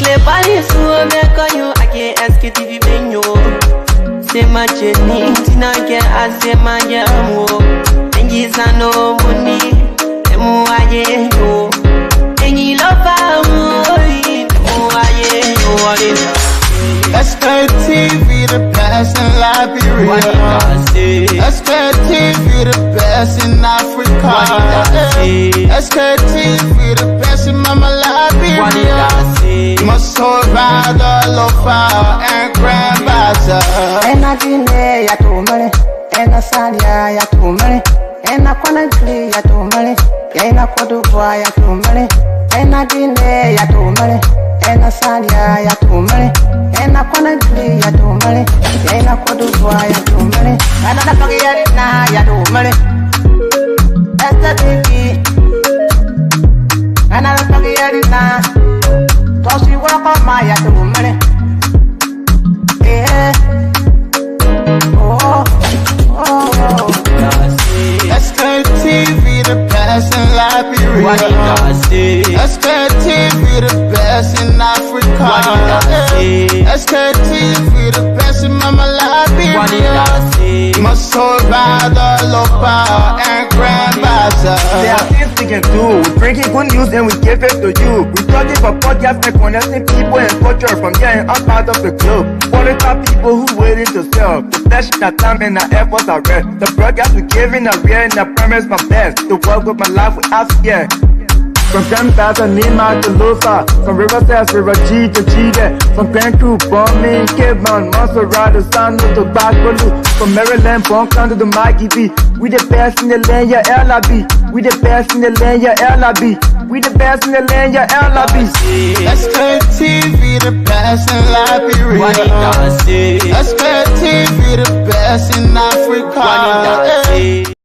Play Paris, who make on you. I can't ask it if you been you. Say my journey, Tina can I say my yamo. And you say no money, and more I know. And you love Sktv, the best in Liberia. Sktv, the best in Africa. Sktv, the best in Mama Liberia. Muscle Rider, Lofa, and Grandmaster. And I Guinea, ya to money. And I Sadia, ya to money. And I Conakry, ya to money. And I Cotoba, ya to money. And I Guinea, ya to money. And I Sadia, ya to money. And I Conakry, ya to money. And I Cotoba, ya to money. And I Pagayari, ya to money. That's the biggie. And I Pagayari, so she walk on my ya to money. Yeah. Sktv, the best in Liberia. Sktv, the best in Africa. Sktv, the best in Mama Liberia. Muscle Rider, Lopa, and Grandmaster. There are things we can do. We bring in good news and we give it to you. We touch it for podcast and connecting people and culture from getting up out of the club. Monitor people who waiting to sell. The blessing that time and the efforts are rest. The broadcast we giving a real and the premise my best. To work with my life with Africa. From Grandfather, Nima to Lusa. From Riverside, River G to Chile. From Grand Crew, Bombing, Cape Mount, Montserrat, San to Bacalu. From Maryland, Bonk to the Mikey B. We the best in the land, yeah, LIB. We the best in the land, yeah, LIB. We the best in the land, yeah, LIB. Sktv, the best in Liberia. Sktv, the best in Africa.